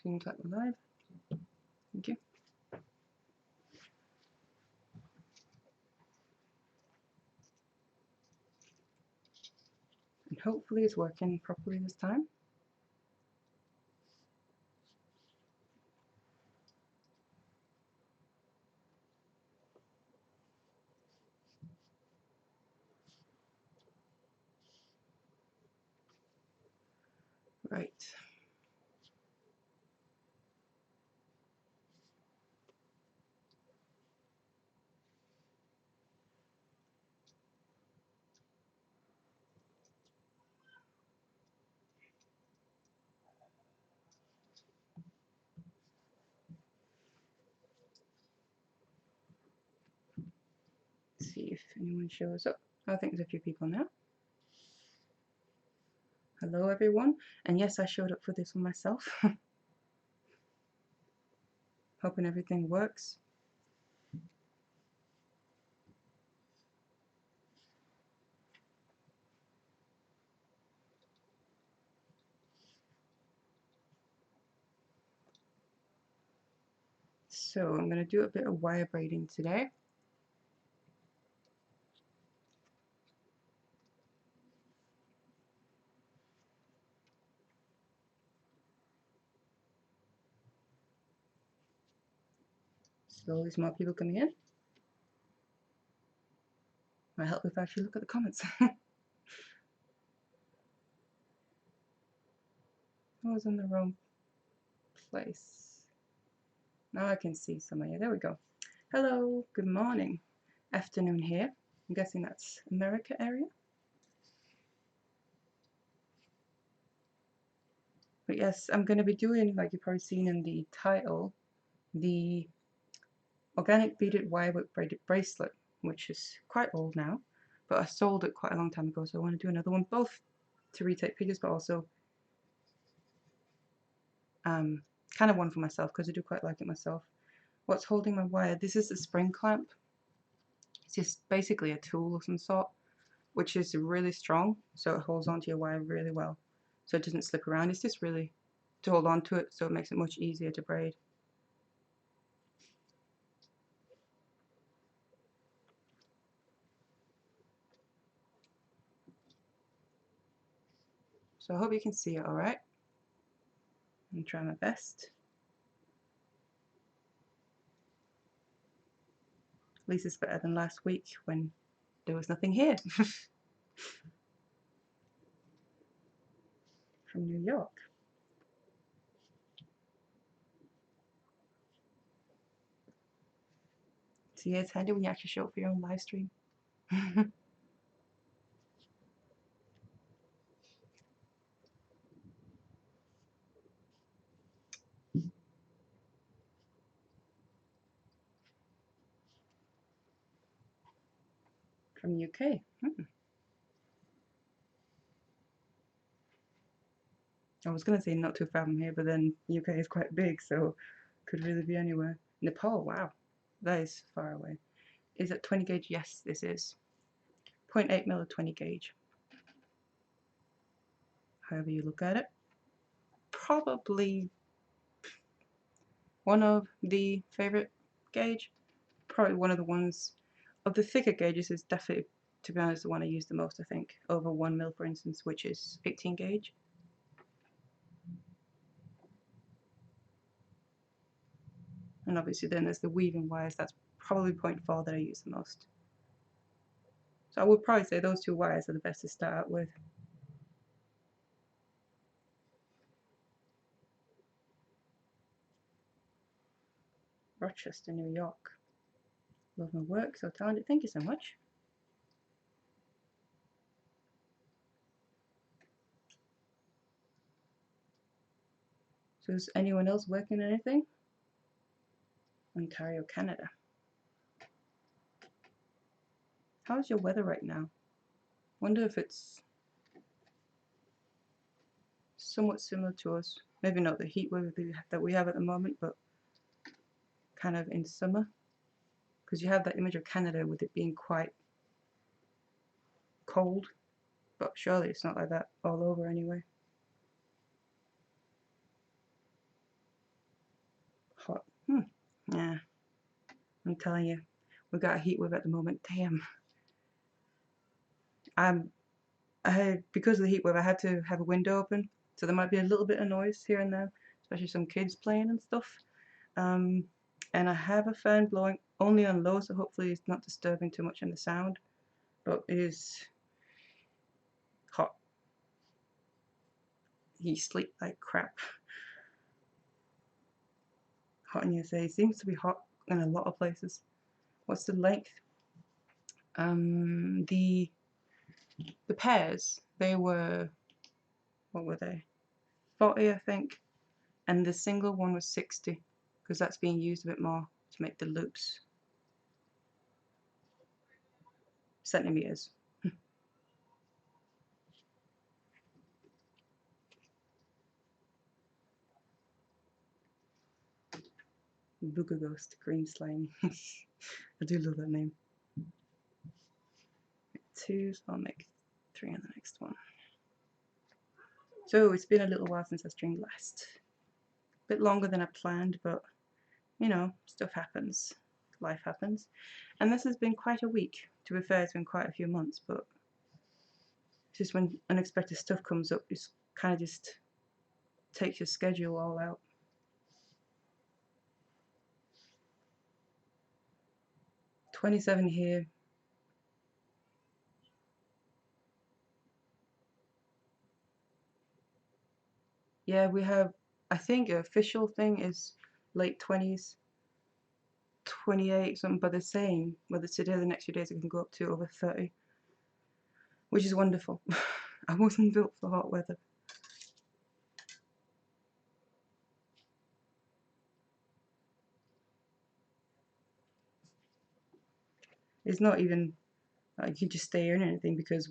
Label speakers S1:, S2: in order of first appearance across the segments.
S1: Seems like we're live. Thank you. And hopefully it's working properly this time. Right. Let's see if anyone shows up. I think there's a few people now. Hello everyone. And yes, I showed up for this one myself. Hoping everything works. So I'm going to do a bit of wire braiding today. Slowly, more people coming in. Might help if I actually look at the comments. I was in the wrong place. Now I can see some of you. There we go. Hello, good morning. Afternoon here. I'm guessing that's America area. But yes, I'm going to be doing, like you've probably seen in the title, the organic beaded wirework braided bracelet, which is quite old now, but I sold it quite a long time ago, so I want to do another one, both to retake figures, but also kind of one for myself, because I do quite like it myself. What's holding my wire? This is a spring clamp. It's just basically a tool of some sort, which is really strong, so it holds onto your wire really well, so it doesn't slip around. It's just really to hold on to it, so it makes it much easier to braid. So I hope you can see it alright. I'm trying my best. At least it's better than last week when there was nothing here. From New York. So yeah, it's handy when you actually show up for your own live stream. From UK. I was gonna say not too far from here, but then UK is quite big, so could really be anywhere. Nepal, wow, that is far away. Is it 20 gauge? Yes, this is 0.8 mil 20 gauge. However you look at it, probably one of the favorite gauge. Probably one of the ones of the thicker gauges is definitely, to be honest, the one I use the most. I think over 1 mil, for instance, which is 18 gauge. And obviously then there's the weaving wires, that's probably 0.4 that I use the most. So I would probably say those two wires are the best to start out with. Rochester, New York. Love my work, so talented. Thank you so much. So is anyone else working on anything? Ontario, Canada. How's your weather right now? Wonder if it's somewhat similar to us. Maybe not the heat wave that we have at the moment, but kind of in summer. Because you have that image of Canada with it being quite cold, but surely it's not like that all over anyway. Yeah, I'm telling you, we've got a heat wave at the moment. Damn. Because of the heat wave, I had to have a window open, so there might be a little bit of noise here and there, especially some kids playing and stuff. And I have a fan blowing only on low, so hopefully it's not disturbing too much in the sound, but it is hot. You sleep like crap. Hot in USA. It seems to be hot in a lot of places. What's the length? The pairs, they were, what were they? 40, I think, and the single one was 60, because that's being used a bit more to make the loops. Centimeters. Booger Ghost, Green Slime. I do love that name. 2, so I'll make 3 on the next one. So it's been a little while since I streamed last. A bit longer than I planned, but you know, stuff happens. Life happens. And this has been quite a week. To be fair, it's been quite a few months, but it's just when unexpected stuff comes up, it's kind of just takes your schedule all out. $27 here. Yeah, we have, I think the official thing is late 20s, 28 something, but they're saying whether today or the next few days it can go up to over 30, which is wonderful. I wasn't built for hot weather. It's not even like you just stay here or anything, because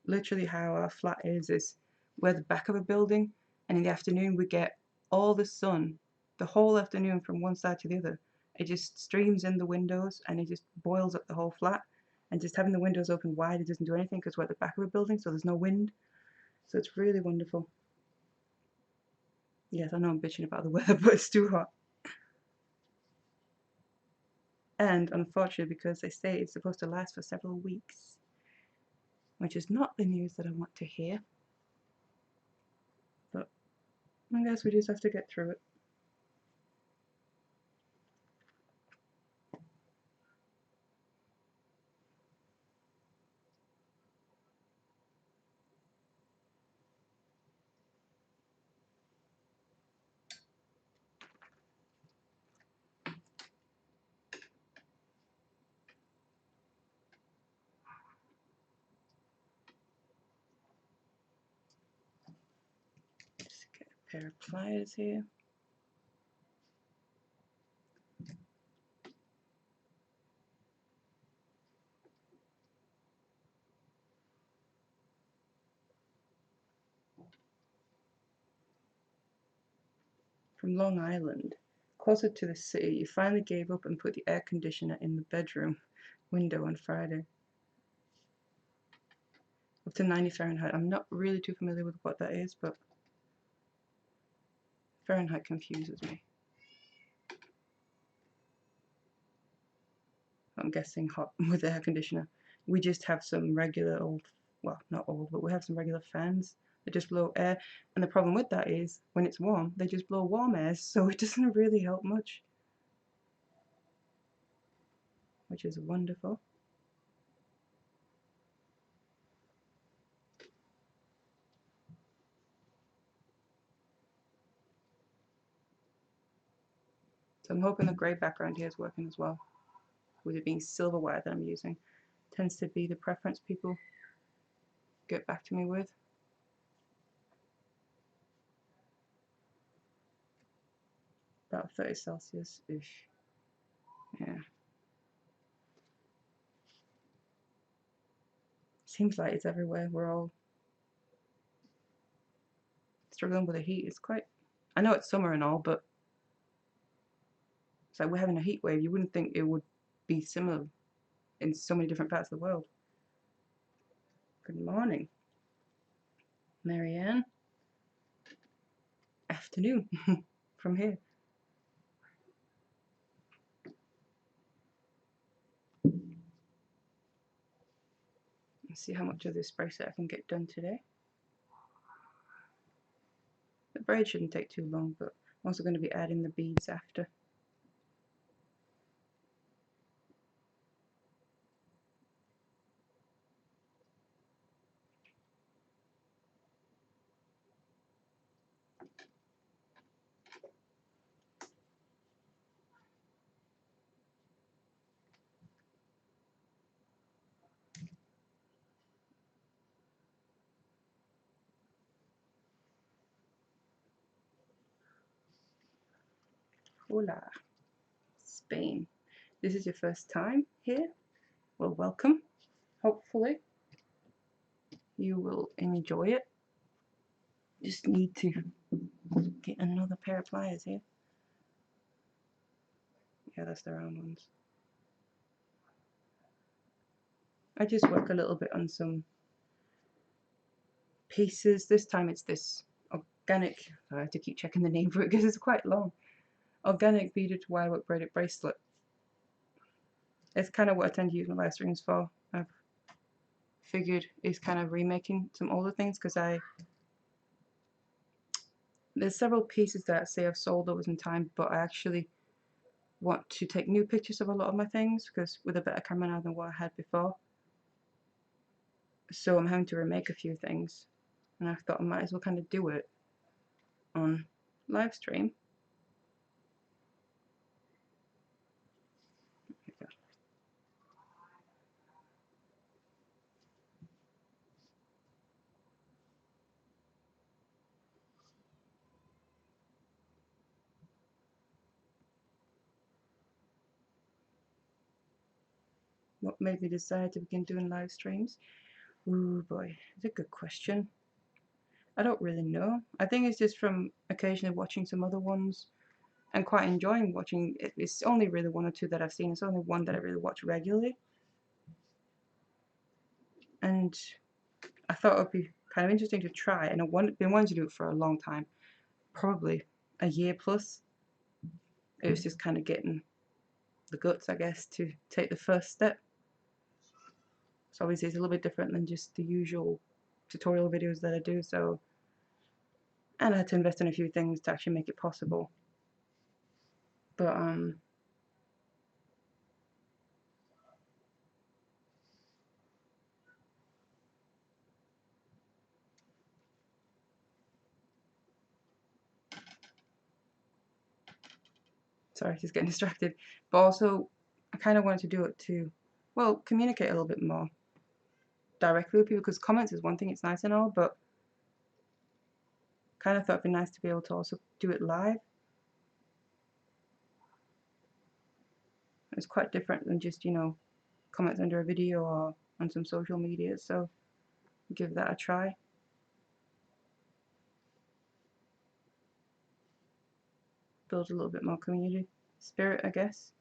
S1: literally how our flat is we're the back of a building, and in the afternoon we get all the sun the whole afternoon from one side to the other. It just streams in the windows and it just boils up the whole flat, and just having the windows open wide, it doesn't do anything because we're at the back of a building, so there's no wind, so it's really wonderful. Yes, I know I'm bitching about the weather, but it's too hot. And unfortunately, because they say it's supposed to last for several weeks, which is not the news that I want to hear, but I guess we just have to get through it. Just get a pair of pliers here. From Long Island, closer to the city, you finally gave up and put the air conditioner in the bedroom window on Friday. Up to 90 Fahrenheit. I'm not really too familiar with what that is, but Fahrenheit confuses me. I'm guessing hot with the air conditioner. We just have some regular old, well, not old, but we have some regular fans that just blow air. And the problem with that is when it's warm, they just blow warm air, so it doesn't really help much, which is wonderful. So I'm hoping the grey background here is working as well, with it being silver wire that I'm using. Tends to be the preference people get back to me with. About 30 Celsius-ish. Yeah. Seems like it's everywhere. We're all struggling with the heat. It's quite, I know it's summer and all, but it's like we're having a heat wave. You wouldn't think it would be similar in so many different parts of the world. Good morning, Marianne. Afternoon from here. Let's see how much of this bracelet I can get done today. The braid shouldn't take too long, but I'm also going to be adding the beads after. Hola, Spain. This is your first time here? Well, welcome. Hopefully you will enjoy it. Just need to get another pair of pliers here. Yeah, that's the round ones. I just work a little bit on some pieces. This time it's this organic, I have to keep checking the name for it because it's quite long. Organic beaded wirework braided bracelet. It's kind of what I tend to use my live streams for. I've figured is kind of remaking some older things because there's several pieces that say I've sold over some time, but I actually want to take new pictures of a lot of my things because with a better camera now than what I had before. So I'm having to remake a few things, and I thought I might as well kind of do it on live stream. What made me decide to begin doing live streams? Ooh boy, it's a good question. I don't really know. I think it's just from occasionally watching some other ones and quite enjoying watching. It's only really one or two that I've seen. It's only one that I really watch regularly. And I thought it would be kind of interesting to try. And I've been wanting to do it for a long time. Probably a year plus. It was just kind of getting the guts, I guess, to take the first step. So obviously it's a little bit different than just the usual tutorial videos that I do. So, and I had to invest in a few things to actually make it possible. But sorry, just getting distracted. But also, I kind of wanted to do it to, well, communicate a little bit more directly with people, because comments is one thing, it's nice and all, but kind of thought it'd be nice to be able to also do it live. It's quite different than just, you know, comments under a video or on some social media, so give that a try. Build a little bit more community spirit, I guess.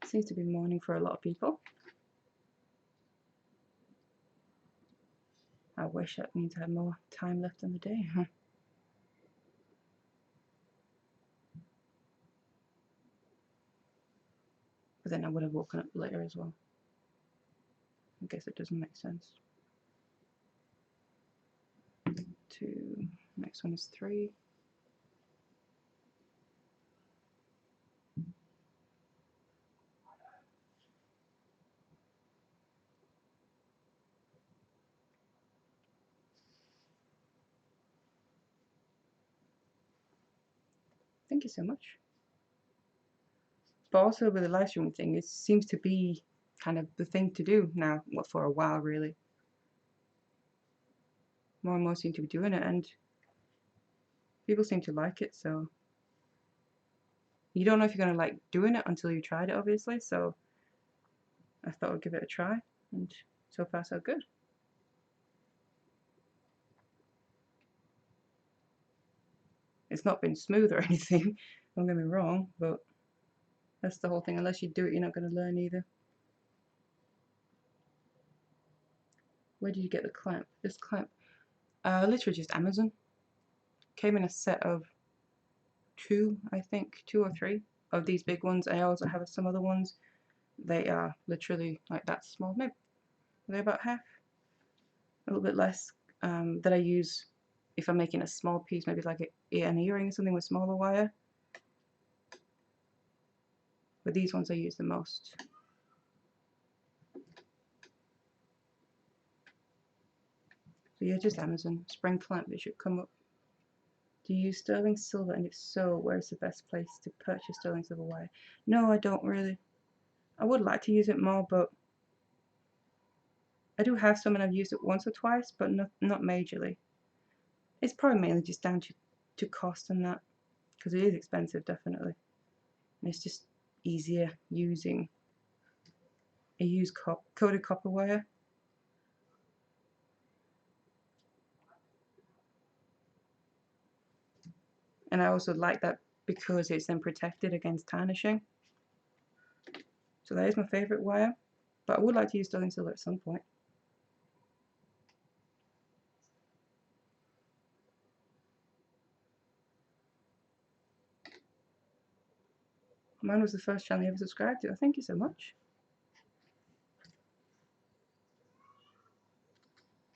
S1: Seems to be morning for a lot of people. I wish that means I had more time left in the day. But then I would have woken up later as well. I guess it doesn't make sense. 2, next one is 3. Thank you so much. But also with the live streaming thing, it seems to be kind of the thing to do now, well, for a while really. More and more seem to be doing it, and people seem to like it, so you don't know if you're going to like doing it until you tried it, obviously, so I thought I'd give it a try, and so far so good. It's not been smooth or anything, don't get me wrong, but that's the whole thing. Unless you do it, you're not going to learn either. Where did you get the clamp? This clamp, literally just Amazon. Came in a set of 2, I think, 2 or 3 of these big ones. I also have some other ones. They are literally like that small, maybe they're about half, a little bit less, that I use if I'm making a small piece, maybe like an earring or something with smaller wire. But these ones I use the most. So yeah, just Amazon. Spring clamp, it should come up. Do you use sterling silver, and if so, where's the best place to purchase sterling silver wire? No, I don't really. I would like to use it more, but I do have some and I've used it once or twice, but not majorly. It's probably mainly just down to cost and that, because it is expensive, definitely. And it's just easier using a used coated copper wire. And I also like that because it's then protected against tarnishing. So that is my favourite wire, but I would like to use sterling silver at some point. Mine was the first channel you ever subscribed to. Thank you so much.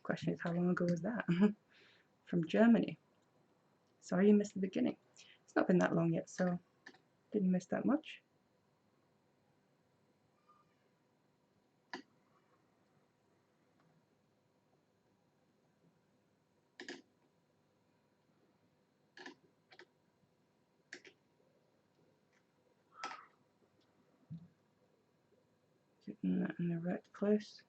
S1: Question is, how long ago was that? From Germany. Sorry you missed the beginning. It's not been that long yet, so didn't miss that much. Getting that in the right place.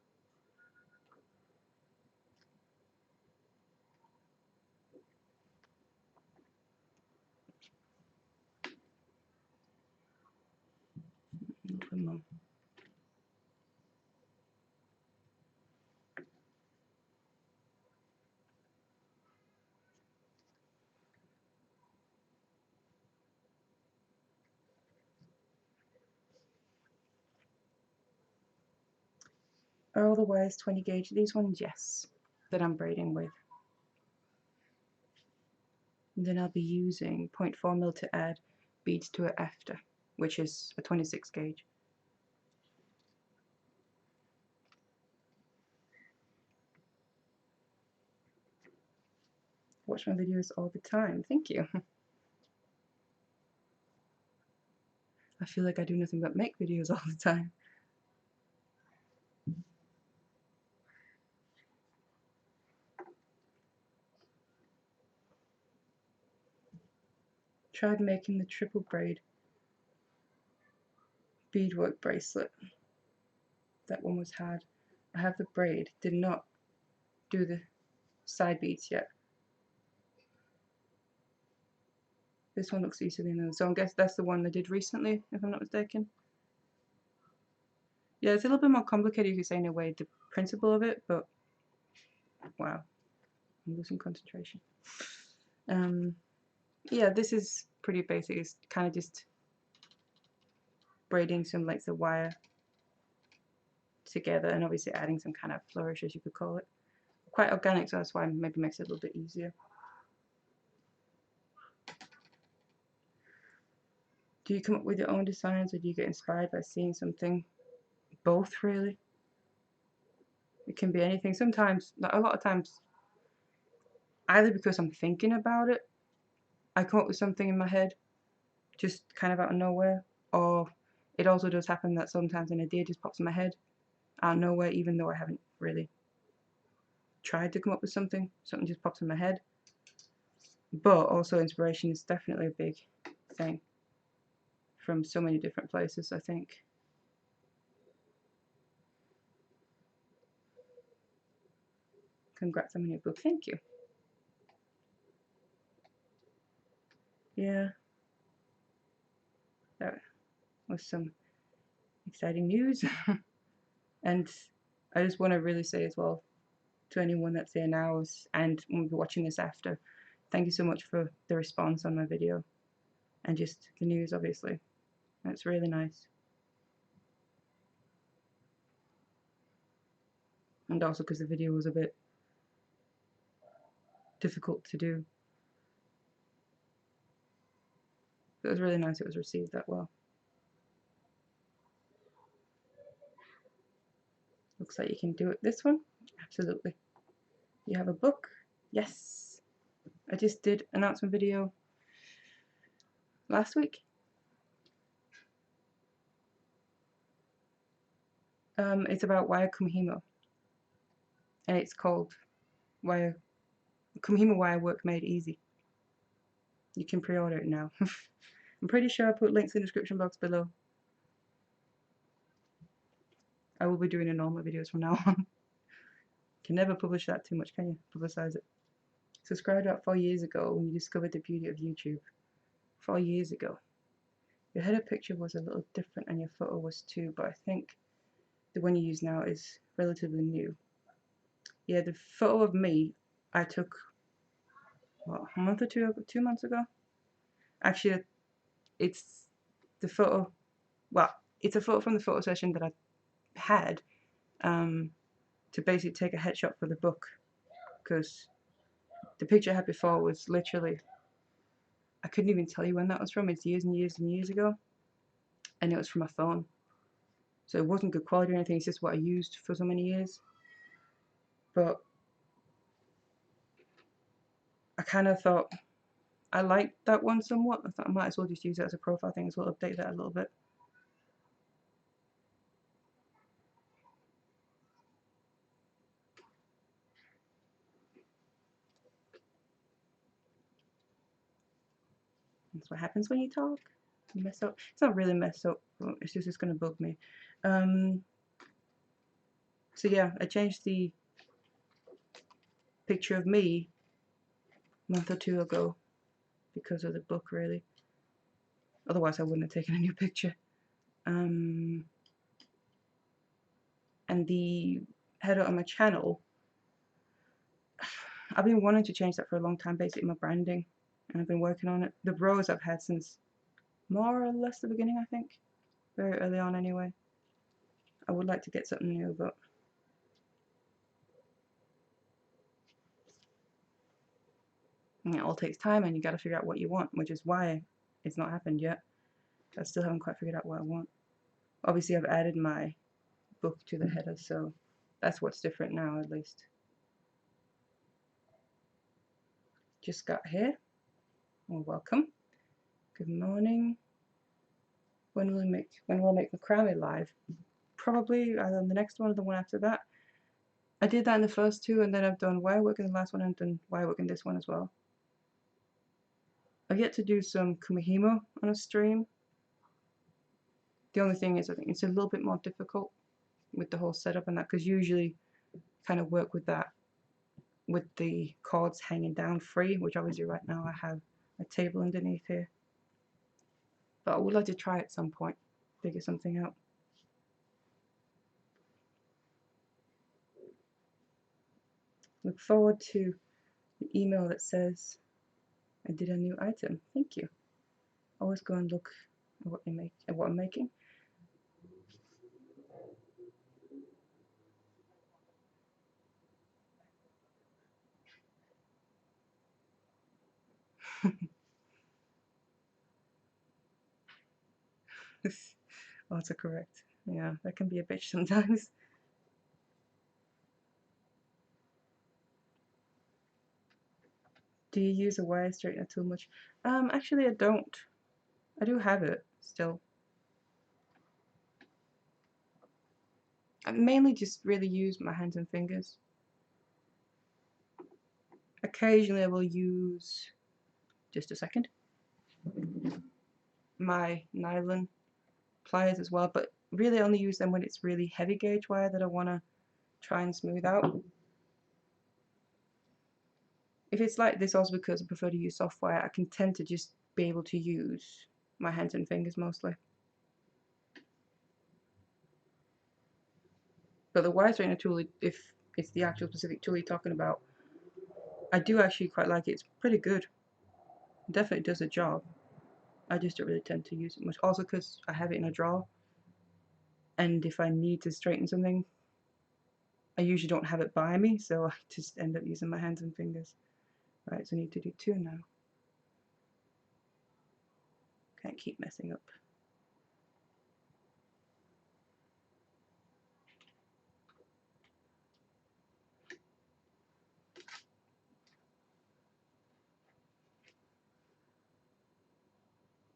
S1: Come on. Are all the wires 20 gauge? These ones, yes, that I'm braiding with. And then I'll be using 0.4mm to add beads to it after, which is a 26 gauge. Watch my videos all the time. Thank you. I feel like I do nothing but make videos all the time. Tried making the triple braid beadwork bracelet. That one was hard. I have the braid, did not do the side beads yet. This one looks easier than the other, so I guess that's the one I did recently, if I'm not mistaken. Yeah, it's a little bit more complicated if you say in a way the principle of it, but wow, I'm losing concentration. Yeah, this is pretty basic. It's kind of just braiding some lengths of wire together and obviously adding some kind of flourish, as you could call it. Quite organic, so that's why maybe makes it a little bit easier. Do you come up with your own designs, or do you get inspired by seeing something? Both, really. It can be anything. Sometimes, a lot of times, either because I'm thinking about it, I come up with something in my head, just kind of out of nowhere, or it also does happen that sometimes an idea just pops in my head out of nowhere, even though I haven't really tried to come up with something. Something just pops in my head. But also inspiration is definitely a big thing from so many different places, I think. Congrats on your book. Thank you. Yeah, that was some exciting news. And I just want to really say as well to anyone that's here now and will be watching this after, thank you so much for the response on my video and just the news, obviously. That's really nice. and also because the video was a bit difficult to do. It was really nice it was received that well. Looks like you can do it this one. Absolutely. You have a book? Yes. I just did an announcement video last week. It's about wire kumihimo, and it's called Wire Kumihimo Wirework Made Easy. You can pre-order it now. I'm pretty sure I put links in the description box below. I will be doing in all my videos from now on. Can never publish that too much, can you? Publicize it. Subscribed about 4 years ago when you discovered the beauty of YouTube. 4 years ago. Your header picture was a little different and your photo was too, but I think the one you use now is relatively new. Yeah, the photo of me I took, what, a month or 2 months ago? Actually, it's the photo, well, it's a photo from the photo session that I had to basically take a headshot for the book, because the picture I had before was literally, I couldn't even tell you when that was from. It's years and years and years ago, and it was from my phone, so it wasn't good quality or anything. It's just what I used for so many years. But I kind of thought I liked that one somewhat. I thought I might as well just use it as a profile thing as well, update that a little bit. That's what happens when you talk. You mess up. It's not really messed up, it's just going to bug me. So yeah, I changed the picture of me a month or 2 ago because of the book, really. Otherwise I wouldn't have taken a new picture. And the header on my channel, I've been wanting to change that for a long time, basically my branding, and I've been working on it. The rows I've had since more or less the beginning, I think. Very early on anyway. I would like to get something new, but it all takes time and you got to figure out what you want, which is why it's not happened yet. I still haven't quite figured out what I want. Obviously I've added my book to the header, so that's what's different now, at least. Just got here. Well, welcome. Good morning. When will I make macrame live? Probably either on the next one or the one after that. I did that in the first two, and then I've done wirework in the last one, and done wirework in this one as well. I've yet to do some kumihimo on a stream. The only thing is I think it's a little bit more difficult with the whole setup and that, because usually kind of work with that with the cords hanging down free, which obviously right now I have a table underneath here. But I would like to try at some point, figure something out. Look forward to the email that says I did a new item. Thank you. Always go and look at what you make, at what I'm making. Autocorrect. Yeah, that can be a bitch sometimes. Do you use a wire straightener tool much? Actually I don't. I do have it still. I mainly just really use my hands and fingers. Occasionally I will use, just a second, my nylon pliers as well, but really I only use them when it's really heavy gauge wire that I want to try and smooth out. If it's like this, also because I prefer to use soft wire, I can tend to just be able to use my hands and fingers mostly. But the wire straightener tool, if it's the actual specific tool you're talking about, I do actually quite like it. It's pretty good. It definitely does the job. I just don't really tend to use it much. Also because I have it in a drawer, and if I need to straighten something, I usually don't have it by me, so I just end up using my hands and fingers. Right, so I need to do 2 now. Can't keep messing up.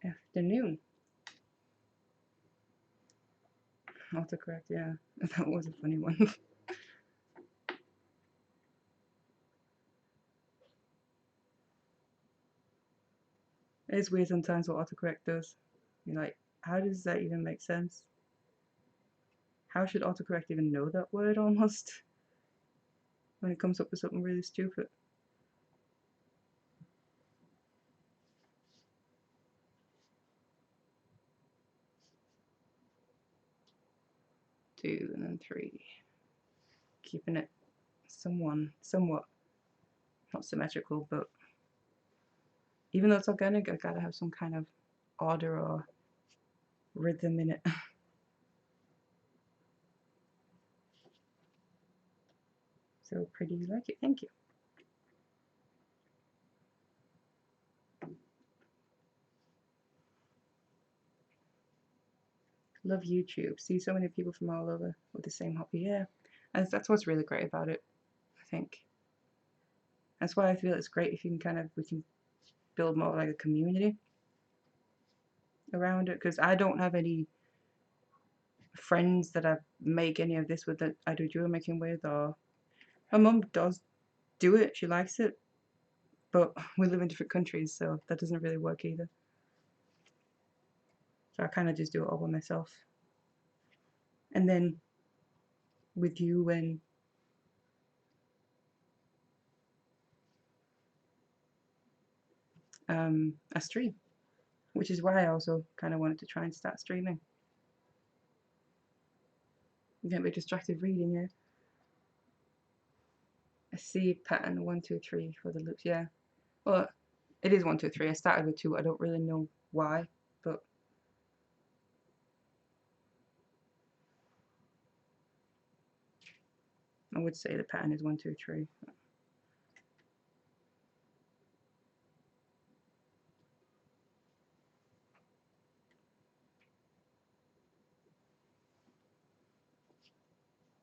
S1: Afternoon. Autocorrect, yeah. That was a funny one. It's weird sometimes what autocorrect does. You're like, how does that even make sense? How should autocorrect even know that word almost? When it comes up with something really stupid. Two and then 3. Keeping it somewhat not symmetrical, but even though it's organic, I gotta have some kind of order or rhythm in it. So pretty, you like it, thank you. Love YouTube. See so many people from all over with the same hobby. Yeah, and that's what's really great about it, I think. That's why I feel it's great if you can we can build more like a community around it, because I don't have any friends that I make any of this with that I do jewelry making with, or my mum does do it, she likes it, but we live in different countries, so that doesn't really work either. So I kind of just do it all by myself. And then with you and a stream, which is why I also kind of wanted to try and start streaming. You get a bit distracted reading, yeah. I see pattern 1, 2, 3 for the loops, yeah. Well, it is 1, 2, 3. I started with 2. I don't really know why, but I would say the pattern is 1, 2, 3.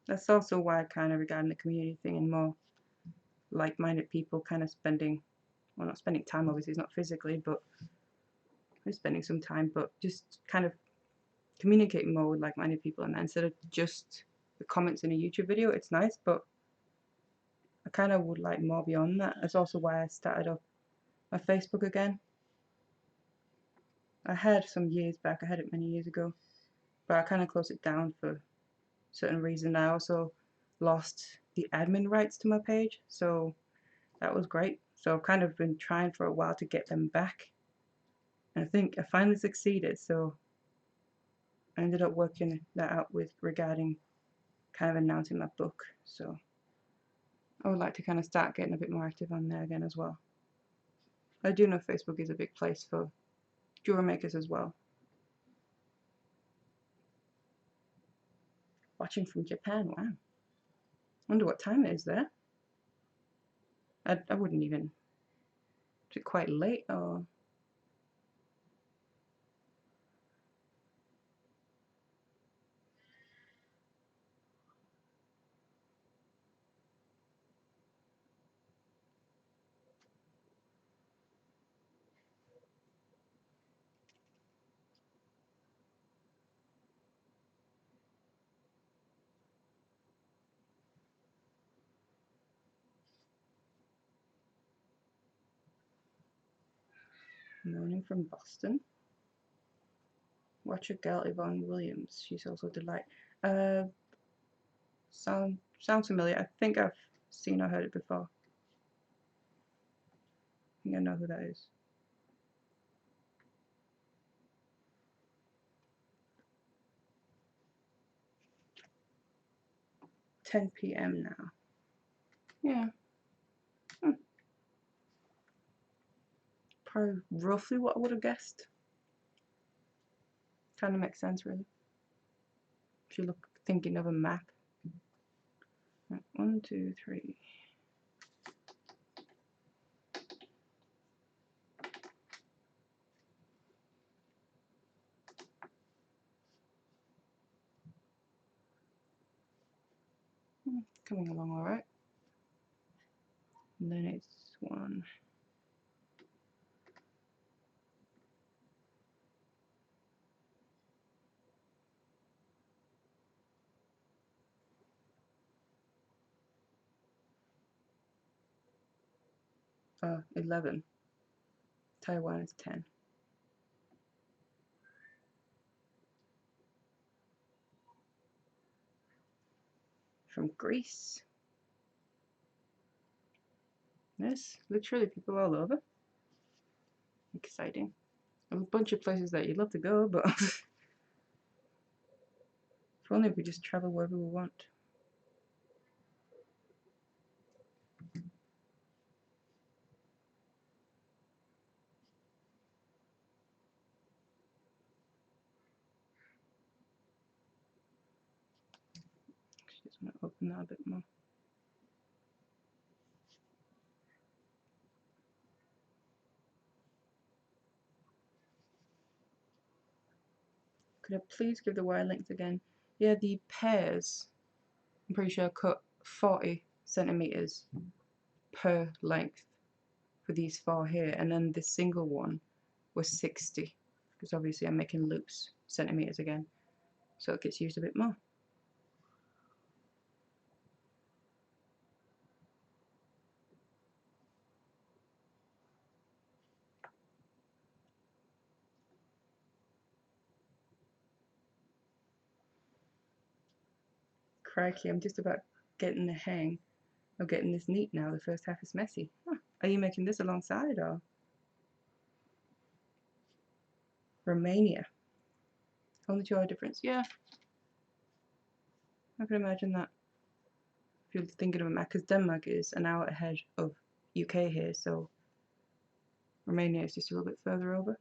S1: That's also why kind of regarding the community thing and more like-minded people kind of spending, well, not spending time obviously, it's not physically, but we're spending some time, but just kind of communicating more with like-minded people, and instead of just the comments in a YouTube video. It's nice, but I kind of would like more beyond that. That's also why I started up my Facebook again. I had some years back, I had it many years ago, but I kind of closed it down for certain reason. I also lost the admin rights to my page, so that was great. So I've kind of been trying for a while to get them back, and I think I finally succeeded. So I ended up working that out with regarding kind of announcing my book. So I would like to kind of start getting a bit more active on there again as well. I do know Facebook is a big place for jewelry makers as well. Watching from Japan, wow. Wonder what time it is there. I wouldn't even. Is it quite late or? Morning from Boston. Watch a girl, Yvonne Williams. She's also delight. Sounds familiar. I think I've seen or heard it before. I think I know who that is. $10 p.m. now. Yeah. Probably roughly what I would have guessed. Kind of makes sense, really. If you look thinking of a map. Right, 1, 2, 3. Coming along all right. And then it's 1. Oh, 11. Taiwan is 10. From Greece. Yes, literally people all over. Exciting. A bunch of places that you'd love to go, but if only we just travel wherever we want. Just want to open that a bit more. Could I please give the wire length again? Yeah, the pairs, I'm pretty sure I cut 40 centimeters per length for these 4 here, and then the single one was 60, because obviously I'm making loops centimeters again, so it gets used a bit more. Crikey, I'm just about getting the hang of getting this neat now. The first half is messy. Huh. Are you making this alongside or? Romania. Only 2 hour difference. Yeah, I can imagine that. If you're thinking of a map, because Denmark is an hour ahead of UK here, so Romania is just a little bit further over.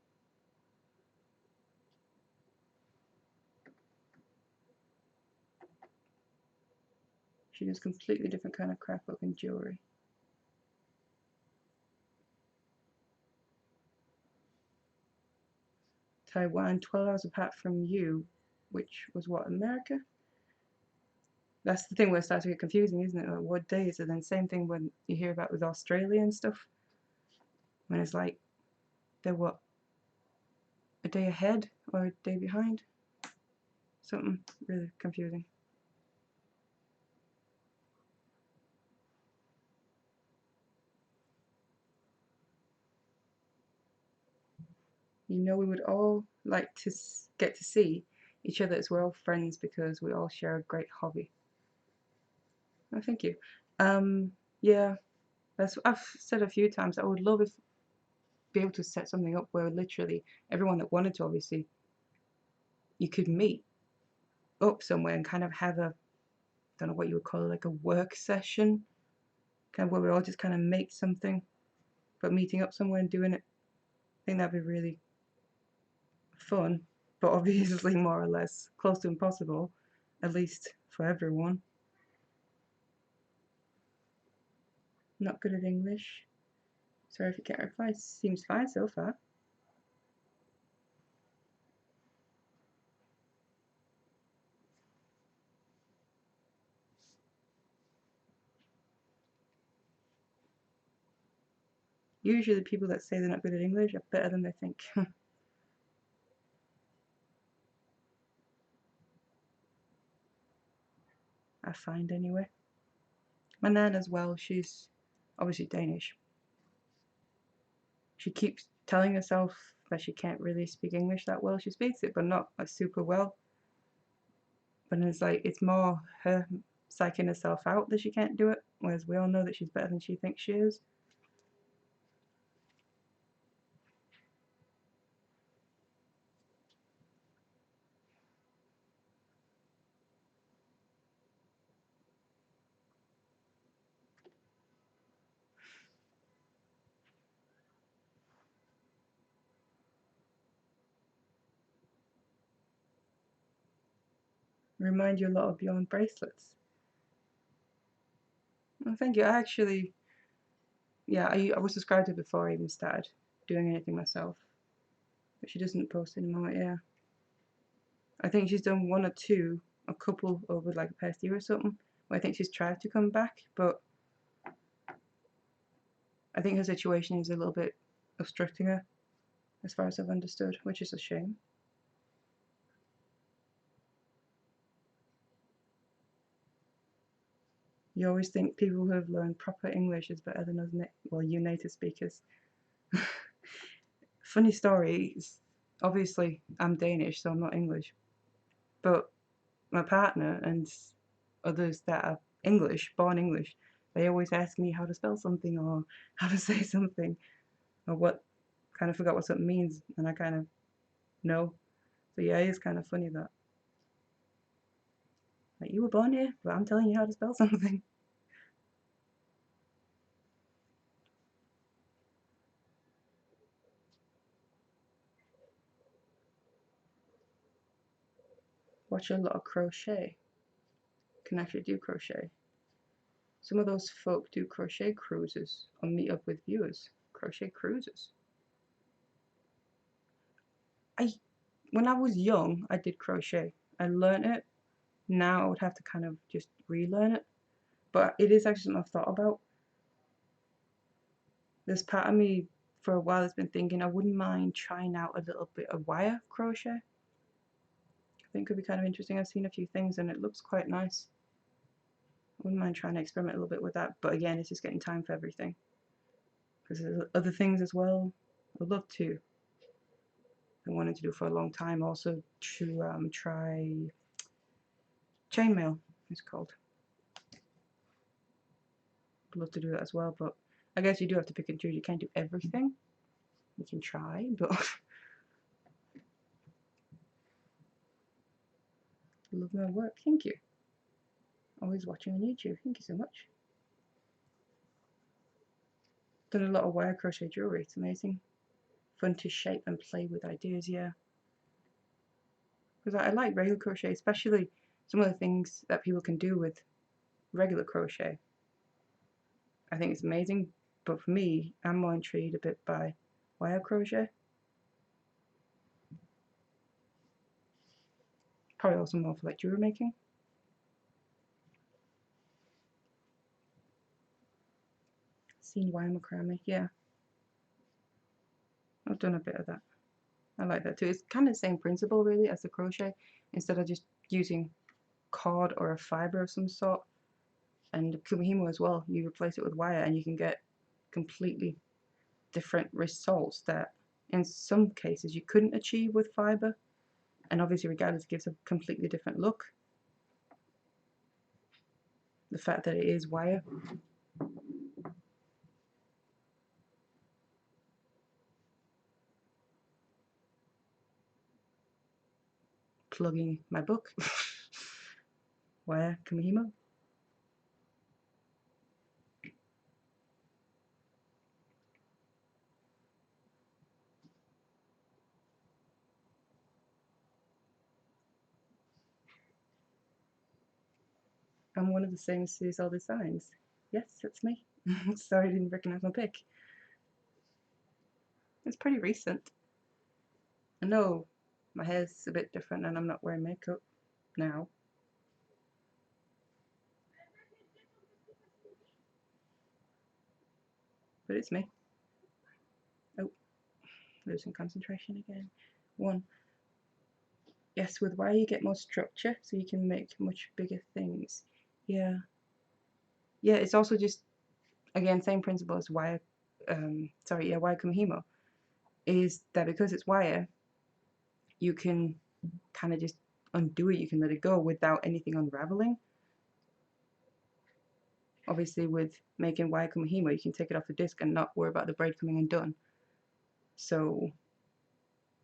S1: She does completely different kind of crap looking jewellery. Taiwan, 12 hours apart from you, which was what, America? That's the thing where it starts to get confusing, isn't it? Like, what day is it? And same thing when you hear about with Australia and stuff. When it's like, they're what, a day ahead or a day behind? Something really confusing. You know, we would all like to get to see each other as we're all friends because we all share a great hobby. Oh, thank you. Yeah, that's I've said a few times. I would love if be able to set something up where literally everyone that wanted to, obviously, you could meet up somewhere and kind of have a, don't know what you would call it, like a work session, kind of where we all just kind of make something, but meeting up somewhere and doing it. I think that'd be really fun, but obviously more or less close to impossible, at least for everyone. Not good at English. Sorry if you can't reply. Seems fine so far. Usually people that say they're not good at English are better than they think. I find anyway. My nan as well, she's obviously Danish. She keeps telling herself that she can't really speak English that well. She speaks it, but not super well. But it's like, it's more her psyching herself out that she can't do it, whereas we all know that she's better than she thinks she is. Remind you a lot of your own bracelets. Well, thank you. I actually, yeah, I was subscribed to her before I even started doing anything myself. But she doesn't post anymore, yeah. I think she's done one or two, a couple over like the past year or something, where I think she's tried to come back, but I think her situation is a little bit obstructing her, as far as I've understood, which is a shame. You always think people who have learned proper English is better than us, well, you native speakers. Funny stories. Obviously, I'm Danish, so I'm not English. But my partner and others that are English, born English, they always ask me how to spell something or how to say something or what, kind of forgot what something means, and I kind of know. So yeah, it's kind of funny that, like, you were born here, but I'm telling you how to spell something. Watch a lot of crochet. Can actually do crochet. Some of those folk do crochet cruises or meet up with viewers. Crochet cruises. When I was young, I did crochet. I learned it. Now I would have to kind of just relearn it. But it is actually something I've thought about. There's part of me for a while has been thinking I wouldn't mind trying out a little bit of wire crochet. I think it could be kind of interesting. I've seen a few things and it looks quite nice. I wouldn't mind trying to experiment a little bit with that. But again, it's just getting time for everything. Because there's other things as well I'd love to. I wanted to do for a long time also to try chainmail, it's called. I'd love to do that as well, but I guess you do have to pick and choose. You can't do everything. You can try, but love my work. Thank you. Always watching on YouTube. Thank you so much. Done a lot of wire crochet jewelry. It's amazing. Fun to shape and play with ideas, yeah. Because I like regular crochet, especially some of the things that people can do with regular crochet. I think it's amazing, but for me, I'm more intrigued a bit by wire crochet. Probably also more for like jewelry making. Seen wire macrame, yeah. I've done a bit of that. I like that too. It's kind of the same principle really as the crochet. Instead of just using cord or a fiber of some sort, and kumihimo as well, you replace it with wire and you can get completely different results that in some cases you couldn't achieve with fiber, and obviously regardless it gives a completely different look. The fact that it is wire. Plugging my book. Wire kumihimo. I'm one of the same CSLdesigns. Yes, that's me. Sorry I didn't recognize my pic. It's pretty recent. I know my hair's a bit different and I'm not wearing makeup now. But it's me. Oh, losing concentration again. One. Yes, with wire you get more structure, so you can make much bigger things. Yeah. Yeah, it's also just, again, same principle as wire, wire kumihimo, is that because it's wire, you can kind of just undo it, you can let it go without anything unraveling. Obviously with making wire kumihimo, you can take it off the disc and not worry about the braid coming undone. So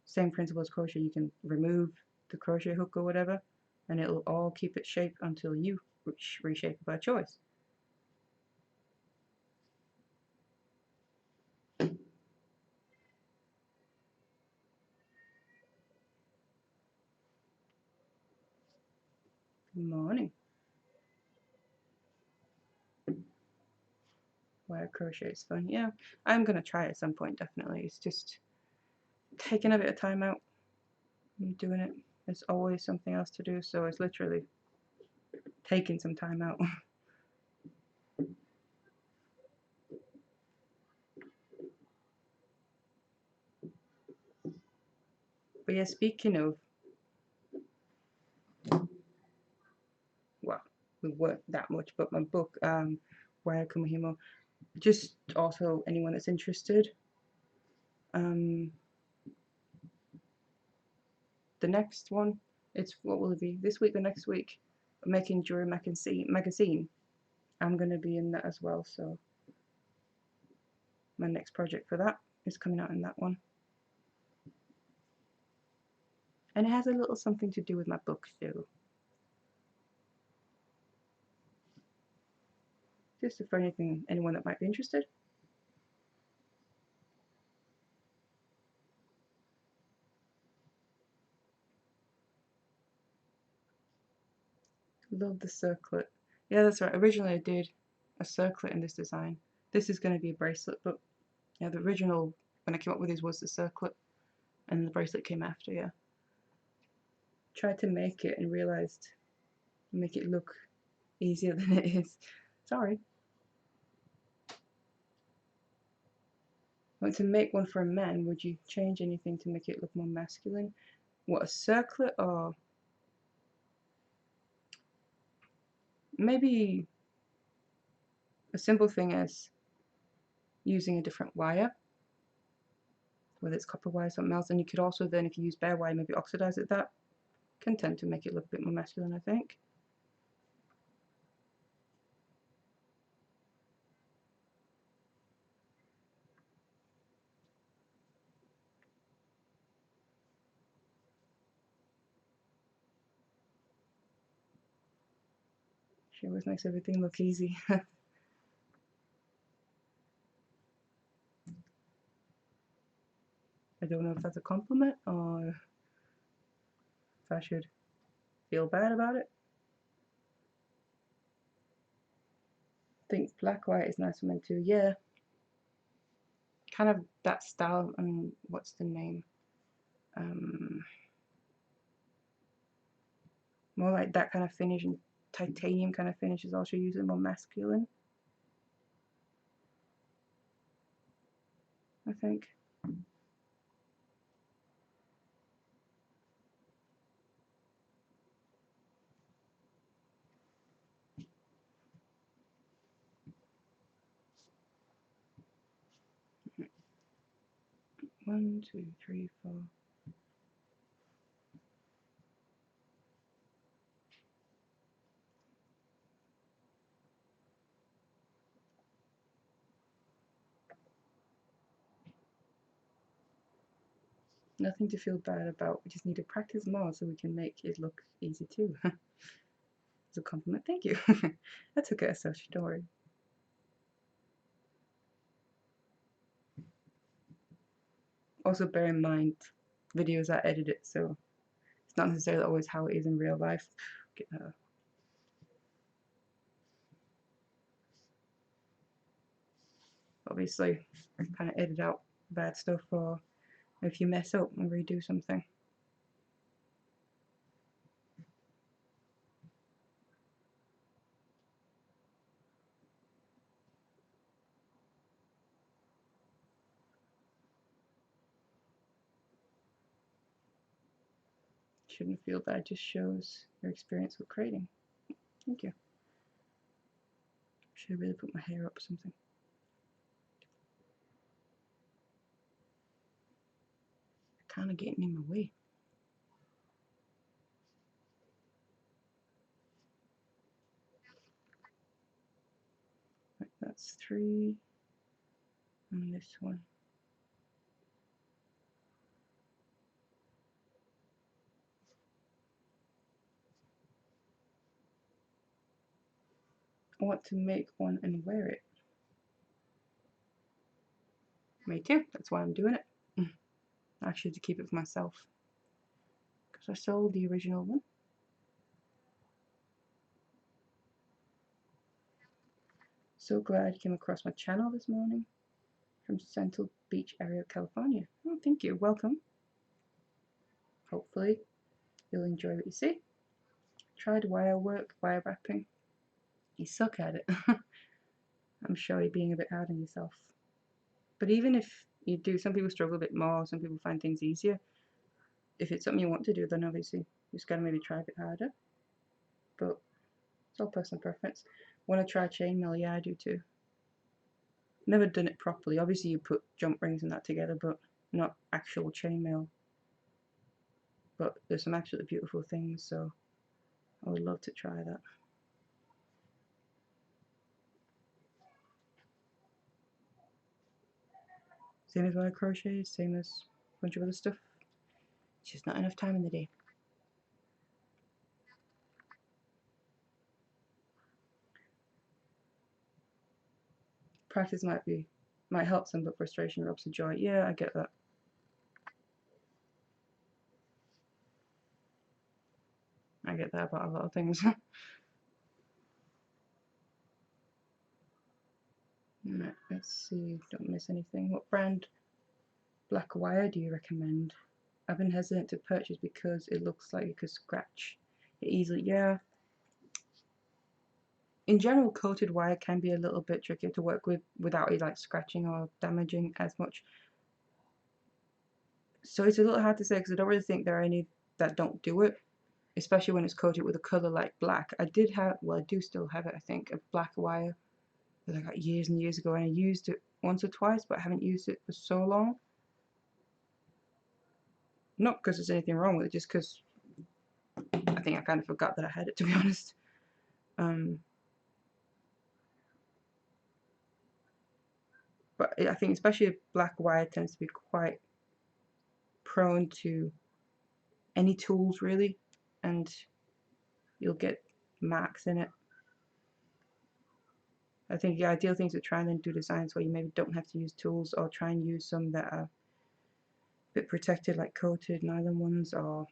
S1: same principle as crochet, you can remove the crochet hook or whatever and it'll all keep its shape until you reshape it by choice. Good morning. wire crochet is fun. Yeah, I'm gonna try it at some point, definitely. It's just taking a bit of time out and doing it. There's always something else to do, so it's literally taking some time out. But yeah, speaking of, well, we weren't that much, but my book, Where Can We Hear More? Just also anyone that's interested. The next one, it's what will it be? This week or next week? Making Jewelry magazine. I'm gonna be in that as well, so my next project for that is coming out in that one. And it has a little something to do with my book too. Just for anyone that might be interested. Love the circlet. Yeah, that's right. Originally I did a circlet in this design. This is going to be a bracelet, but yeah, the original when I came up with this was the circlet, and the bracelet came after. Yeah, tried to make it and realized make it look easier than it is. Sorry. Want to make one for a man? Would you change anything to make it look more masculine? What, a circlet, or maybe a simple thing as using a different wire, whether it's copper wire or something else, and you could also then, if you use bare wire, maybe oxidize it. That can tend to make it look a bit more masculine, I think. She always makes everything look easy. I don't know if that's a compliment or if I should feel bad about it. I think black white is nice for men too. Yeah, kind of that style. And what's the name? More like that kind of finish, and titanium kind of finish is also usually more masculine, I think. One, two, three, four. Nothing to feel bad about. We just need to practice more so we can make it look easy too. It's a compliment. Thank you. I took it as such. Don't worry. Also, bear in mind, videos are edited, so it's not necessarily always how it is in real life. Obviously, kind of edit out bad stuff, or if you mess up and redo something. Shouldn't feel bad, just shows your experience with creating. Thank you. Should I really put my hair up or something? Kind of getting in my way. Right, that's 3. And this one. I want to make one and wear it. Me too. That's why I'm doing it. Actually, to keep it for myself, because I sold the original one. So glad you came across my channel this morning from Central Beach area of California. Oh, thank you. Welcome. Hopefully you'll enjoy what you see. Tried wire work, wire wrapping. You suck at it. I'm sure you're being a bit hard on yourself. But even if you do, some people struggle a bit more, some people find things easier. If it's something you want to do, then obviously you just gotta maybe try a bit harder. But it's all personal preference. Want to try chainmail? Yeah, I do too. Never done it properly. Obviously you put jump rings and that together, but not actual chainmail. But there's some absolutely beautiful things, so I would love to try that. Same as wire crochet, same as a bunch of other stuff. It's just not enough time in the day. Practice might help some, but frustration robs the joy. Yeah, I get that. I get that about a lot of things. Right, let's see, don't miss anything. What brand black wire do you recommend? I've been hesitant to purchase because it looks like you could scratch it easily. Yeah. In general, coated wire can be a little bit trickier to work with without it like scratching or damaging as much. So it's a little hard to say because I don't really think there are any that don't do it, especially when it's coated with a color like black. I did have, well, I do still have it, I think, a black wire that I got years and years ago, and I used it once or twice, but I haven't used it for so long. Not because there's anything wrong with it, just because I think I kind of forgot that I had it, to be honest. But I think especially black wire tends to be quite prone to any tools really, and you'll get marks in it. I think the ideal thing is to try and then do designs where you maybe don't have to use tools, or try and use some that are a bit protected, like coated nylon ones or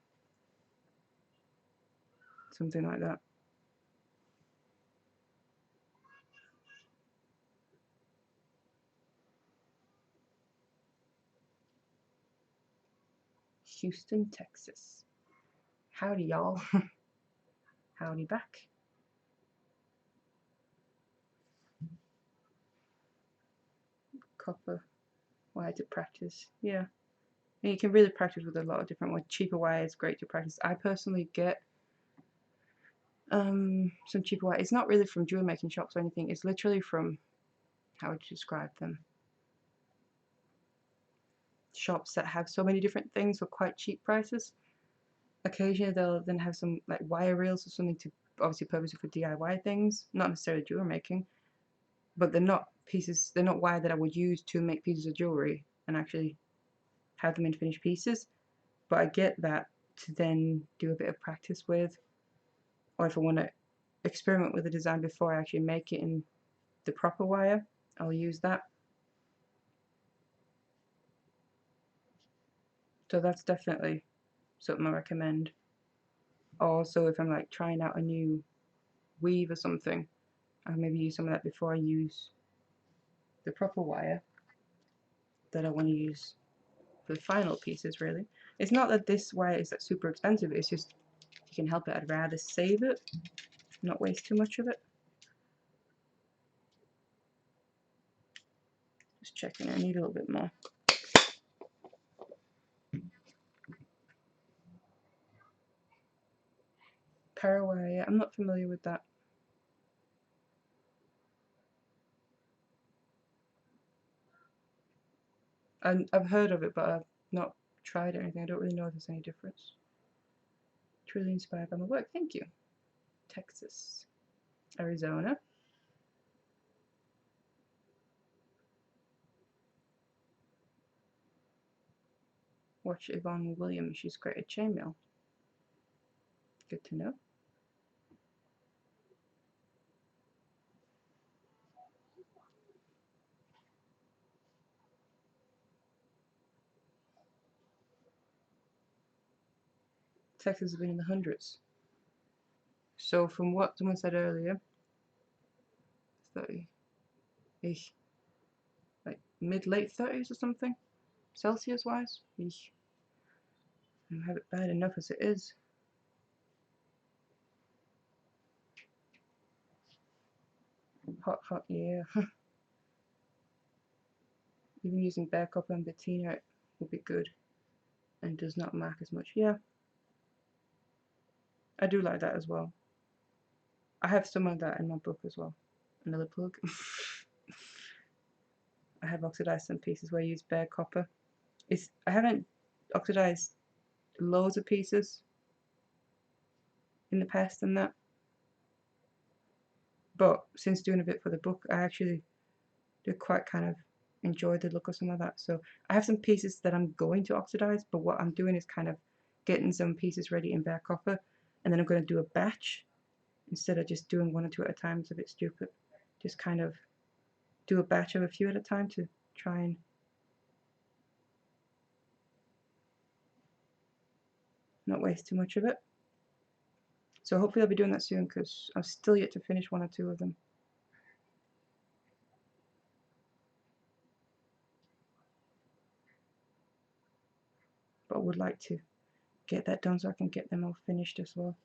S1: something like that. Houston, Texas. Howdy, y'all. Howdy back. Copper wire to practice. Yeah. And you can really practice with a lot of different ones. Cheaper wire is great to practice. I personally get some cheaper wire. It's not really from jewelry making shops or anything. It's literally from, how would you describe them? Shops that have so many different things for quite cheap prices. Occasionally they'll then have some like wire reels or something to obviously purpose it for DIY things, not necessarily jewelry making, but they're not pieces, they're not wire that I would use to make pieces of jewelry and actually have them in finished pieces. But I get that to then do a bit of practice with, or if I want to experiment with the design before I actually make it in the proper wire, I'll use that. So that's definitely something I recommend. Also, if I'm like trying out a new weave or something, I'll maybe use some of that before I use the proper wire that I want to use for the final pieces. Really, it's not that this wire is that super expensive, it's just if you can help it, I'd rather save it, not waste too much of it. Just checking, I need a little bit more. Parawire, I'm not familiar with that. I've heard of it, but I've not tried it or anything. I don't really know if there's any difference. Truly inspired by my work. Thank you. Texas. Arizona. Watch Yvonne Williams. She's great at chainmail. Good to know. Texas has been in the hundreds. So from what someone said earlier, 30. Eesh. Like mid-late 30s or something, Celsius wise. Eesh. I have it bad enough as it is. Hot, hot, yeah. Even using bare copper and patina would be good and does not mark as much. Yeah, I do like that as well. I have some of that in my book as well. Another plug. I have oxidized some pieces where I use bare copper. I haven't oxidized loads of pieces in the past and that, but since doing a bit for the book, I actually do quite kind of enjoy the look of some of that. So I have some pieces that I'm going to oxidize, but what I'm doing is kind of getting some pieces ready in bare copper, and then I'm going to do a batch instead of just doing one or two at a time. It's a bit stupid. Just kind of do a batch of a few at a time to try and not waste too much of it. So hopefully I'll be doing that soon because I've still yet to finish one or two of them. But I would like to get that done so I can get them all finished as well.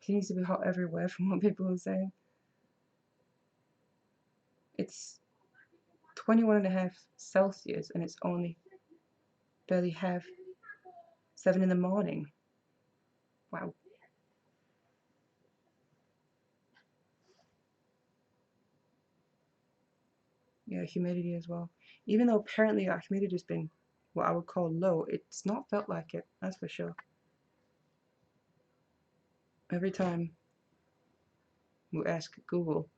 S1: It needs to be hot everywhere from what people are saying. It's 21.5 Celsius and it's only barely half 7 in the morning. Wow. Yeah, humidity as well. Even though apparently our humidity has been what I would call low, it's not felt like it, that's for sure. Every time we ask Google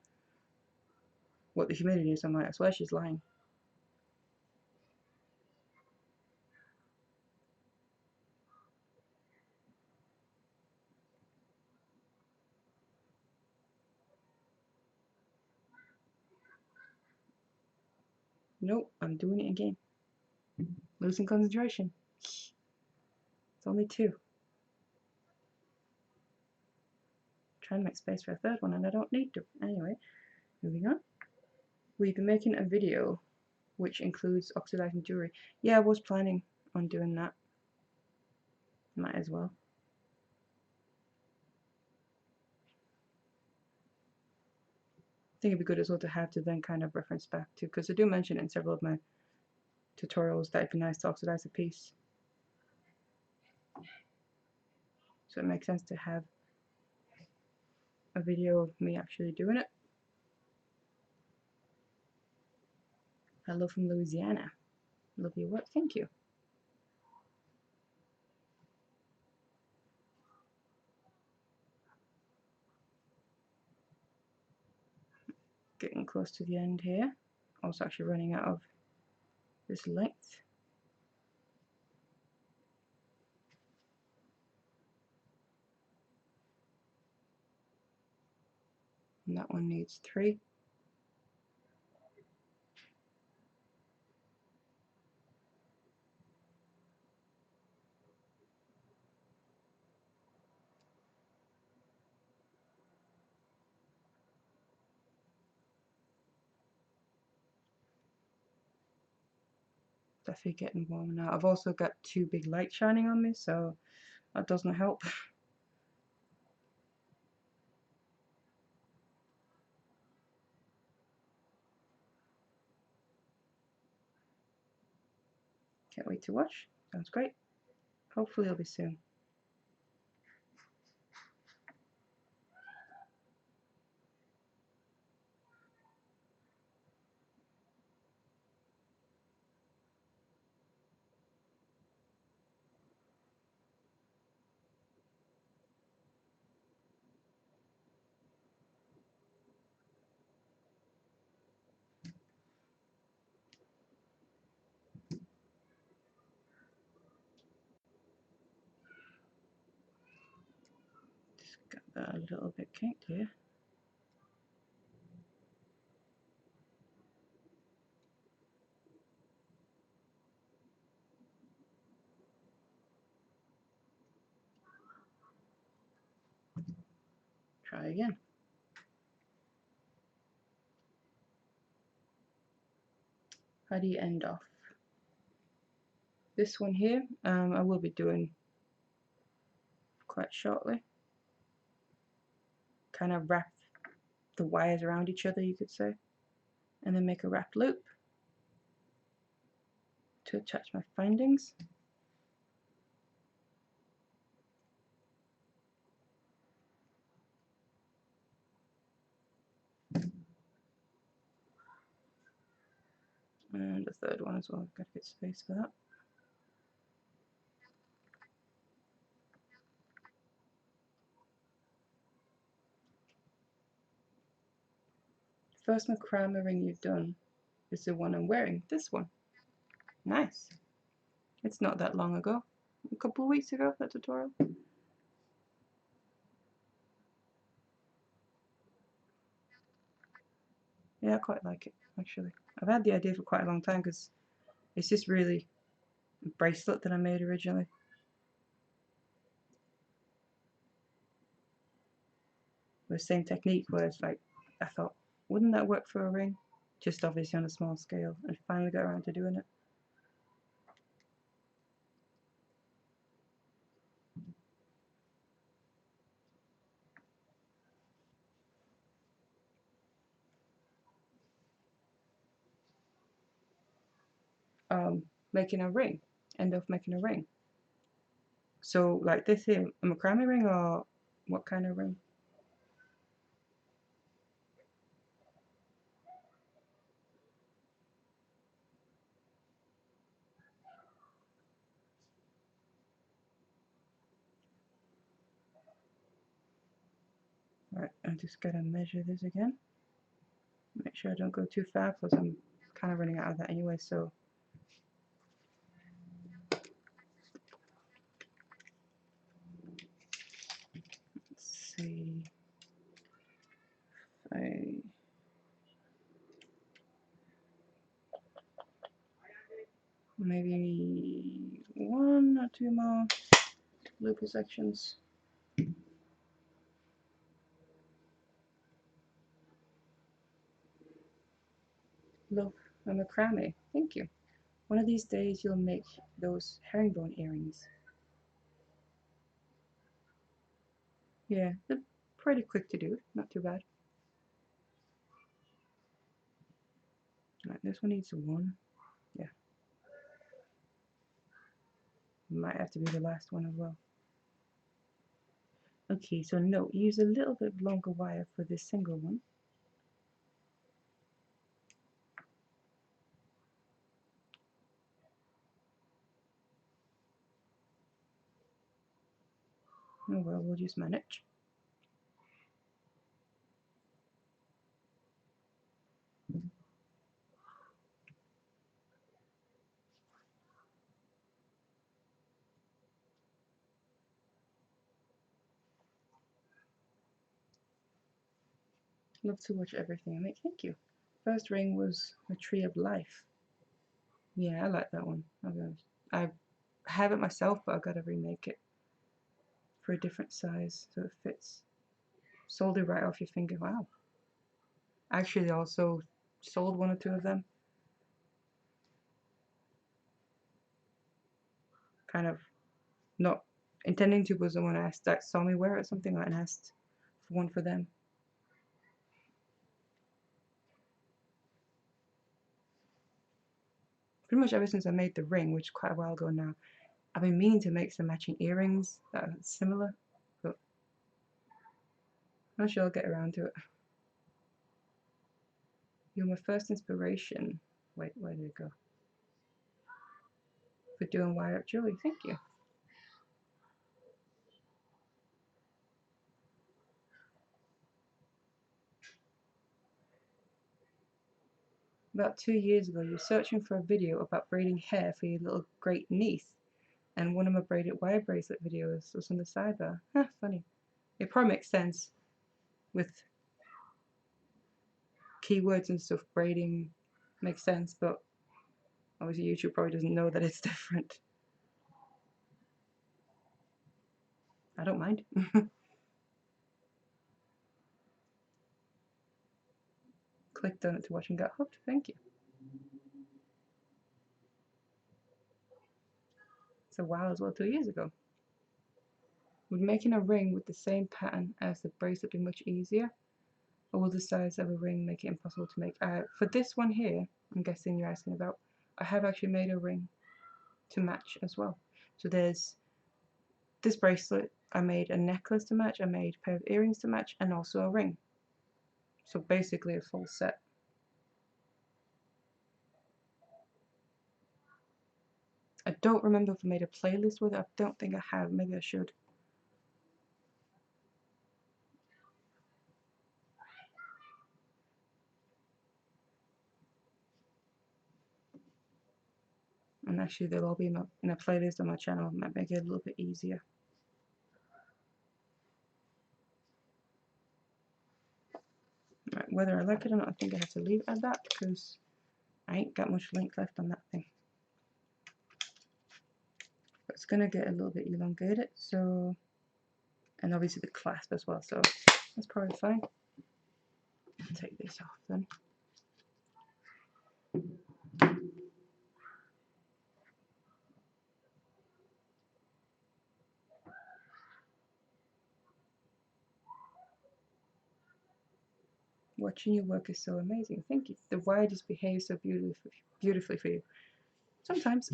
S1: what the humidity is, I'm like, I swear she's lying. Nope, I'm doing it again. Losing concentration. It's only two. Trying to make space for a third one and I don't need to. Anyway, moving on. We've been making a video which includes oxidizing jewelry. Yeah, I was planning on doing that. Might as well. I think it'd be good as well to have to then kind of reference back to, because I do mention in several of my tutorials that it'd be nice to oxidize a piece. So it makes sense to have a video of me actually doing it. Hello from Louisiana. Love your work, thank you. Getting close to the end here. Also actually running out of this length. And that one needs 3. Definitely getting warm now. I've also got 2 big lights shining on me, so that doesn't help. Can't wait to watch. Sounds great. Hopefully it'll be soon. Got that a little bit kinked here. Try again. How do you end off? This one here, I will be doing quite shortly. Kind of wrap the wires around each other, you could say, and then make a wrap loop to attach my findings. And the third one as well, I've got to get space for that. First macrame ring you've done is the one I'm wearing, this one. Nice. It's not that long ago, a couple of weeks ago, that tutorial. Yeah, I quite like it, actually. I've had the idea for quite a long time because it's just really a bracelet that I made originally. The same technique where it's like, I thought, wouldn't that work for a ring? Just obviously on a small scale, and finally got around to doing it. Making a ring, end off making a ring. So like this here, a macrame ring or what kind of ring? Right, I just gotta measure this again. Make sure I don't go too far because I'm kind of running out of that anyway, so let's see. Maybe one or two more loopy sections. Love a macrame. Thank you. One of these days you'll make those herringbone earrings. Yeah, they're pretty quick to do. Not too bad. Right, this one needs one. Yeah. Might have to be the last one as well. Okay, so no, use a little bit longer wire for this single one. Oh well, we'll just manage. Love to watch everything I make. Thank you. First ring was a tree of life. Yeah, I like that one. I have it myself, but I've got to remake it for a different size so it fits. Sold it right off your finger. Wow. Actually, also sold one or two of them. Kind of not intending to, but someone asked that saw me wear it or something and asked for one for them. Pretty much ever since I made the ring, which is quite a while ago now, I've been meaning to make some matching earrings that are similar, but I'm not sure I'll get around to it. You're my first inspiration. Wait, where did it go? For doing wire up jewelry. Thank you. About 2 years ago, you were searching for a video about braiding hair for your little great niece, and one of my braided wire bracelet videos was on the sidebar. Funny. It probably makes sense with keywords and stuff. Braiding makes sense, but obviously YouTube probably doesn't know that it's different. I don't mind. Clicked on it to watch and got hooked. Thank you. It's a while as well, 2 years ago. Would making a ring with the same pattern as the bracelet be much easier? Or will the size of a ring make it impossible to make? For this one here, I'm guessing you're asking about, I have actually made a ring to match as well. So there's this bracelet, I made a necklace to match, I made a pair of earrings to match, and also a ring. So basically a full set. I don't remember if I made a playlist with it. I don't think I have. Maybe I should. And actually they'll all be in a playlist on my channel. It might make it a little bit easier. Right, whether I like it or not, I think I have to leave it at that because I ain't got much length left on that thing. But it's going to get a little bit elongated, so, and obviously the clasp as well, so that's probably fine. Take this off then. Watching your work is so amazing. Thank you. The wire just behaves so beautifully for you. Sometimes.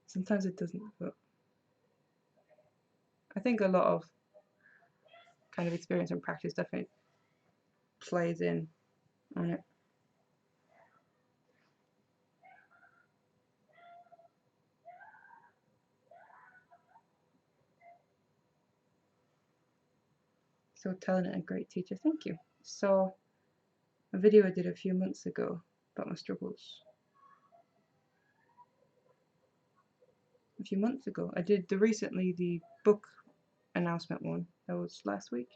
S1: Sometimes it doesn't, but I think a lot of kind of experience and practice definitely plays in on it. So talented and great teacher. Thank you. So a video I did a few months ago about my struggles. A few months ago. I did recently the book announcement one. That was last week.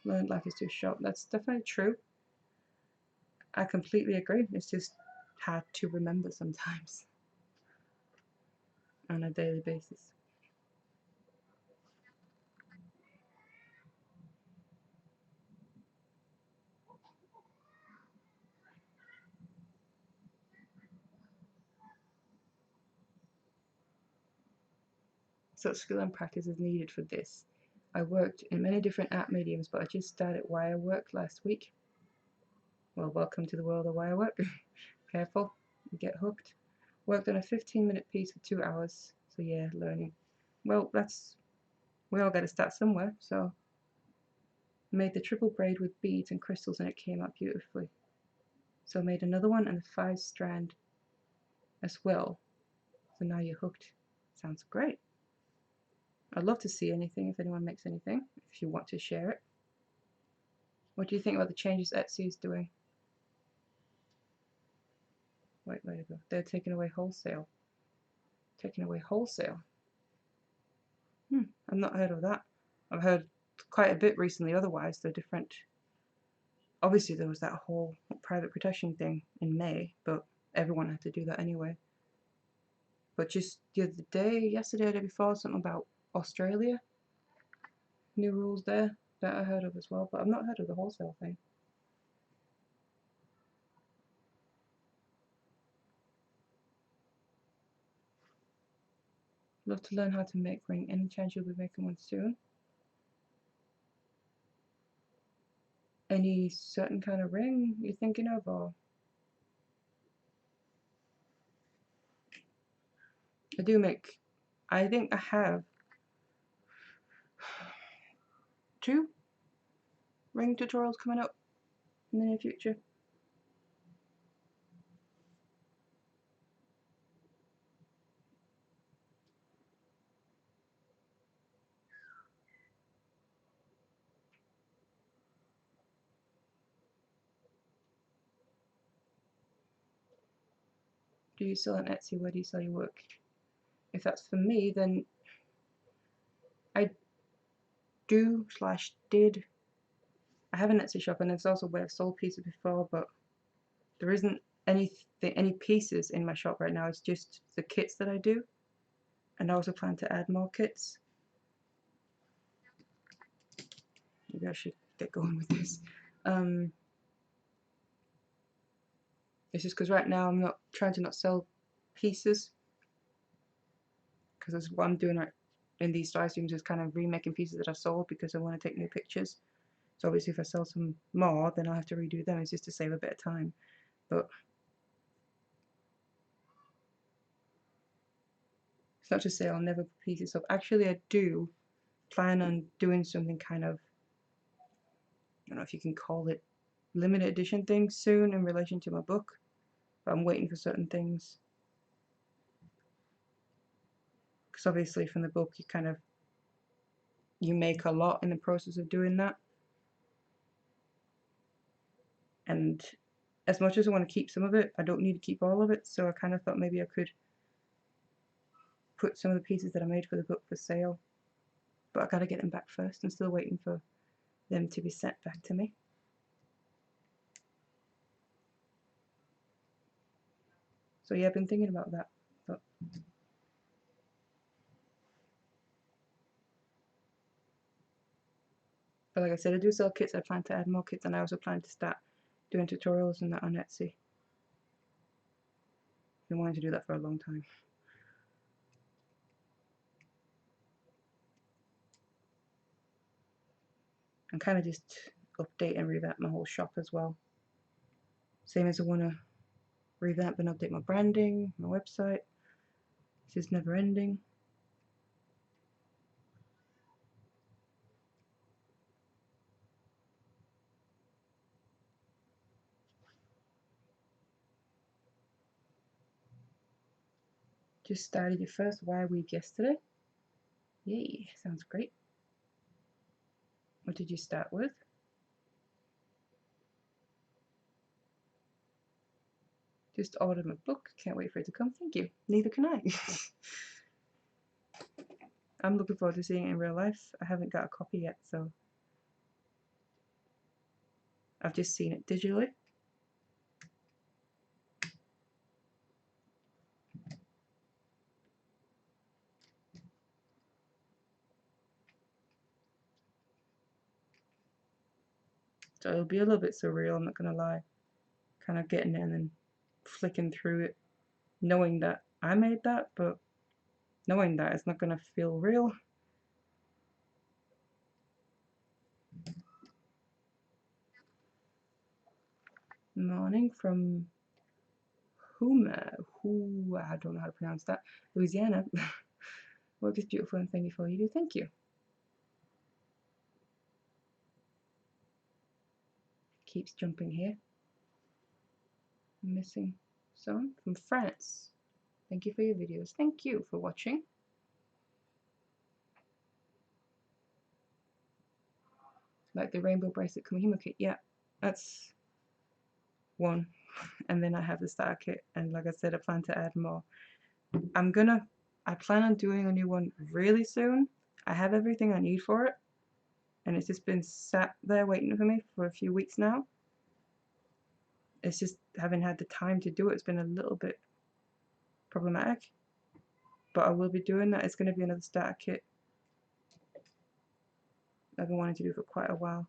S1: Learned life is too short. That's definitely true. I completely agree. It's just hard to remember sometimes on a daily basis. Such skill and practice is needed for this. I worked in many different art mediums, but I just started wirework last week. Well, welcome to the world of wirework. Careful, you get hooked. Worked on a 15-minute piece for 2 hours. So yeah, learning. Well, we all got to start somewhere. So made the triple braid with beads and crystals, and it came out beautifully. So I made another one and a 5-strand as well. So now you're hooked. Sounds great. I'd love to see anything if anyone makes anything, if you want to share it. What do you think about the changes Etsy is doing? Wait, where to go? They're taking away wholesale. Taking away wholesale. I've not heard of that. I've heard quite a bit recently otherwise. They're different. Obviously there was that whole private protection thing in May, but everyone had to do that anyway. But just the other day, yesterday or the day before, something about Australia. New rules there that I heard of as well, but I've not heard of the wholesale thing. Love to learn how to make ring. Any chance you'll be making one soon? Any certain kind of ring you're thinking of, or? I do make, I think I have 2 ring tutorials coming up in the near future. Do you sell on Etsy? Where do you sell your work? if that's for me, then I do / did. I have an Etsy shop, and it's also where I've sold pieces before, but there isn't any pieces in my shop right now. It's just the kits that I do, and I also plan to add more kits. Maybe I should get going with this. It's just because right now I'm not trying to not sell pieces, because that's what I'm doing right in these live streams, is kind of remaking pieces that I've sold because I want to take new pictures. So obviously if I sell some more, then I'll have to redo them. It's just to save a bit of time. But it's not to say I'll never put pieces up. Actually, I do plan on doing something kind of, I don't know if you can call it limited edition thing soon in relation to my book, but I'm waiting for certain things. Because obviously from the book you make a lot in the process of doing that. And as much as I want to keep some of it, I don't need to keep all of it, so I kind of thought maybe I could put some of the pieces that I made for the book for sale. But I gotta get them back first. I'm still waiting for them to be sent back to me. So yeah, I've been thinking about that. But like I said, I do sell kits. I plan to add more kits, and I also plan to start doing tutorials and that on Etsy. I've been wanting to do that for a long time. And kind of just update and revamp my whole shop as well. Same as I want to revamp and update my branding, my website. This is never ending. Just started your first wire week yesterday. Yay, sounds great. What did you start with? Just ordered my book. Can't wait for it to come. Thank you. Neither can I. I'm looking forward to seeing it in real life. I haven't got a copy yet, so I've just seen it digitally. So it'll be a little bit surreal, I'm not gonna lie. Kind of getting in and flicking through it, knowing that I made that, but knowing that it's not gonna feel real. Morning from who I don't know how to pronounce that. Louisiana. Work is beautiful and thank you for all you do. Thank you. Keeps jumping here. Missing some from France. Thank you for your videos. Thank you for watching. Like the rainbow bracelet Kumihimo kit. Yeah, that's one. And then I have the starter kit, and like I said, I plan to add more. I plan on doing a new one really soon. I have everything I need for it, and it's just been sat there waiting for me for a few weeks now. It's just haven't had the time to do it. It's been a little bit problematic, but I will be doing that. It's going to be another starter kit I've been wanting to do for quite a while,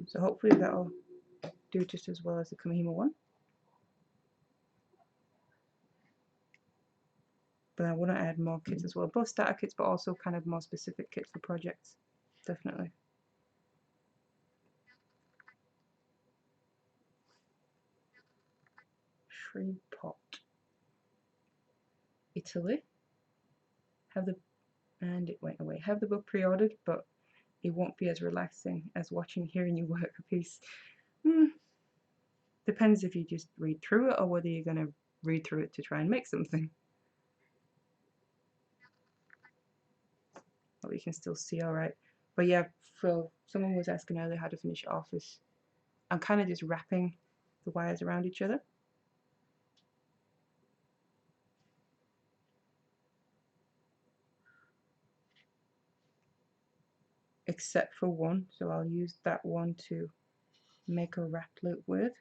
S1: so hopefully that'll do just as well as the Kumihimo one. But I want to add more kits as well, both starter kits but also kind of more specific kits for projects, definitely. Shreveport, Italy. And it went away. Have the book pre-ordered, but it won't be as relaxing as hearing you work a piece. Depends if you just read through it or whether you're going to read through it to try and make something. But you can still see alright. But yeah, someone was asking earlier how to finish it off. I'm kind of just wrapping the wires around each other. except for one, so I'll use that one to make a wrap loop with.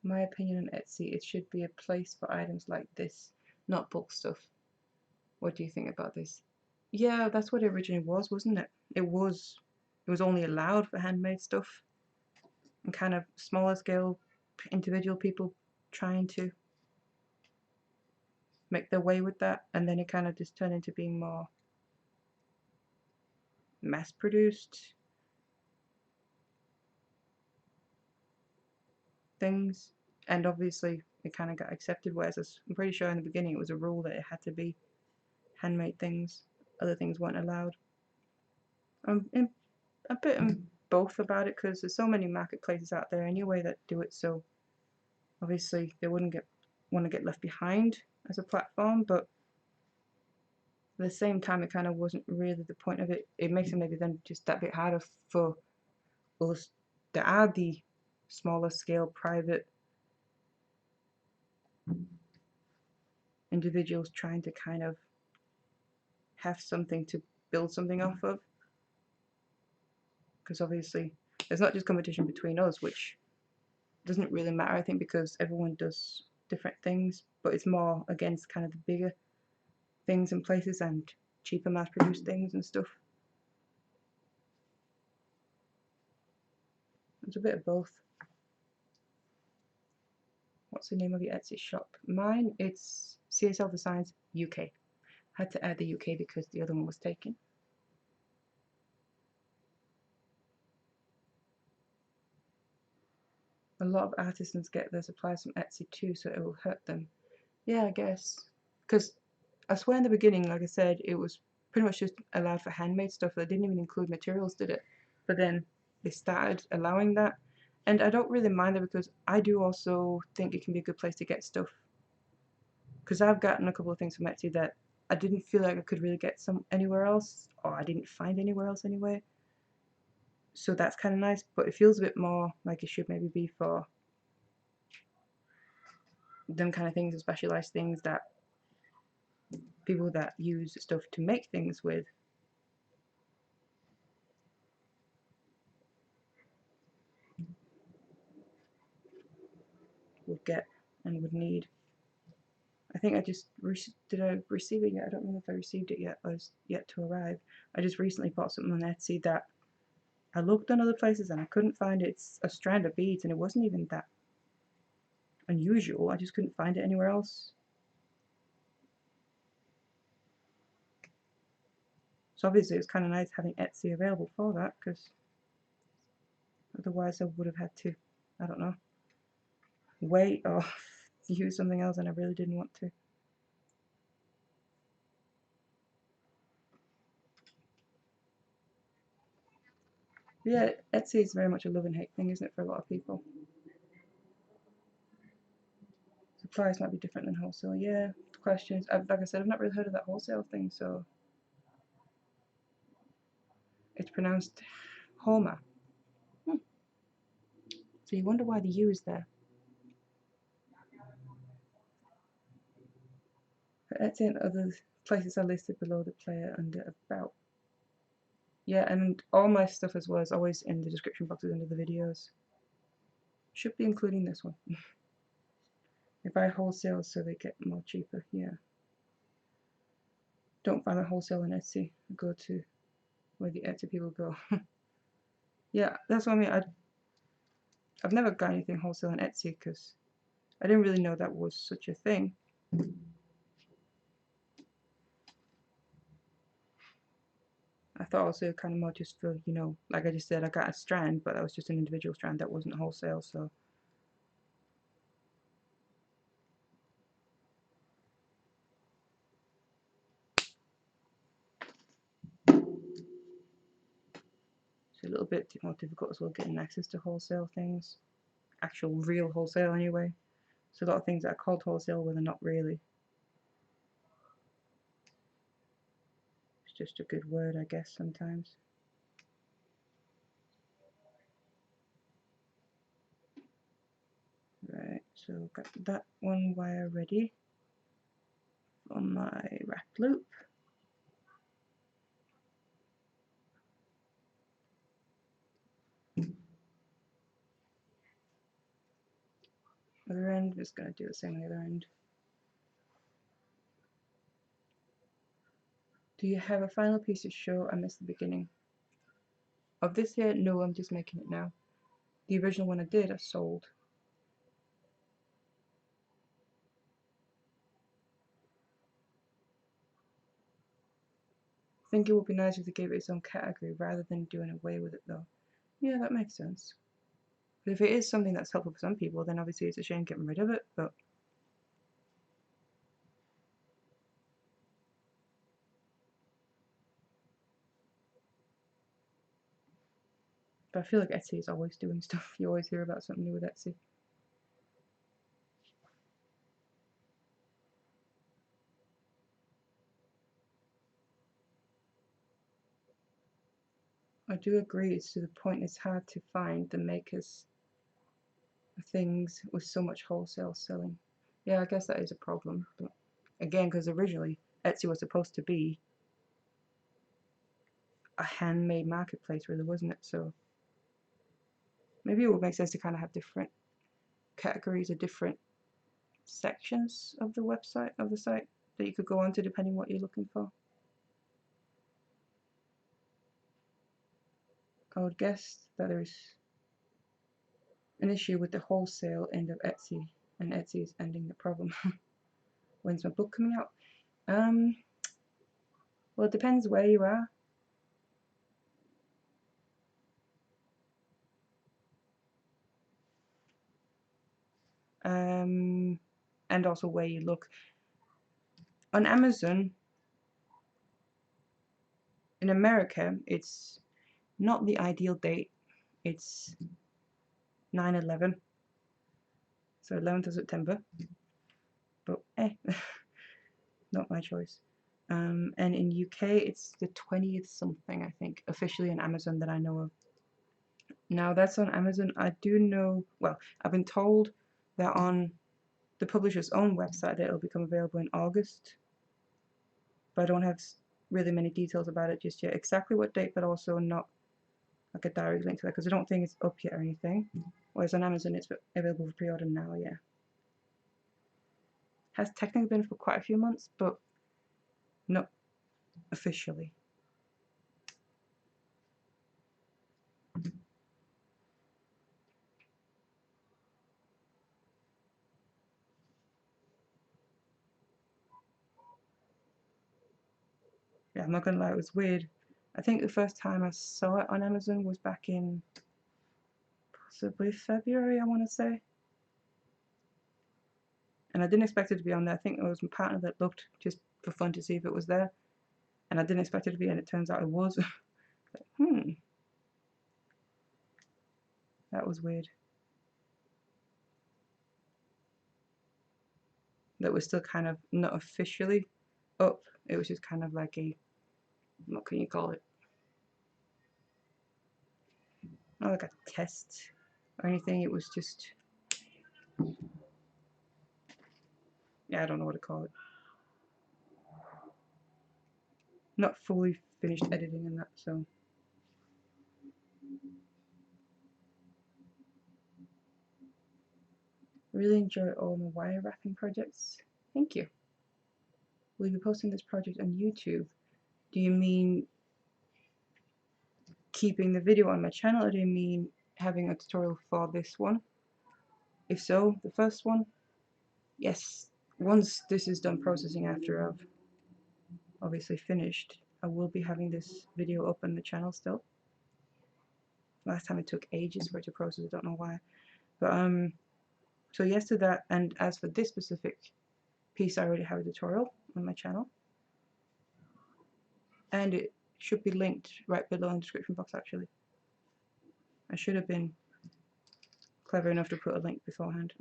S1: My opinion on Etsy, it should be a place for items like this, not bulk stuff. What do you think about this? Yeah, that's what it originally was, wasn't it? It was only allowed for handmade stuff and kind of smaller scale individual people trying to make their way with that, and then it kind of just turned into being more mass produced things, and obviously it kind of got accepted, whereas I'm pretty sure in the beginning it was a rule that it had to be handmade things, other things weren't allowed. I'm a bit in both about it, because there's so many marketplaces out there anyway that do it, so obviously they wouldn't want to get left behind as a platform, but at the same time it kind of wasn't really the point of it. It makes it maybe then just that bit harder for us that are the smaller scale private individuals trying to kind of have something to build something off of, because obviously there's not just competition between us, which doesn't really matter, I think, because everyone does different things, but it's more against kind of the bigger things and places and cheaper mass produced things and stuff. It's a bit of both. What's the name of your Etsy shop? Mine, it's CSLdesigns UK. Had to add the UK because the other one was taken. A lot of artisans get their supplies from Etsy too, so it will hurt them. Yeah, I guess. Because I swear in the beginning, like I said, it was pretty much just allowed for handmade stuff. They didn't even include materials, did it? But then they started allowing that. And I don't really mind that, because I do also think it can be a good place to get stuff. Because I've gotten a couple of things from Etsy that I didn't feel like I could really get some anywhere else, or I didn't find anywhere else anyway. So that's kind of nice, but it feels a bit more like it should maybe be for them kind of things, specialized things that people that use stuff to make things with would get and would need. I think I just did I receive it yet? I don't know if I received it yet, or it's yet to arrive. I just recently bought something on Etsy that I looked on other places and I couldn't find it. It's a strand of beads, and it wasn't even that unusual. I just couldn't find it anywhere else. So obviously it's kind of nice having Etsy available for that, because otherwise I would have had to, I don't know, wait or use something else, and I really didn't want to. But yeah, Etsy is very much a love and hate thing, isn't it, for a lot of people? Supplies might be different than wholesale. Yeah, questions. Like I said, I've not really heard of that wholesale thing, so it's pronounced Homa. Hmm. So you wonder why the U is there. Etsy and other places are listed below the player under About. Yeah, and all my stuff as well is always in the description boxes under the videos. Should be including this one. They buy wholesale so they get more cheaper. Yeah. Don't find a wholesale on Etsy. Go to where the Etsy people go. Yeah, that's what I mean. I've never got anything wholesale on Etsy because I didn't really know that was such a thing. I thought also kind of more just for, you know, like I just said, I got a strand, but that was just an individual strand that wasn't wholesale, so. It's a little bit more difficult as well getting access to wholesale things. Actual real wholesale anyway. So a lot of things that are called wholesale when they're not really. It's just a good word, I guess, sometimes. Right, So got that one wire ready on my wrap loop. Other end, just going to do the same on the other end. Do you have a final piece to show? I missed the beginning of this here. No, I'm just making it now. The original one I did, I sold. I think it would be nice if they gave it its own category rather than doing away with it though. Yeah, that makes sense. But if it is something that's helpful for some people, then obviously it's a shame getting rid of it, but I feel like Etsy is always doing stuff. You always hear about something new with Etsy. I do agree, it's to the point it's hard to find the makers of things with so much wholesale selling. Yeah, I guess that is a problem. But again, because originally Etsy was supposed to be a handmade marketplace, really, wasn't it? So maybe it would make sense to kind of have different categories or different sections of the website, of the site, that you could go onto depending what you're looking for. I would guess that there's an issue with the wholesale end of Etsy, and Etsy is ending the problem. When's my book coming out? Well, it depends where you are. And also where you look. On Amazon, in America, it's not the ideal date. It's 9/11, so 11th of September. But not my choice. And in UK, it's the 20th something, I think, officially on Amazon that I know of. Now that's on Amazon. I do know, well, I've been told that on the publisher's own website that it'll become available in August, but I don't have really many details about it just yet. Exactly what date, but also not like a direct link to that, because I don't think it's up yet or anything. Whereas on Amazon, it's available for pre-order now, yeah. Has technically been for quite a few months, but not officially. Yeah, I'm not gonna lie, it was weird. I think the first time I saw it on Amazon was back in possibly February, I want to say. And I didn't expect it to be on there. I think it was my partner that looked just for fun to see if it was there. And I didn't expect it to be, and it turns out it was. Like, that was weird. That was still kind of not officially up. It was just kind of like a, what can you call it? Not like a test or anything. It was just, yeah, I don't know what to call it. Not fully finished editing and that, so. Really enjoy all my wire wrapping projects. Thank you. Will you be posting this project on YouTube? Do you mean keeping the video on my channel, or do you mean having a tutorial for this one? If so, the first one, yes. Once this is done processing, after I've obviously finished, I will be having this video up on the channel still. Last time it took ages for it to process, I don't know why. But so yes to that, and as for this specific piece, I already have a tutorial on my channel. And it should be linked right below in the description box actually. I should have been clever enough to put a link beforehand.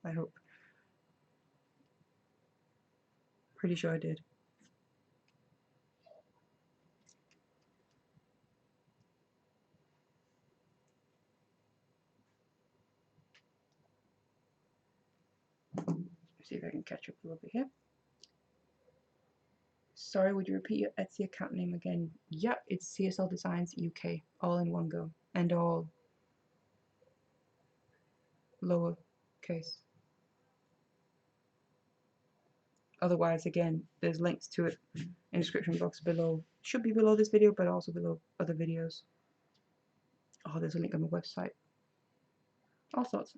S1: I hope. Pretty sure I did. See if I can catch up a little bit here. Sorry, would you repeat your Etsy account name again? Yep, it's CSLdesigns UK, all in one go, and all lower case. Otherwise, again, there's links to it in the description box below. Should be below this video, but also below other videos. Oh, there's a link on my website. All sorts.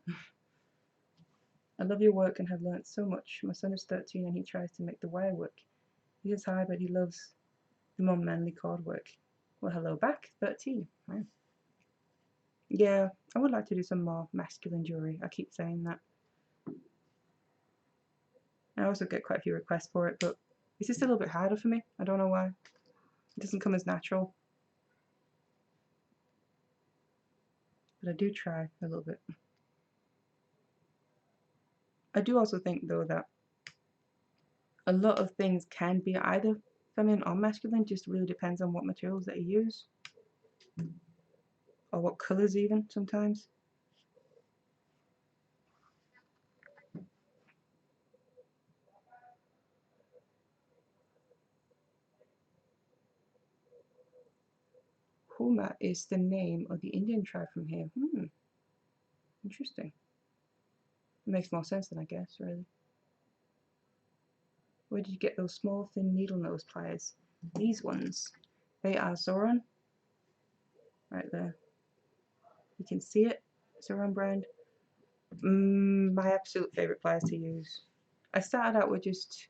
S1: I love your work and have learnt so much. My son is 13 and he tries to make the wire work. He is high, but he loves the more manly cord work. Well, hello back, 13. Wow. Yeah, I would like to do some more masculine jewelry. I keep saying that. I also get quite a few requests for it, but it's just a little bit harder for me. I don't know why. It doesn't come as natural. But I do try a little bit. I do also think, though, that a lot of things can be either feminine or masculine, just really depends on what materials that you use. Or what colours even, sometimes. Huma is the name of the Indian tribe from here. Interesting. It makes more sense than I guess, really. Where did you get those small, thin needle nose pliers? These ones. They are Zoran. Right there. You can see it. Zoran brand. My absolute favourite pliers to use. I started out with just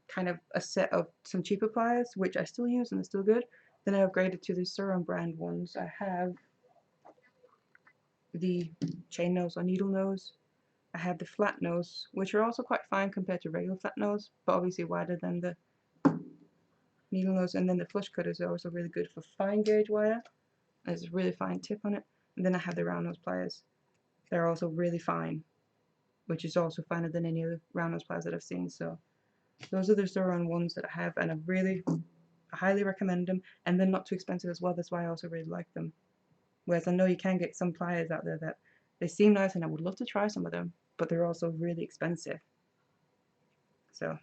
S1: kind of a set of some cheaper pliers, which I still use and they're still good. Then I upgraded to the Zoran brand ones. I have the chain nose or needle nose. I have the flat nose, which are also quite fine compared to regular flat nose, but obviously wider than the needle nose. And then the flush cutters are also really good for fine gauge wire. There's a really fine tip on it. And then I have the round nose pliers. They're also really fine, which is also finer than any other round nose pliers that I've seen. So those are the Zoran ones that I have, and I highly recommend them. And they're not too expensive as well. That's why I also really like them. Whereas I know you can get some pliers out there that they seem nice, and I would love to try some of them, but they're also really expensive. So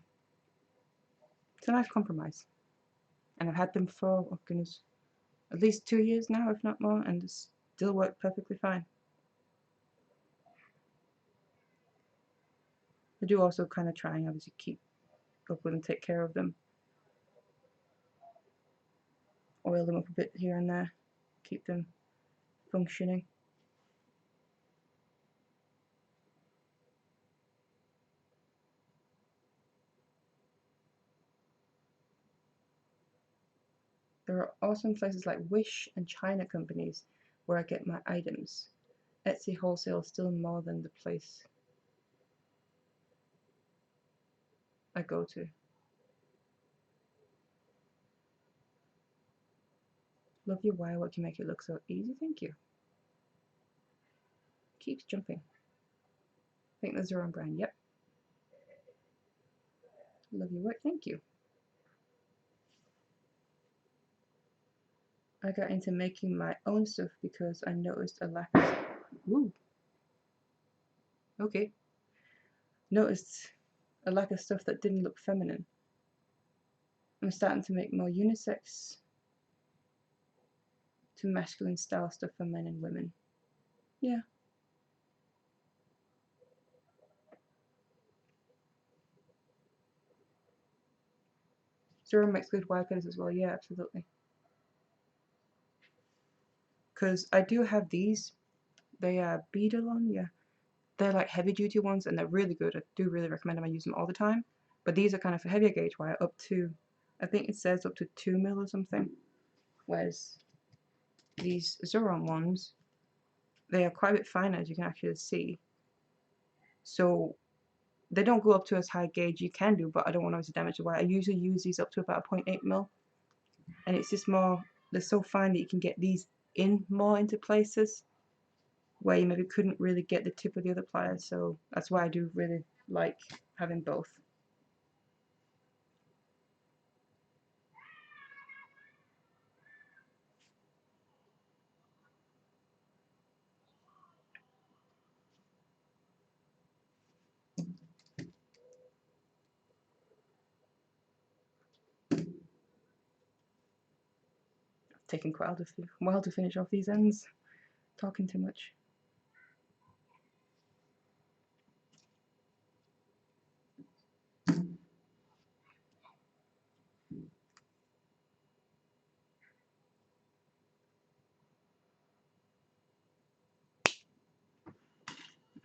S1: it's a nice compromise. And I've had them for, oh goodness, at least 2 years now, if not more, and they still work perfectly fine. I do also kind of try and obviously keep up with and take care of them. Oil them up a bit here and there, keep them functioning. There are awesome places like Wish and China companies where I get my items. Etsy wholesale is still more than the place I go to. Love your wirework, you make it look so easy, thank you. Keeps jumping. I think those are on brand, yep. Love your work, thank you. I got into making my own stuff because I noticed a lack of... Ooh. Okay. Noticed a lack of stuff that didn't look feminine. I'm starting to make more unisex to masculine style stuff for men and women. Yeah. Zero makes good wire cutters as well, yeah, absolutely. Because I do have these. They are beaded on, yeah. They're like heavy duty ones and they're really good. I do really recommend them. I use them all the time. But these are kind of for heavier gauge wire, up to, I think it says up to 2 mil or something. Whereas these Zoran ones, they are quite a bit finer, as you can actually see. So they don't go up to as high gauge you can do, but I don't want to damage the wire. I usually use these up to about 0.8 mil. And it's just more, they're so fine that you can get these in more into places where you maybe couldn't really get the tip of the other pliers. So that's why I do really like having both. taking quite a while to finish off these ends. Talking too much.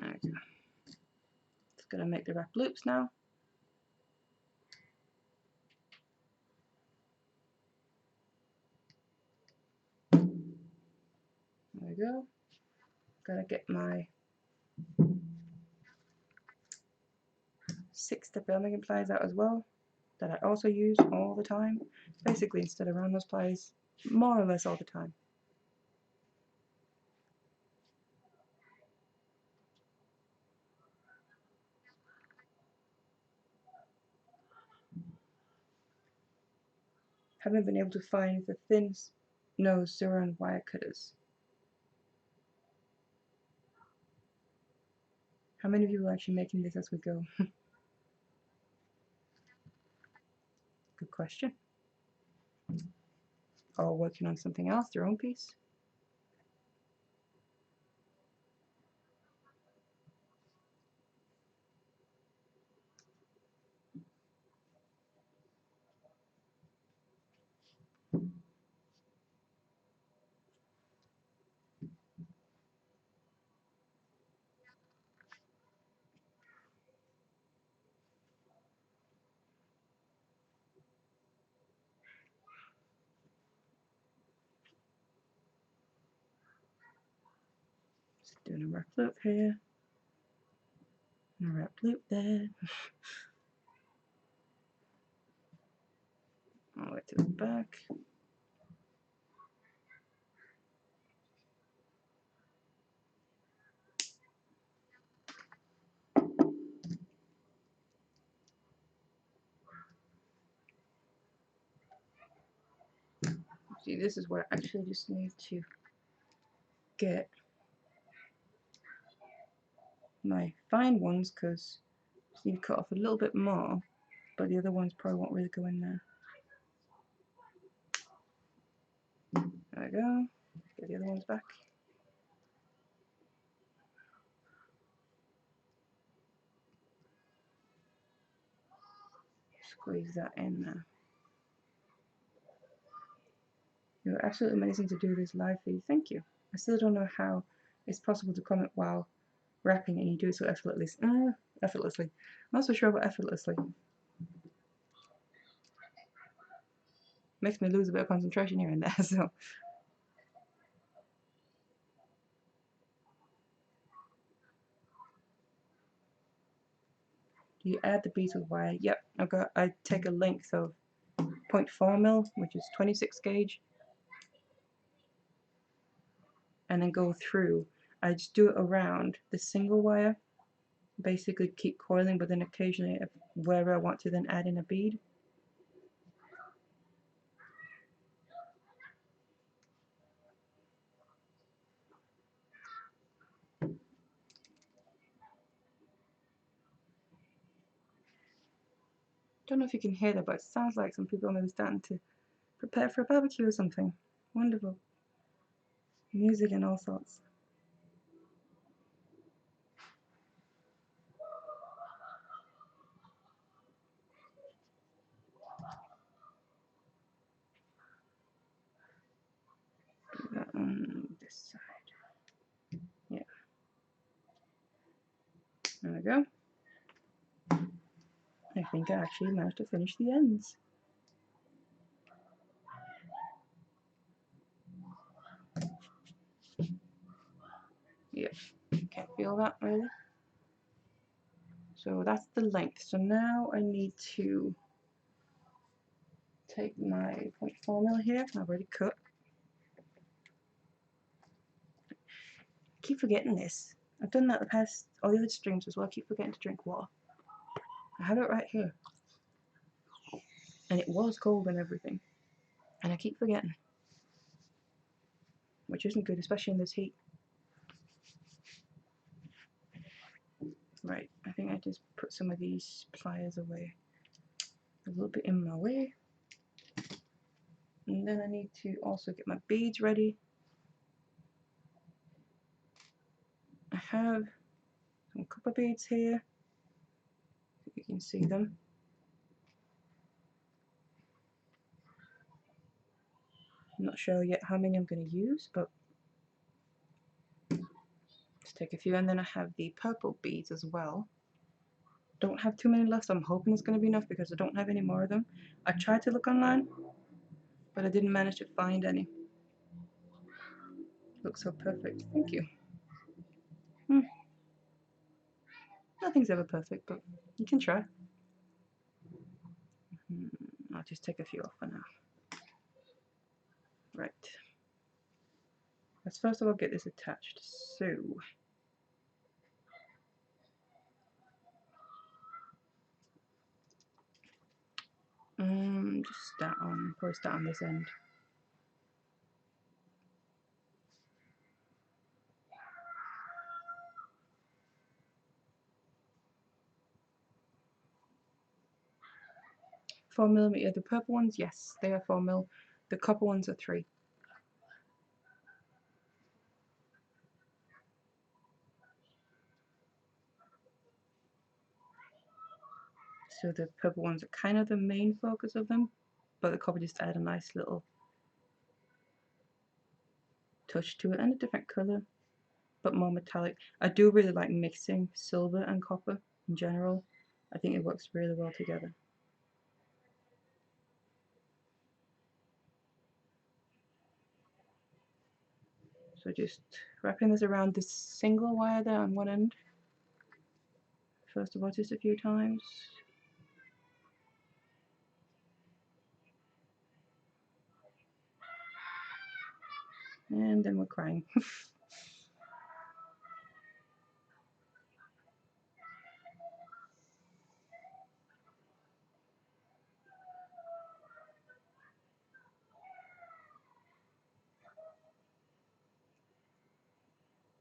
S1: Okay. Just gonna make the wrap loops now. There we go. Gotta get my 6-step making pliers out as well, that I also use all the time. Basically, instead of round nose pliers, more or less all the time. Haven't been able to find the thin nose Zuran wire cutters. How many of you are actually making this as we go? Good question. Or working on something else, their own piece. Just doing a wrap loop here, and a wrap loop there. All the way to the back. See, this is where I actually just need to get my fine ones, because I just need to cut off a little bit more, but the other ones probably won't really go in there. There we go. Get the other ones back. Squeeze that in there. You're absolutely amazing to do this live feed. Thank you. I still don't know how it's possible to comment while wrapping and you do it so effortlessly. I'm not so sure about effortlessly. Makes me lose a bit of concentration here and there, so. Do you add the beads with wire? Yep, I take a length of 0.4 mil, which is 26 gauge, and then go through. I just do it around the single wire, basically keep coiling, but then occasionally wherever I want to then add in a bead. Don't know if you can hear that, but it sounds like some people are maybe starting to prepare for a barbecue or something. Wonderful. Music and all sorts. Do that on this side. Yeah. There we go. I think I actually managed to finish the ends. Yeah, can't feel that really. So that's the length. So now I need to take my 0.4 mil here. I've already cut. Keep forgetting this. I've done that the past all the other streams as well. I keep forgetting to drink water. I have it right here. And it was cold and everything. And I keep forgetting. Which isn't good, especially in this heat. Right, I think I just put some of these pliers away. A little bit in my way. And then I need to also get my beads ready. I have some copper beads here, you can see them. I'm not sure yet how many I'm going to use, but let's take a few. And then I have the purple beads as well. Don't have too many left, so I'm hoping it's going to be enough because I don't have any more of them. I tried to look online, but I didn't manage to find any. Looks so perfect. Thank you. Nothing's ever perfect, but you can try. I'll just take a few off for now. Right. Let's first of all get this attached. So just probably start on this end. Four millimeter. The purple ones, yes, they are 4mm. The copper ones are 3. So the purple ones are kind of the main focus of them, but the copper just add a nice little touch to it and a different color, but more metallic. I do really like mixing silver and copper in general. I think it works really well together. So just wrapping this around this single wire there on one end. First of all, just a few times. And then we're crying.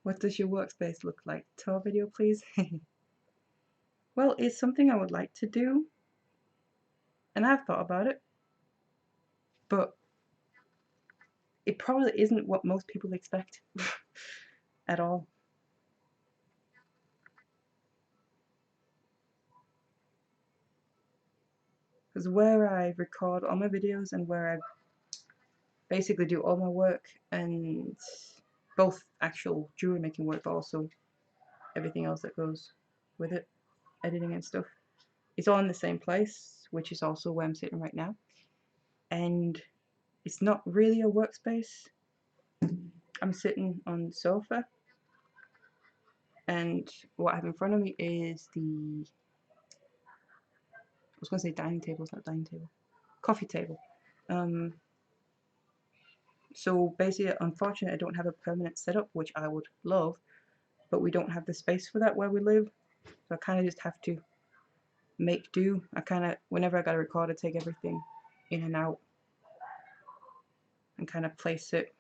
S1: What does your workspace look like? Tell a video, please. Well, it's something I would like to do, and I've thought about it, but it probably isn't what most people expect at all. Because where I record all my videos and where I basically do all my work, and both actual jewelry making work, but also everything else that goes with it, editing and stuff, it's all in the same place, which is also where I'm sitting right now. And it's not really a workspace. I'm sitting on the sofa, and what I have in front of me is I was going to say dining table, it's not dining table, coffee table. So basically, unfortunately, I don't have a permanent setup, which I would love, but we don't have the space for that where we live. So I kind of just have to make do. I kind of, whenever I got to record, I take everything in and out and kind of place it,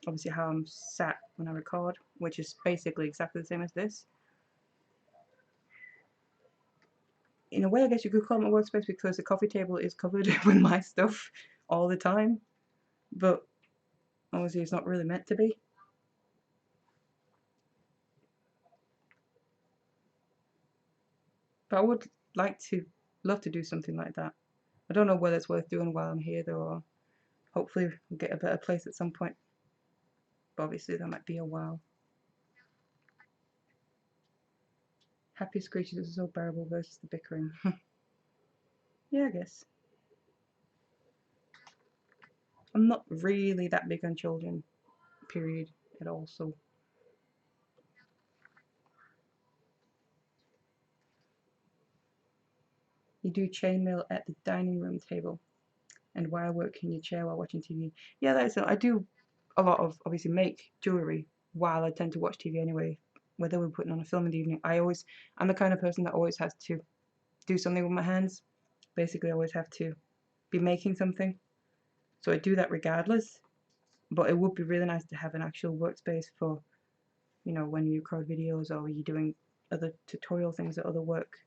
S1: obviously how I'm sat when I record, which is basically exactly the same as this. In a way, I guess you could call it my workspace because the coffee table is covered with my stuff all the time, but obviously it's not really meant to be. But I would love to do something like that. I don't know whether it's worth doing while I'm here though, or hopefully we'll get a better place at some point. But obviously that might be a while. Happy screeches are so bearable versus the bickering. Yeah, I guess. I'm not really that big on children, period, at all, so. You do chainmail at the dining room table and wirework in your chair while watching TV. Yeah, that is it. I do a lot of, obviously, make jewellery while I tend to watch TV anyway. Whether we're putting on a film in the evening, I'm the kind of person that always has to do something with my hands. Basically, I always have to be making something. So I do that regardless. But it would be really nice to have an actual workspace for, when you record videos or you're doing other tutorial things or other work,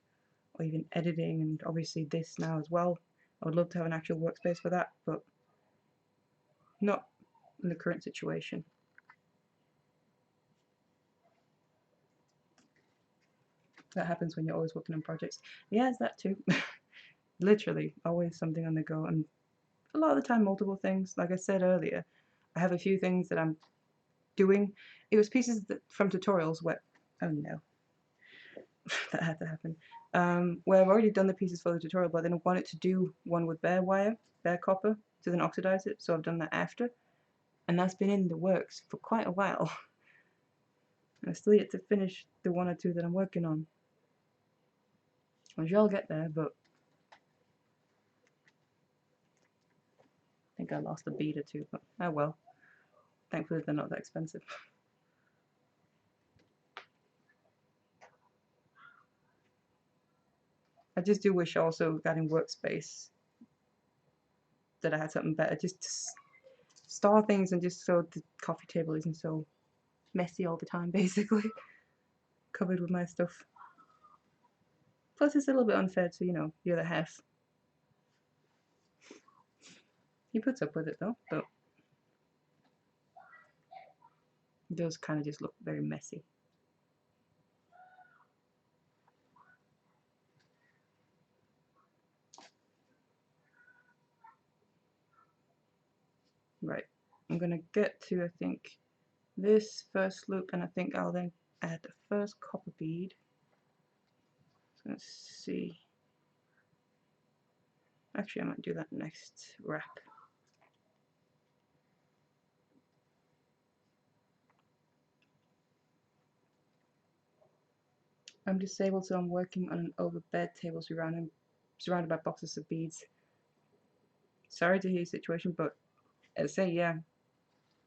S1: or even editing, and obviously this now as well. I would love to have an actual workspace for that, but not in the current situation. That happens when you're always working on projects. Yeah, it's that too. Literally, always something on the go, and a lot of the time multiple things. Like I said earlier, I have a few things that I'm doing. It was pieces that, from tutorials where, oh no, that had to happen, where I've already done the pieces for the tutorial, but then I wanted to do one with bare wire, bare copper, to then oxidize it, so I've done that after, and that's been in the works for quite a while. And I still yet to finish the one or two that I'm working on. I'm sure I'll get there, but I think I lost a bead or two, but oh well. Thankfully they're not that expensive. I just do wish also that in Workspace that I had something better, just to store things and just so the coffee table isn't so messy all the time, basically. Covered with my stuff. Plus it's a little bit unfair to, you know, the other half. He puts up with it though, but it does kind of just look very messy. Right, I'm gonna get to, I think, this first loop, and I think I'll then add the first copper bead. So let's see. Actually, I might do that next wrap. I'm disabled, so I'm working on an overbed table surrounded by boxes of beads. Sorry to hear your situation, but as I say, yeah,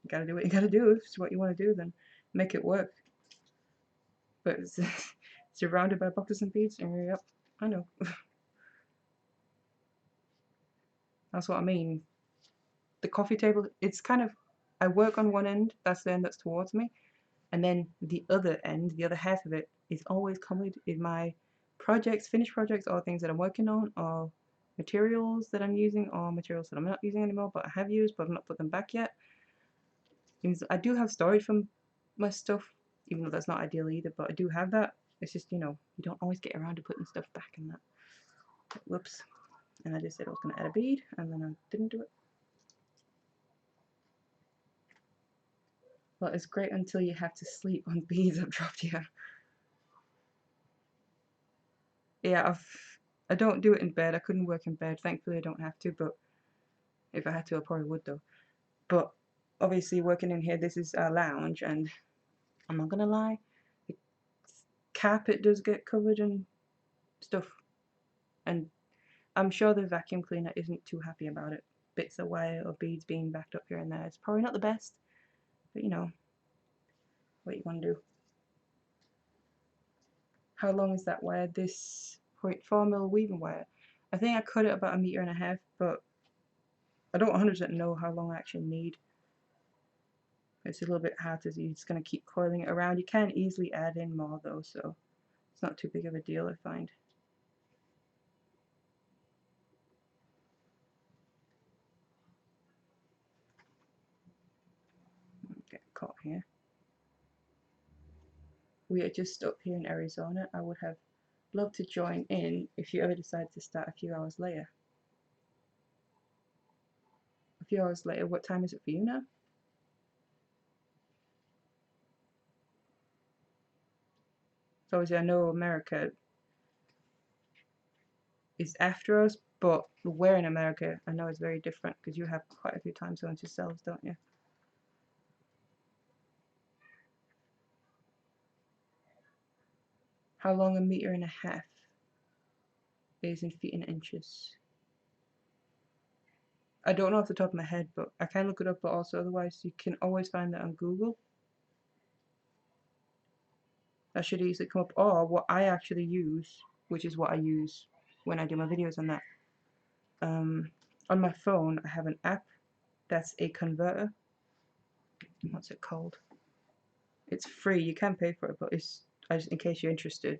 S1: you gotta do what you gotta do. If it's what you want to do, then make it work. But it's surrounded by boxes and beads, and yep, I know. That's what I mean. The coffee table, it's kind of, I work on one end, that's the end that's towards me, and then the other end, the other half of it, is always covered in my projects, finished projects, or things that I'm working on, or materials that I'm using, or materials that I'm not using anymore, but I have used, but I've not put them back yet. I do have storage from my stuff, even though that's not ideal either, but I do have that. It's just, you know, you don't always get around to putting stuff back in that. Whoops. And I just said I was going to add a bead, and then I didn't do it. Well, it's great until you have to sleep on beads I've dropped here. Yeah, I don't do it in bed. I couldn't work in bed. Thankfully, I don't have to, but if I had to, I probably would though. But obviously, working in here, this is a lounge, and I'm not gonna lie, the carpet does get covered in stuff, and I'm sure the vacuum cleaner isn't too happy about it. Bits of wire or beads being backed up here and there. It's probably not the best, but you know, what you want to do. How long is that wire? This 0.4mm weaving wire. I think I cut it about 1.5 meters, but I don't 100% know how long I actually need. It's a little bit hard to see. It's going to keep coiling it around. You can easily add in more though, so it's not too big of a deal, I find. Get caught here. We are just up here in Arizona. I would have loved to join in if you ever decide to start a few hours later. A few hours later, what time is it for you now? So obviously I know America is after us, but where in America I know it's very different because you have quite a few time zones yourselves, don't you? How long 1.5 meters is in feet and inches? I don't know off the top of my head, but I can look it up, but also otherwise you can always find that on Google. That should easily come up. Or what I actually use, which is what I use when I do my videos on that. On my phone, I have an app that's a converter. What's it called? It's free. You can pay for it, but it's just in case you're interested.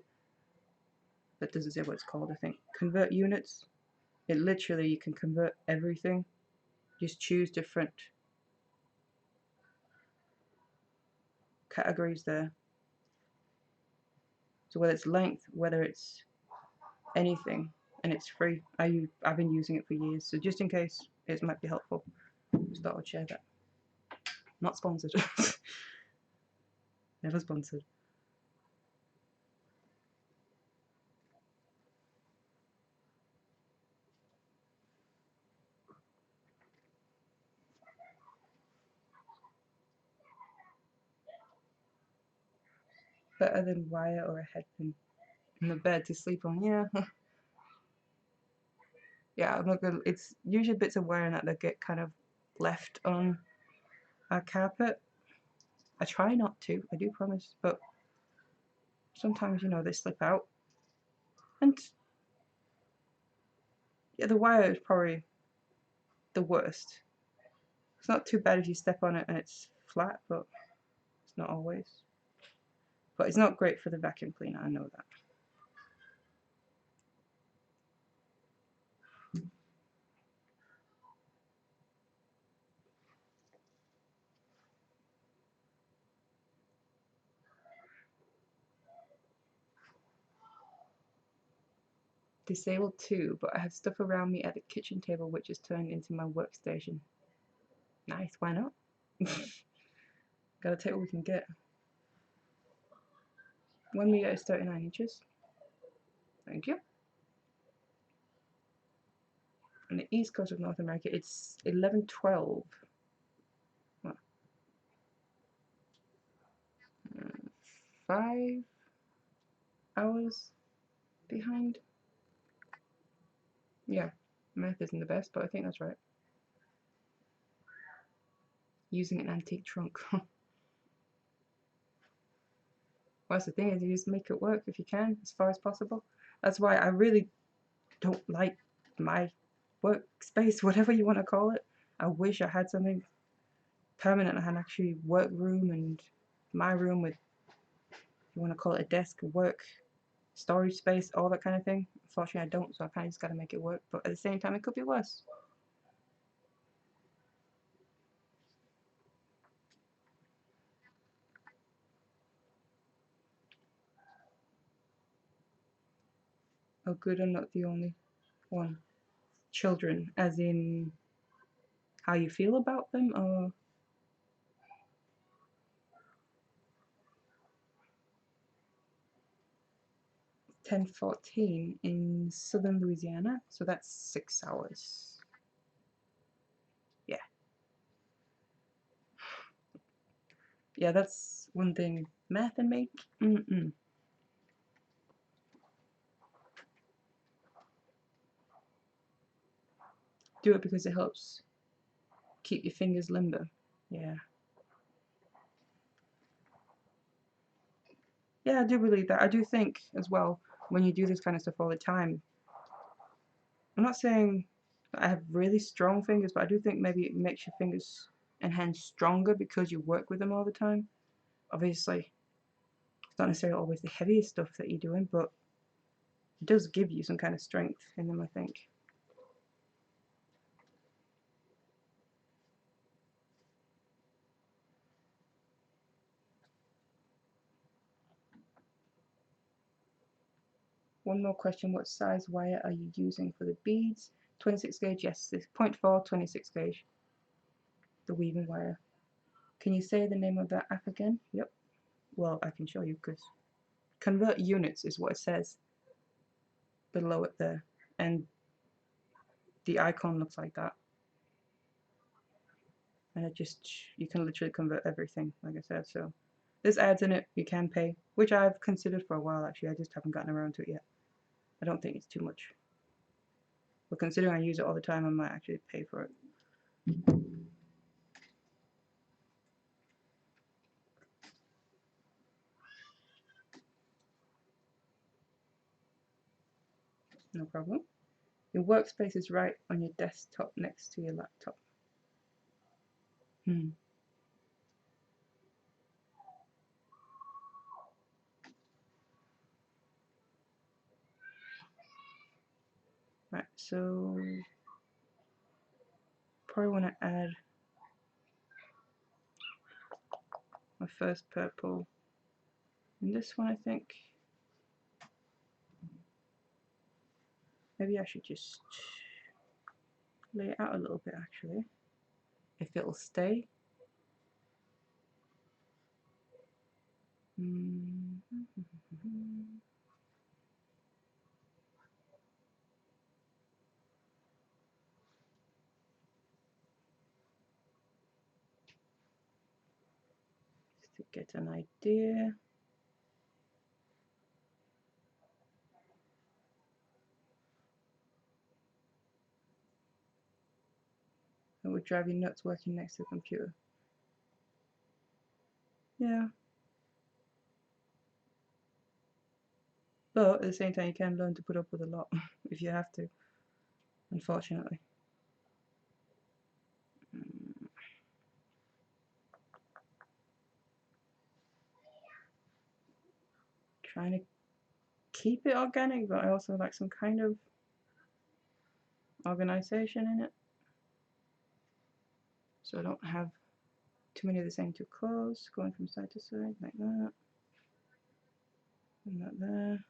S1: That doesn't say what it's called. I think convert units. It literally you can convert everything. Just choose different categories there. So whether it's length, whether it's anything, and it's free. I've been using it for years, so just in case it might be helpful, just thought I'd share that. Not sponsored. Never sponsored. Better than wire or a head pin in the bed to sleep on. Yeah. Yeah, I'm not gonna. It's usually bits of wire that get kind of left on our carpet. I try not to. I do promise, but sometimes they slip out. And yeah, the wire is probably the worst. It's not too bad if you step on it and it's flat, but it's not always. But it's not great for the vacuum cleaner. I know that. Disabled too, but I have stuff around me at the kitchen table which is turned into my workstation. Nice, why not? Gotta take what we can get. 1 meter is 39 inches. Thank you. On the east coast of North America, it's 11:12. What? 5 hours behind. Yeah, math isn't the best, but I think that's right. Using an antique trunk. Well, that's the thing, is you just make it work if you can, as far as possible. That's why I really don't like my workspace, whatever you want to call it. I wish I had something permanent. I had actually work room and my room with, if you want to call it a desk, work, storage space, all that kind of thing. Unfortunately, I don't, so I kind of just got to make it work. But at the same time, it could be worse. Oh, good, I'm not the only one. Children, as in how you feel about them, or 10:14 in southern Louisiana, so that's 6 hours. Yeah. Yeah, that's one thing. Math and make? Mm-mm. Do it because it helps keep your fingers limber. Yeah. Yeah, I do believe that. I do think as well, when you do this kind of stuff all the time, I'm not saying I have really strong fingers, but I do think maybe it makes your fingers and hands stronger because you work with them all the time. Obviously, it's not necessarily always the heaviest stuff that you're doing, but it does give you some kind of strength in them, I think. One more question, what size wire are you using for the beads? 26 gauge, yes, 0.4, 26 gauge, the weaving wire. Can you say the name of that app again? Yep. Well, I can show you because convert units is what it says below it there, and the icon looks like that, and it just, you can literally convert everything, like I said. So there's ads in it, you can pay, which I've considered for a while actually. I just haven't gotten around to it yet. I don't think it's too much, but considering I use it all the time, I might actually pay for it. No problem. Your workspace is right on your desktop next to your laptop. Right, so probably want to add my first purple in this one, I think. Maybe I should just lay it out a little bit actually, if it'll stay. Just to get an idea. It would drive you nuts working next to a computer. Yeah. But at the same time, you can learn to put up with a lot if you have to, unfortunately. Trying to keep it organic, but I also like some kind of organization in it. So I don't have too many of the same two clothes going from side to side, like that. And that there.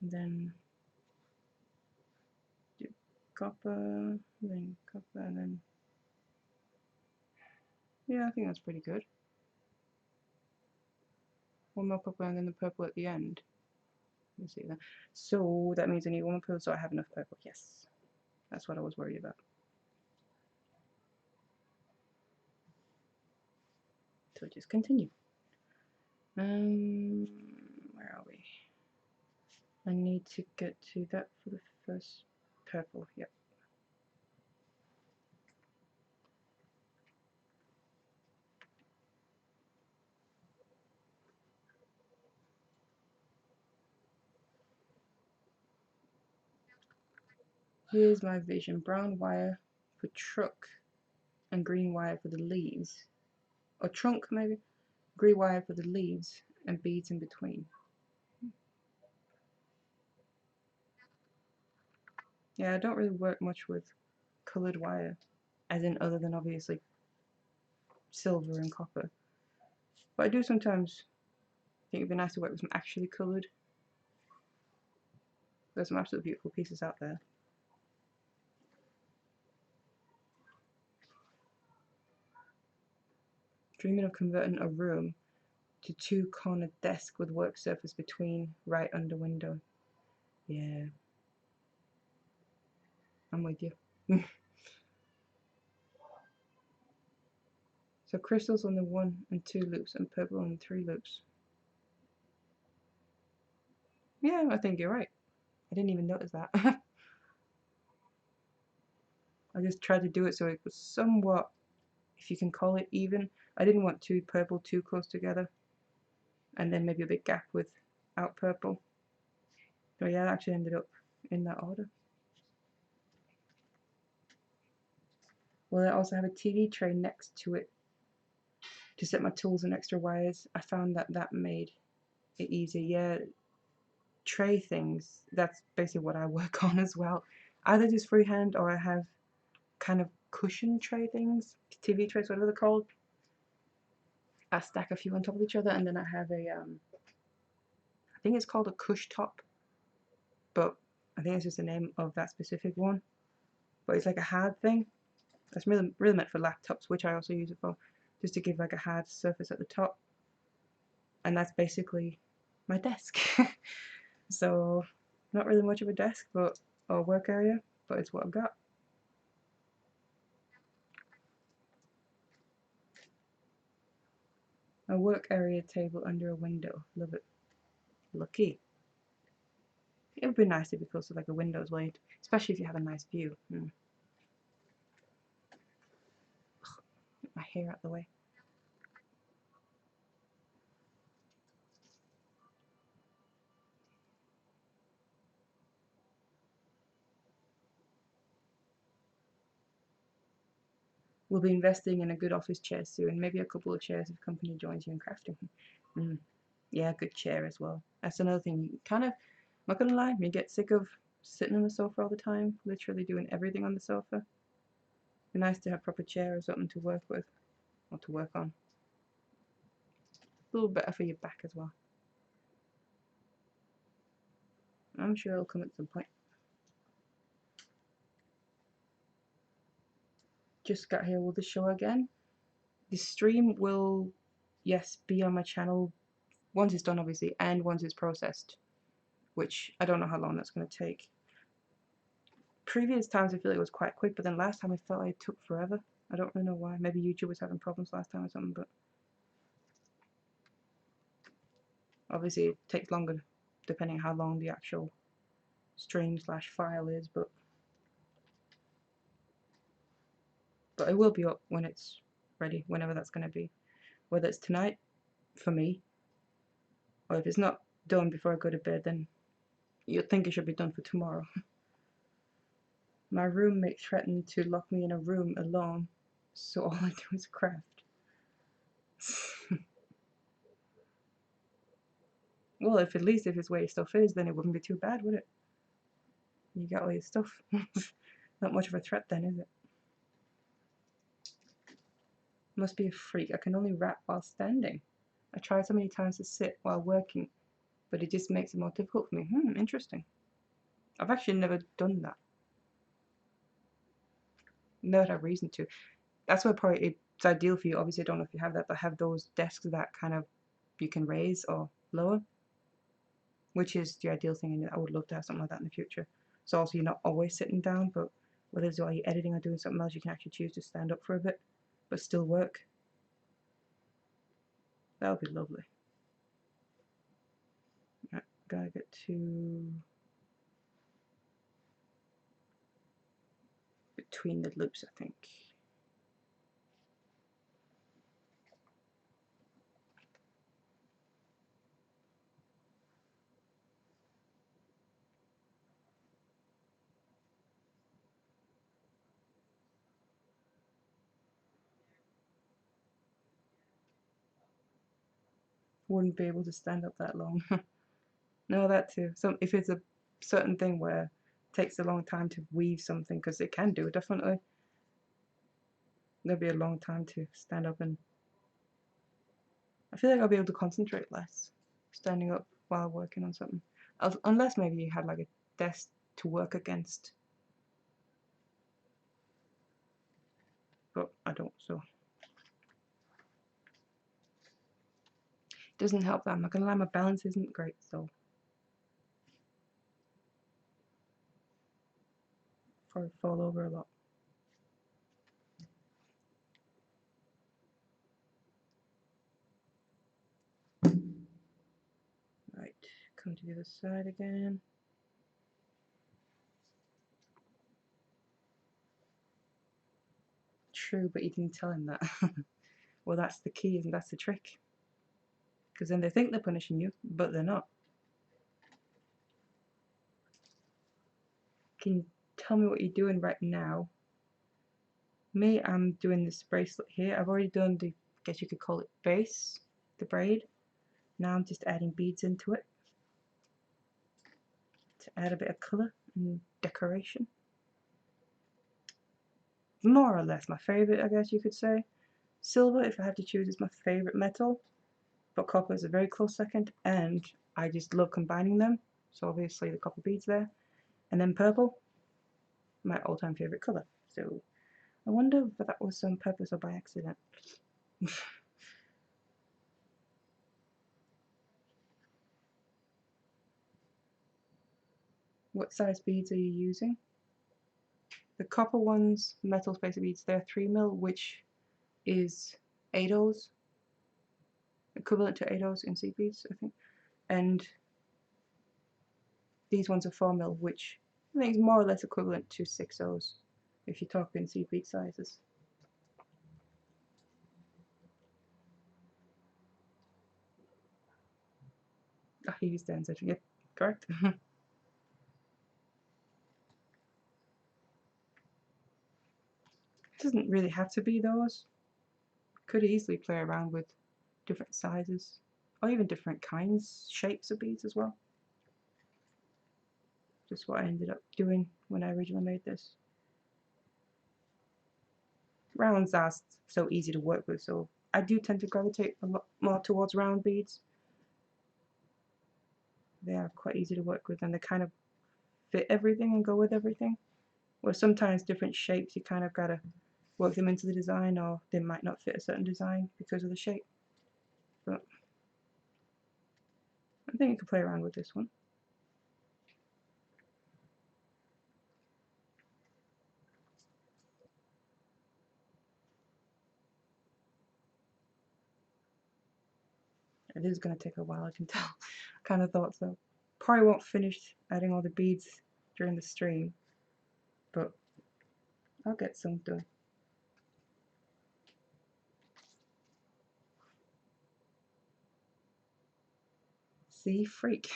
S1: And then do copper, then copper, and then yeah, I think that's pretty good. One more copper and then the purple at the end. Let's see that. So that means I need one more purple, so I have enough purple. Yes, that's what I was worried about. So just continue. Where are we? I need to get to that for the first purple. Yep. Here's my vision. Brown wire for truck and green wire for the leaves. Or trunk maybe. Green wire for the leaves and beads in between. Yeah, I don't really work much with coloured wire, as in other than obviously silver and copper. But I do sometimes think it'd be nice to work with some actually coloured. There's some absolutely beautiful pieces out there. Dreaming of converting a room to two-corner desk with work surface between, right under window. Yeah, I'm with you. So crystals on the 1 and 2 loops and purple on the 3 loops. Yeah, I think you're right. I didn't even notice that. I just tried to do it so it was somewhat, if you can call it even. I didn't want two purple too close together, and then maybe a big gap without purple. So yeah, it actually ended up in that order. Well, I also have a TV tray next to it to set my tools and extra wires. I found that that made it easier. Yeah, tray things, that's basically what I work on as well. Either just freehand or I have kind of cushion tray things, TV trays, whatever they're called. I stack a few on top of each other, and then I have a, I think it's called a cush top, but I think it's just the name of that specific one. But it's like a hard thing. That's really meant for laptops, which I also use it for, just to give like a hard surface at the top. And that's basically my desk. So not really much of a desk, but or work area, but it's what I've got. A work area table under a window. Love it. Lucky. It would be nice to be close to like a window as well, especially if you have a nice view. Get my hair out the way. We'll be investing in a good office chair soon, maybe a couple of chairs if company joins you in crafting. Yeah, good chair as well. That's another thing. You kind of, Not gonna lie, you get sick of sitting on the sofa all the time, literally doing everything on the sofa. It'd be nice to have a proper chair or something to work with, or to work on. A little better for your back as well. I'm sure it'll come at some point. Just got here with the show again. The stream will, yes, be on my channel once it's done, obviously, and once it's processed, which I don't know how long that's going to take. Previous times I feel like it was quite quick, but then last time I felt like it took forever. I don't really know why. Maybe YouTube was having problems last time or something, but obviously it takes longer depending how long the actual stream/file is, but it will be up when it's ready, whenever that's going to be. Whether it's tonight for me, or if it's not done before I go to bed, then you'd think it should be done for tomorrow. My roommate threatened to lock me in a room alone, so all I do is craft. Well, at least if it's where your stuff is, then it wouldn't be too bad, would it? You got all your stuff. Not much of a threat then, is it? Must be a freak. I can only wrap while standing. I tried so many times to sit while working, but it just makes it more difficult for me. Interesting. I've actually never done that. Never had a reason to. That's why probably it's ideal for you. Obviously, I don't know if you have that, but have those desks that kind of you can raise or lower, which is the ideal thing, and I would love to have something like that in the future. So also you're not always sitting down, but whether it's while you're editing or doing something else, you can actually choose to stand up for a bit, but still work. That would be lovely. Right, gotta get to between the loops, I think. Wouldn't be able to stand up that long. No, that too. So if it's a certain thing where it takes a long time to weave something, because it can do, definitely, there'll be a long time to stand up, and I feel like I'll be able to concentrate less standing up while working on something. Unless maybe you had like a desk to work against, but I don't, so. It doesn't help that I'm not gonna lie, my balance isn't great, so. Probably fall over a lot. Right, come to the other side again. True, but you didn't tell him that. Well, that's the key, and that's the trick. Because then they think they're punishing you, but they're not. Can you tell me what you're doing right now? Me, I'm doing this bracelet here. I've already done the, I guess you could call it base, the braid. Now I'm just adding beads into it to add a bit of colour and decoration. More or less my favourite, I guess you could say. Silver, if I had to choose, is my favourite metal, but copper is a very close second, and I just love combining them. So obviously the copper beads there. And then purple, my all-time favourite colour. So I wonder if that was on purpose or by accident. What size beads are you using? The copper ones, metal spacer beads, they're 3mm, which is 8/0s, equivalent to 8/0s in seed beads, I think. And these ones are 4mm, which I think is more or less equivalent to 6/0s if you talk in seed bead sizes. Ah, he used the answer. Yep, correct. Doesn't really have to be those. Could easily play around with different sizes, or even different kinds, shapes of beads as well. just what I ended up doing when I originally made this. Rounds are so easy to work with, so I do tend to gravitate a lot more towards round beads. They are quite easy to work with and they kind of fit everything and go with everything. Where sometimes different shapes you kind of gotta work them into the design, or they might not fit a certain design because of the shape. But I think you can play around with this one. It is going to take a while, I can tell. I kind of thought so. Probably won't finish adding all the beads during the stream, but I'll get some done. See, freak.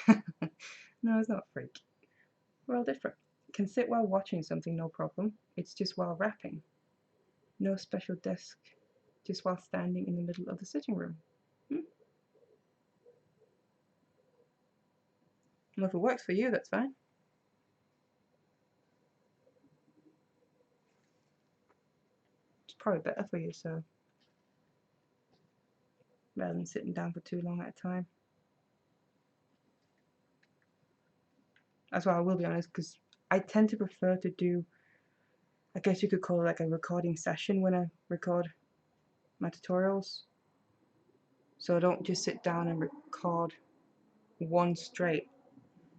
S1: No, it's not freak. We're all different. Can sit while watching something, no problem. It's just while wrapping. No special desk, just while standing in the middle of the sitting room. Well, if it works for you, that's fine. It's probably better for you, so rather than sitting down for too long at a time. That's why I will be honest, because I tend to prefer to do, I guess you could call it like a recording session when I record my tutorials. So I don't just sit down and record one straight.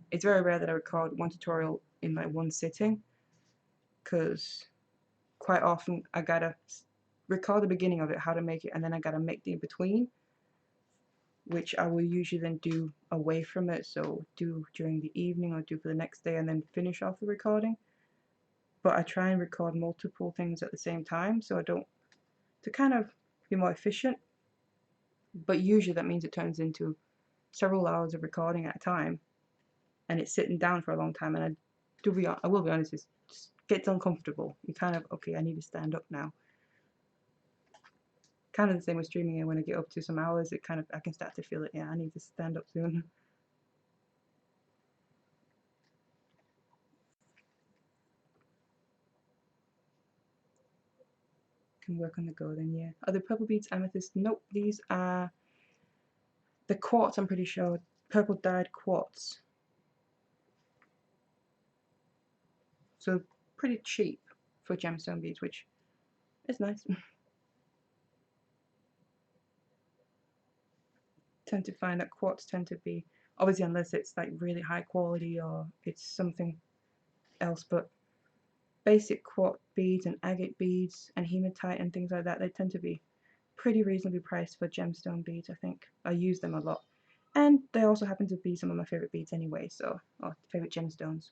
S1: It's very rare that I record one tutorial in like one sitting, because quite often I gotta record the beginning of it, how to make it, and then I gotta make the in-between, which I will usually then do away from it, so do during the evening or do for the next day and then finish off the recording. But I try and record multiple things at the same time, so I don't, to kind of be more efficient, but usually that means it turns into several hours of recording at a time, and it's sitting down for a long time, and I will be honest, it just gets uncomfortable. You kind of, okay, I need to stand up now. Kind of the same with streaming, and when I get up to some hours, it kind of, I can start to feel it, yeah, I need to stand up soon. Can work on the go then, yeah. Are the purple beads amethyst? Nope, these are the quartz, I'm pretty sure. Purple dyed quartz. So pretty cheap for gemstone beads, which is nice. Tend to find that quartz tend to be, obviously unless it's like really high quality or it's something else, but basic quartz beads and agate beads and hematite and things like that, they tend to be pretty reasonably priced for gemstone beads, I think. I use them a lot. And they also happen to be some of my favorite beads anyway, so, or favorite gemstones,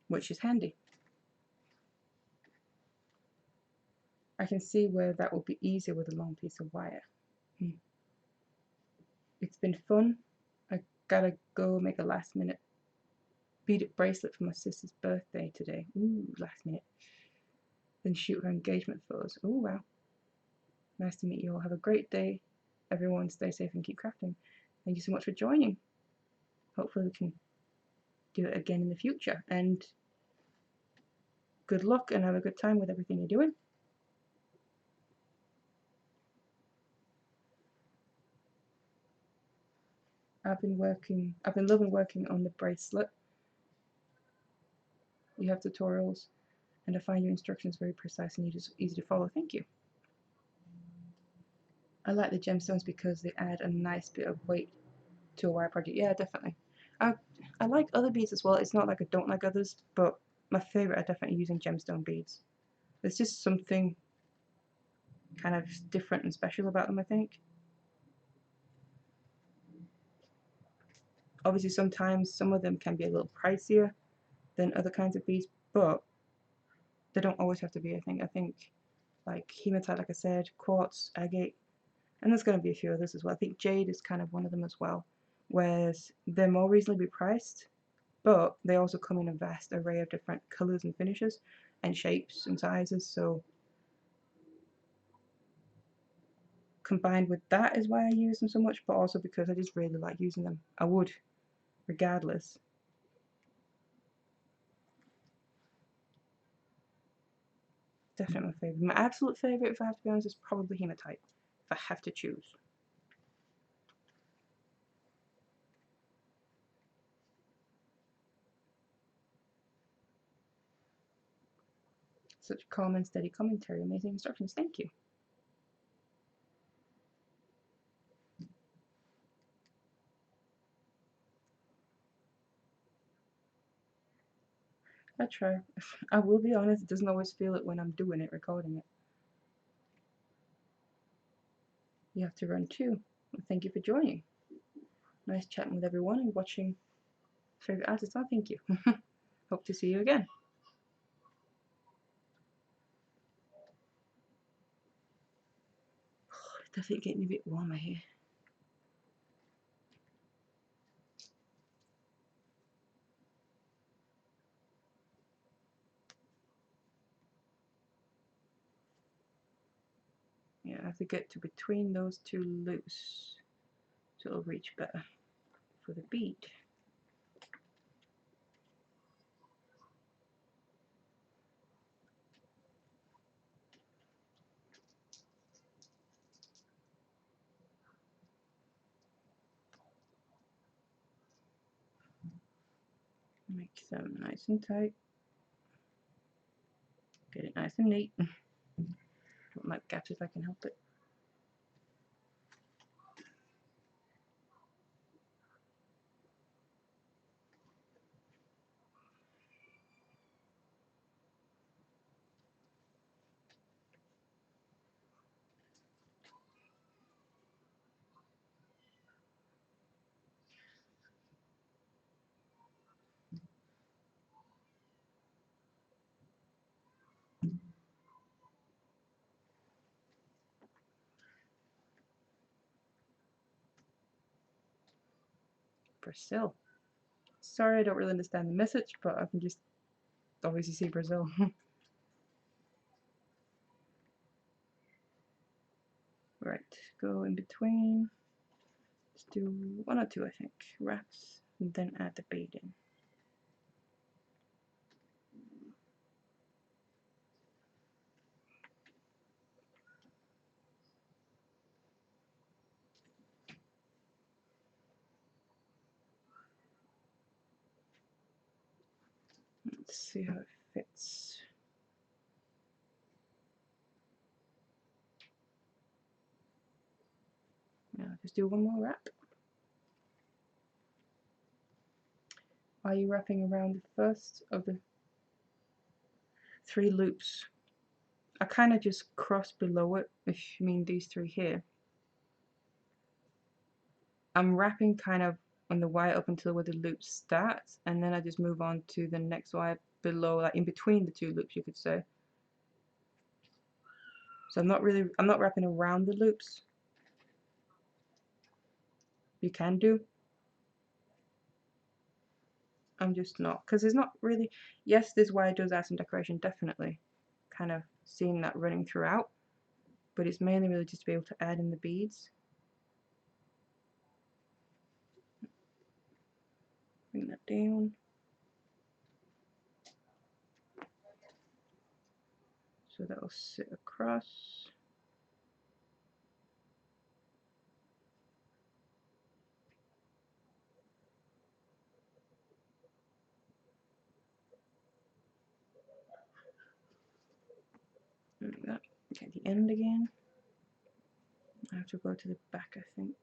S1: which is handy. I can see where that would be easier with a long piece of wire. It's been fun. I gotta go make a last minute beaded bracelet for my sister's birthday today. Ooh, last minute. Then shoot her engagement photos. Oh wow. Nice to meet you all. Have a great day. Everyone stay safe and keep crafting. Thank you so much for joining. Hopefully we can do it again in the future. And good luck and have a good time with everything you're doing. I've been loving working on the bracelet. You have tutorials, and I find your instructions very precise and easy to follow. Thank you. I like the gemstones because they add a nice bit of weight to a wire project. Yeah, definitely. I like other beads as well. It's not like I don't like others, but my favorite are definitely using gemstone beads. There's just something kind of different and special about them, I think. Obviously, sometimes some of them can be a little pricier than other kinds of beads, but they don't always have to be, I think. I think like hematite, like I said, quartz, agate, and there's going to be a few others as well. I think jade is kind of one of them as well, whereas they're more reasonably priced, but they also come in a vast array of different colors and finishes and shapes and sizes, so combined with that is why I use them so much, but also because I just really like using them. I would regardless. Definitely my favourite. My absolute favourite, if I have to be honest, is probably hematite, if I have to choose. Such calm and steady commentary, amazing instructions, thank you. I try. I will be honest, it doesn't always feel it when I'm doing it, recording it. You have to run too. Well, thank you for joining. Nice chatting with everyone and watching favourite artists. Oh, thank you. Hope to see you again. Oh, it's definitely getting a bit warmer here. Yeah, I have to get to between those two loops so it'll reach better for the bead. Make them nice and tight. Get it nice and neat. Don't like gaps if I can help it. Brazil. Sorry, I don't really understand the message, but I can just obviously see Brazil. Right, go in between. Let's do one or two, I think. Wraps, and then add the beading. Let's see how it fits. Now just do one more wrap. Are you wrapping around the first of the 3 loops? I kind of just cross below it, if you mean these 3 here. I'm wrapping kind of on the wire up until where the loop starts, and then I just move on to the next wire below, like in between the 2 loops, you could say. So I'm not wrapping around the loops. You can do. I'm just not, because there's not really, yes, this wire does add some decoration, definitely. Kind of seeing that running throughout, but it's mainly really just to be able to add in the beads. Bring that down. So that'll sit across. Like that. Get the end again. I have to go to the back, I think.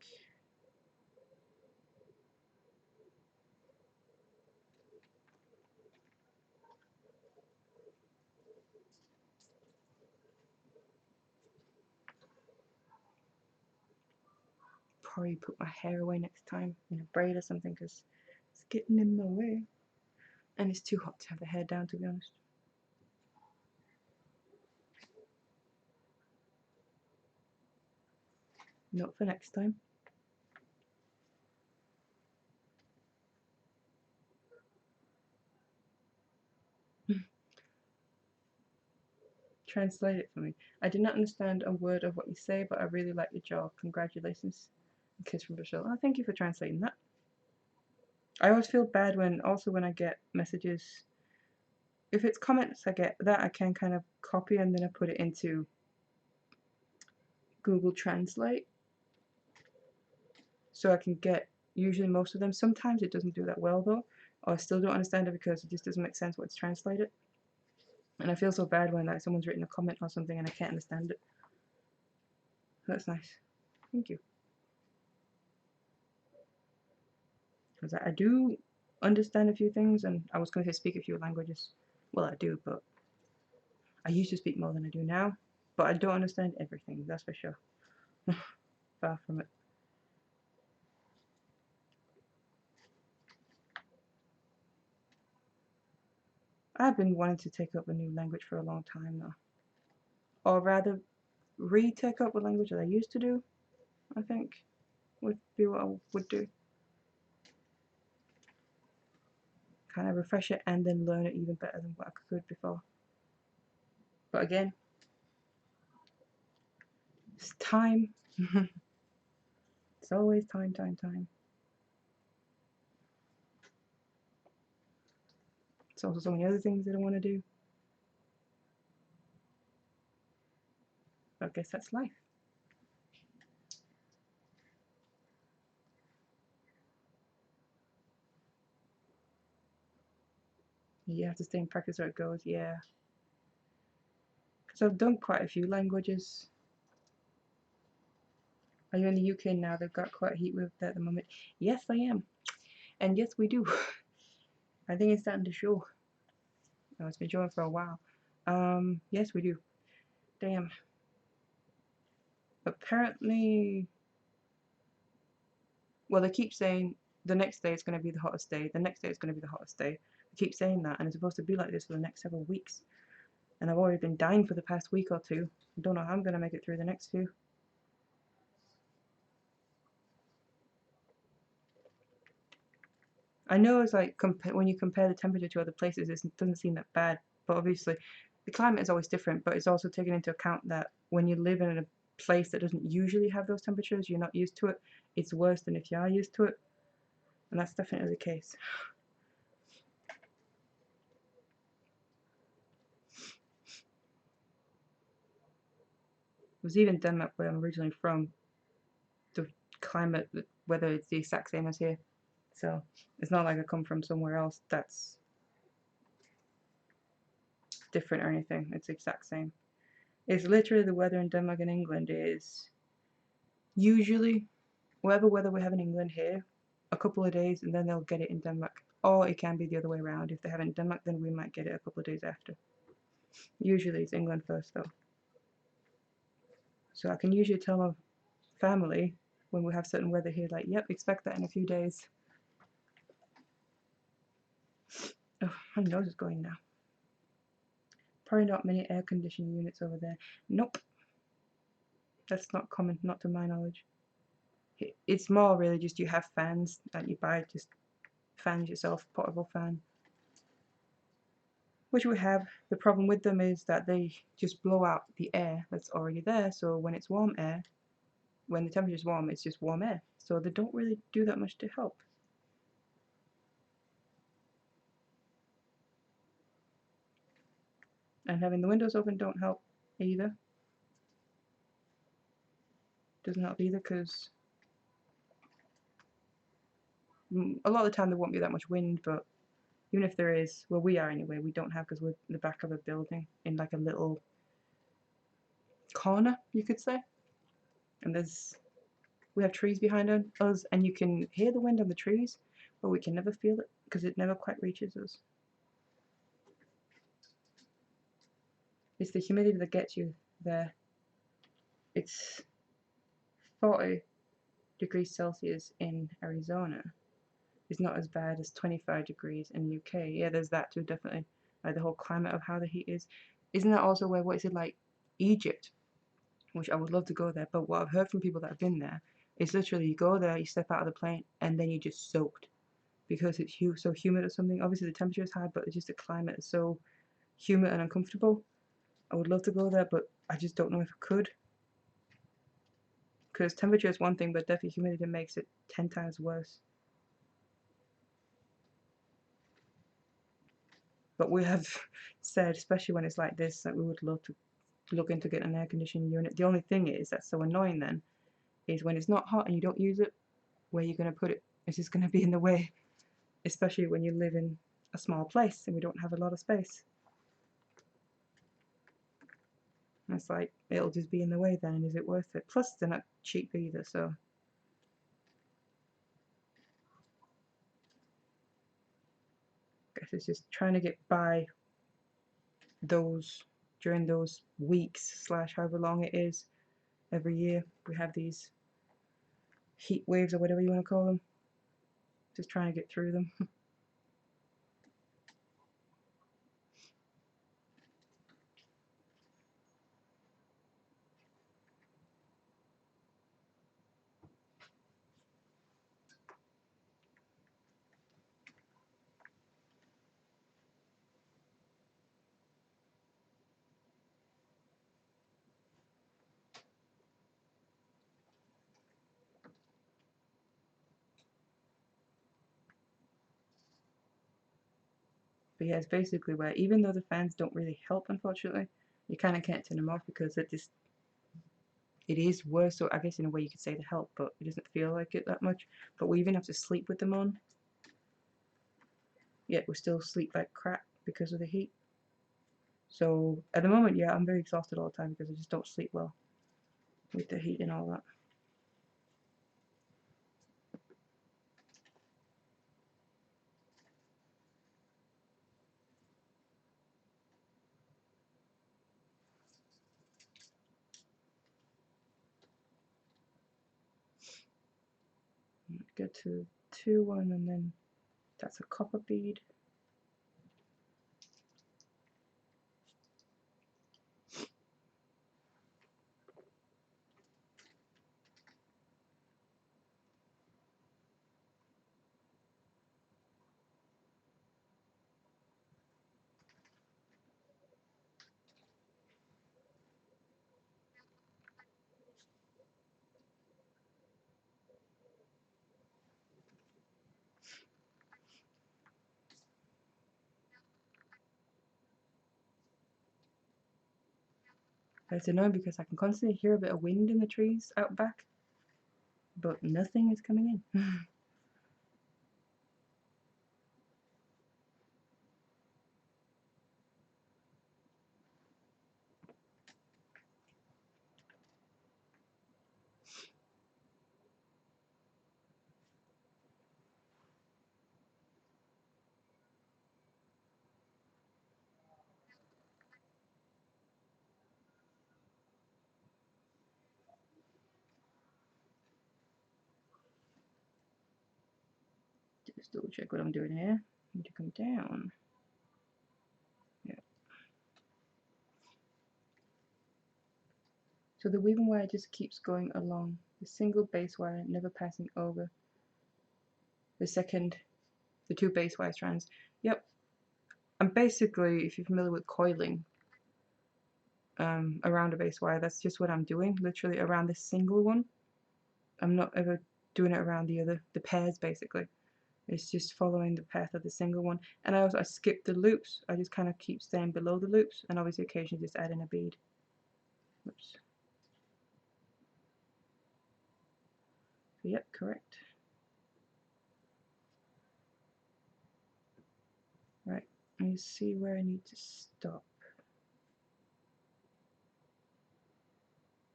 S1: Probably put my hair away next time in a braid or something, because it's getting in my way. And it's too hot to have the hair down, to be honest. Not for next time. Translate it for me. I did not understand a word of what you say, but I really like your jaw. Congratulations. Kiss from Brazil. Oh, thank you for translating that. I always feel bad when I get messages. If it's comments, I get that I can kind of copy and then I put it into Google Translate, so I can get usually most of them. Sometimes it doesn't do that well though, or I still don't understand it because it just doesn't make sense when it's translated. And I feel so bad when like someone's written a comment or something and I can't understand it. That's nice. Thank you. Because I do understand a few things, and I was going to say speak a few languages. Well, I do, but I used to speak more than I do now. But I don't understand everything, that's for sure. Far from it. I've been wanting to take up a new language for a long time now. Or rather, re-take up a language that I used to do, I think, would be what I would do. Kind of refresh it and then learn it even better than what I could before. But again, it's time. It's always time. It's also so many other things that I want to do. But I guess that's life. You have to stay in practice where it goes, yeah. Because I've done quite a few languages. Are you in the UK now? They've got quite a heat wave there at the moment. Yes, I am. And yes, we do. I think it's starting to show. Oh, it's been showing for a while. Yes, we do. Damn. Apparently, well, they keep saying the next day is going to be the hottest day. The next day is going to be the hottest day. They keep saying that, and it's supposed to be like this for the next several weeks. And I've already been dying for the past week or two. I don't know how I'm going to make it through the next few. I know it's like when you compare the temperature to other places, it doesn't seem that bad. But obviously, the climate is always different. But it's also taken into account that when you live in a place that doesn't usually have those temperatures, you're not used to it. It's worse than if you are used to it, and that's definitely the case. It was even Denmark, where I'm originally from. The climate, the weather, it's the exact same as here. So it's not like I come from somewhere else that's different or anything. It's the exact same. It's literally the weather in Denmark and England is usually whatever weather we have in England here, a couple of days, and then they'll get it in Denmark. Or it can be the other way around. If they have it in Denmark, then we might get it a couple of days after. Usually it's England first though. So I can usually tell my family when we have certain weather here, like, yep, expect that in a few days. Oh, my nose is going now. Probably not many air conditioning units over there. Nope. That's not common, not to my knowledge. It's more really just you have fans that you buy, just fans yourself, portable fan. Which we have. The problem with them is that they just blow out the air that's already there, so when it's warm air, when the temperature is warm, it's just warm air. So they don't really do that much to help. And having the windows open don't help either. Doesn't help either because a lot of the time there won't be that much wind, but even if there is, well, we are anyway, we don't have because we're in the back of a building in like a little corner, you could say. And we have trees behind us, and you can hear the wind on the trees, but we can never feel it because it never quite reaches us. It's the humidity that gets you there. It's 40 degrees Celsius in Arizona. It's not as bad as 25 degrees in the UK. Yeah, there's that too, definitely. Like the whole climate of how the heat is. Isn't that also where, what is it like, Egypt? Which I would love to go there, but what I've heard from people that have been there is literally you go there, you step out of the plane, and then you're just soaked because it's so humid or something. Obviously the temperature is high, but it's just the climate is so humid and uncomfortable. I would love to go there, but I just don't know if I could. Because temperature is one thing, but definitely humidity makes it 10 times worse. But we have said, especially when it's like this, that we would love to look into getting an air conditioning unit. The only thing is that's so annoying then is when it's not hot and you don't use it, where you're going to put it is just going to be in the way, especially when you live in a small place and we don't have a lot of space. And it's like, it'll just be in the way then, and is it worth it? Plus they're not cheap either, so I guess it's just trying to get by those during those weeks slash however long it is every year we have these heat waves or whatever you want to call them, just trying to get through them. But yeah, it's basically where even though the fans don't really help, unfortunately, you kind of can't turn them off because it is worse. So I guess in a way you could say they help, but it doesn't feel like it that much. But we even have to sleep with them on, yet we still sleep like crap because of the heat. So at the moment, yeah, I'm very exhausted all the time because I just don't sleep well with the heat and all that. Go to 2-1 and then that's a copper bead. It's annoying because I can constantly hear a bit of wind in the trees out back, but nothing is coming in. Just double check what I'm doing here. I need to come down. Yeah. So the weaving wire just keeps going along the single base wire, never passing over the two base wire strands. Yep. And basically, if you're familiar with coiling around a base wire, that's just what I'm doing, literally around this single one. I'm not ever doing it around the pairs basically. It's just following the path of the single one. And I skip the loops. I just kind of keep staying below the loops and obviously occasionally just add in a bead. Oops. So yep, correct. Right, let me see where I need to stop.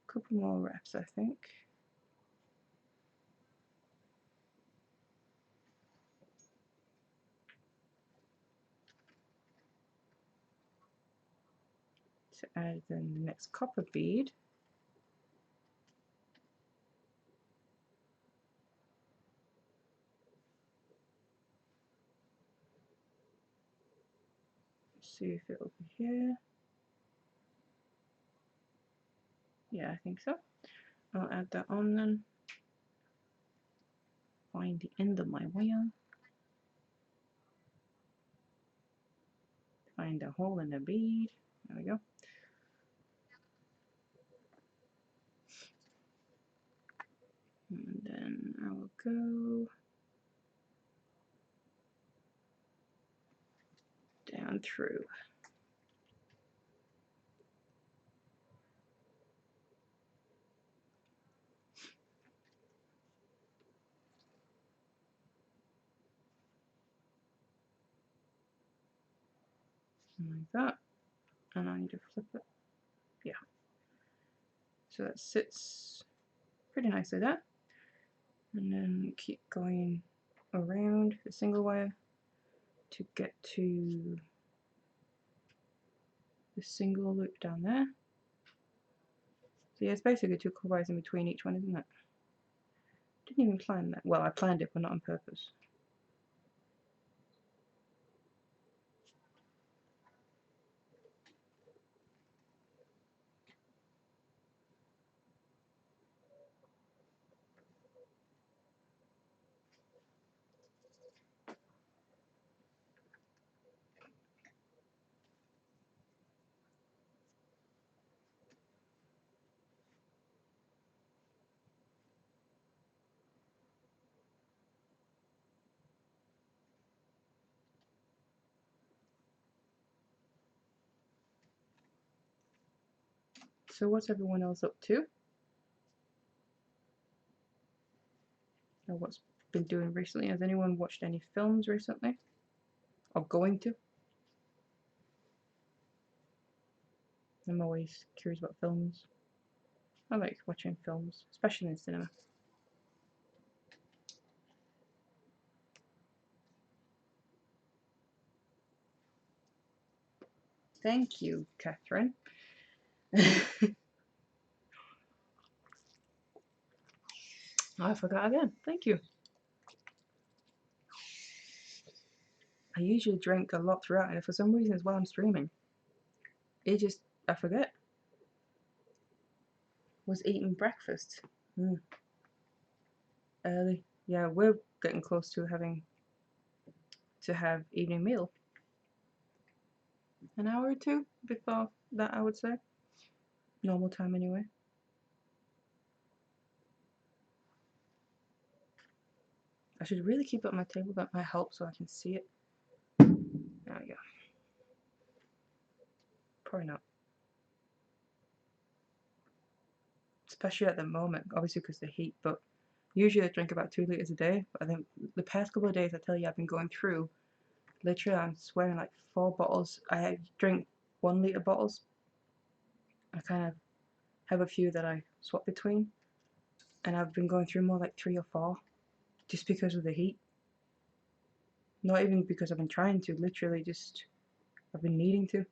S1: A couple more wraps, I think. To add then the next copper bead. See if it'll be here. Yeah, I think so. I'll add that on then. Find the end of my wire. Find a hole in the bead. There we go. And then I will go and through. Like that, and I need to flip it. Yeah, so that sits pretty nicely there, and then keep going around the single wire to get to the single loop down there. So yeah, it's basically 2 wires in between each one, isn't it? Didn't even plan that. Well, I planned it, but not on purpose. So what's everyone else up to? Or what's been doing recently? Has anyone watched any films recently? Or going to? I'm always curious about films. I like watching films, especially in cinema. Thank you, Catherine. I forgot again. Thank you. I usually drink a lot throughout, and for some reason it's while I'm streaming. I forget. Was eating breakfast. Early. Yeah, we're getting close to having to have evening meal. An hour or two before that, I would say. Normal time anyway. I should really keep it on my table, that might help so I can see it. There we go. Probably not. Especially at the moment, obviously because of the heat, but usually I drink about 2 liters a day. But I think the past couple of days, I tell you, I've been going through, literally, I'm swearing, like 4 bottles. I drink 1 liter bottles. I kind of have a few that I swap between, and I've been going through more like 3 or 4 just because of the heat. Not even because I've been trying to, literally just I've been needing to.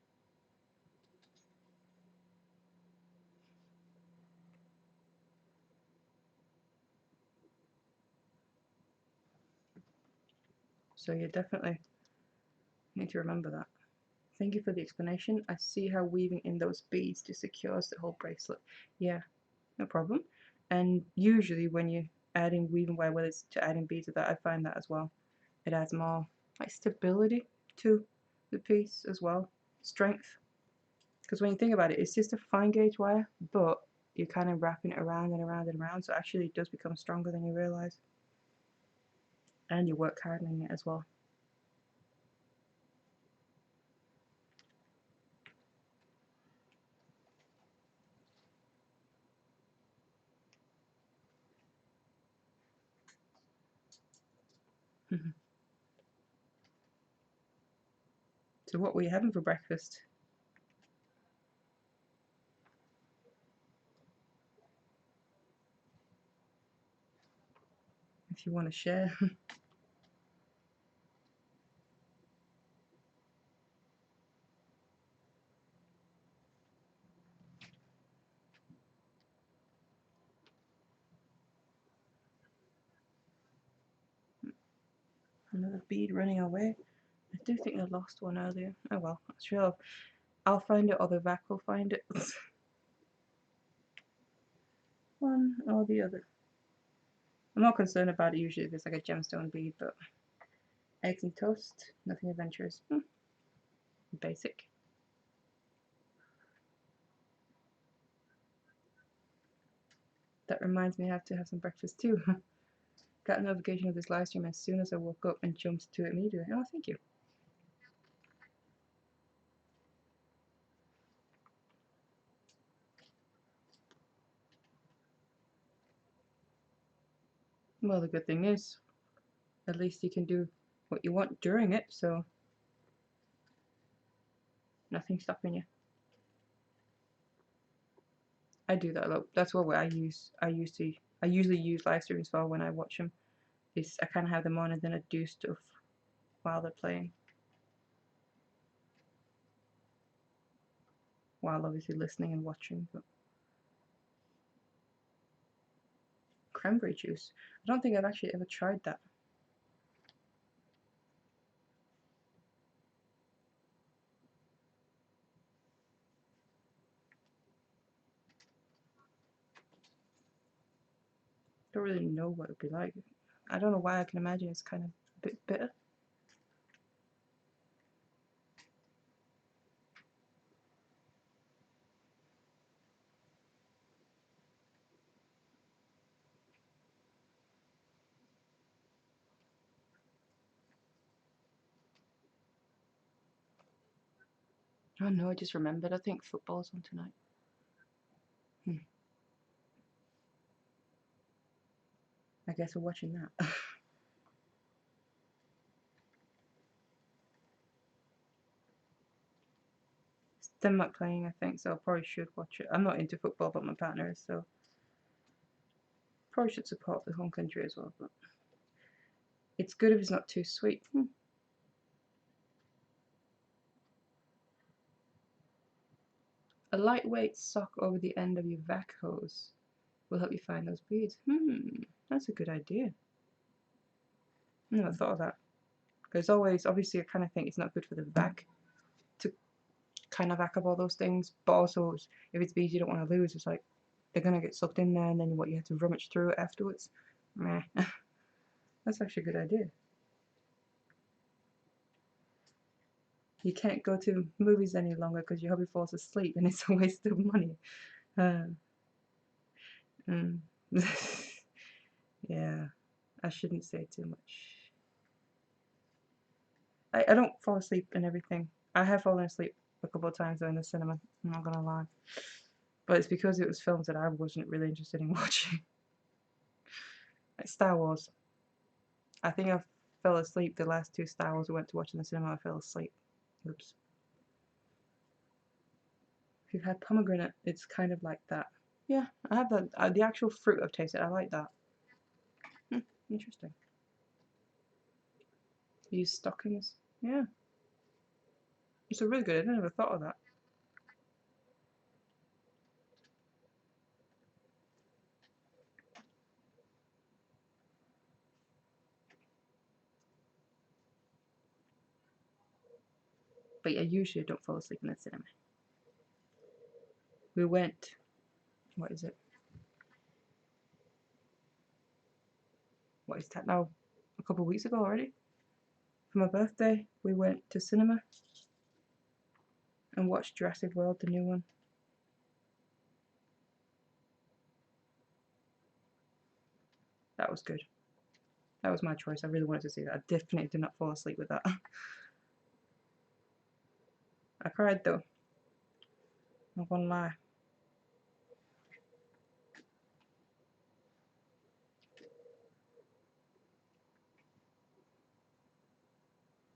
S1: So you definitely need to remember that. Thank you for the explanation. I see how weaving in those beads just secures the whole bracelet. Yeah, no problem. And usually when you're adding weaving wire, whether it's to adding beads or that, I find that as well. It adds more like stability to the piece as well. Strength. Because when you think about it, it's just a fine gauge wire, but you're kind of wrapping it around and around and around, so actually it does become stronger than you realize. And you work hardening it as well. So what were you having for breakfast? If you want to share. Another bead running away. I do think I lost one earlier. Oh well, sure. I'll find it or the vac will find it. One or the other. I'm not concerned about it usually if it's like a gemstone bead, but eggs and toast, nothing adventurous. Basic. That reminds me I have to have some breakfast too. Got a notification of this live stream as soon as I woke up and jumped to it immediately. Oh, thank you. Well, the good thing is, at least you can do what you want during it, so nothing's stopping you. I do that a lot. That's what I usually use live streams for when I watch them. Is I kind of have them on and then I do stuff while they're playing, while obviously listening and watching. But cranberry juice, I don't think I've actually ever tried that. Don't really know what it'd be like. I don't know why. I can imagine it's kind of a bit bitter. Oh no, I just remembered. I think football's on tonight. I guess we're watching that. Denmark playing, I think, so I probably should watch it. I'm not into football, but my partner is, so probably should support the home country as well. But it's good if it's not too sweet. A lightweight sock over the end of your vac hose will help you find those beads. That's a good idea. I never thought of that. Because always, obviously, I kind of think it's not good for the vac to kind of vac up all those things, but also if it's beads you don't want to lose, it's like they're gonna get sucked in there, and then what, you have to rummage through it afterwards. Meh. That's actually a good idea. You can't go to movies any longer because your hubby falls asleep, and it's a waste of money. Yeah, I shouldn't say too much. I don't fall asleep in everything. I have fallen asleep a couple of times though in the cinema, I'm not gonna lie. But it's because it was films that I wasn't really interested in watching. Like Star Wars. I think I fell asleep the last two Star Wars we went to watch in the cinema. I fell asleep. Oops. If you've had pomegranate, it's kind of like that. Yeah, I have the actual fruit I've tasted. I like that. Interesting. Use stockings. Yeah. It's a really good. I never thought of that. But yeah, usually I don't fall asleep in the cinema. We went, what is it? What is that now? A couple of weeks ago already? For my birthday, we went to cinema and watched Jurassic World, the new one. That was good. That was my choice. I really wanted to see that. I definitely did not fall asleep with that. I cried though. Not gonna lie.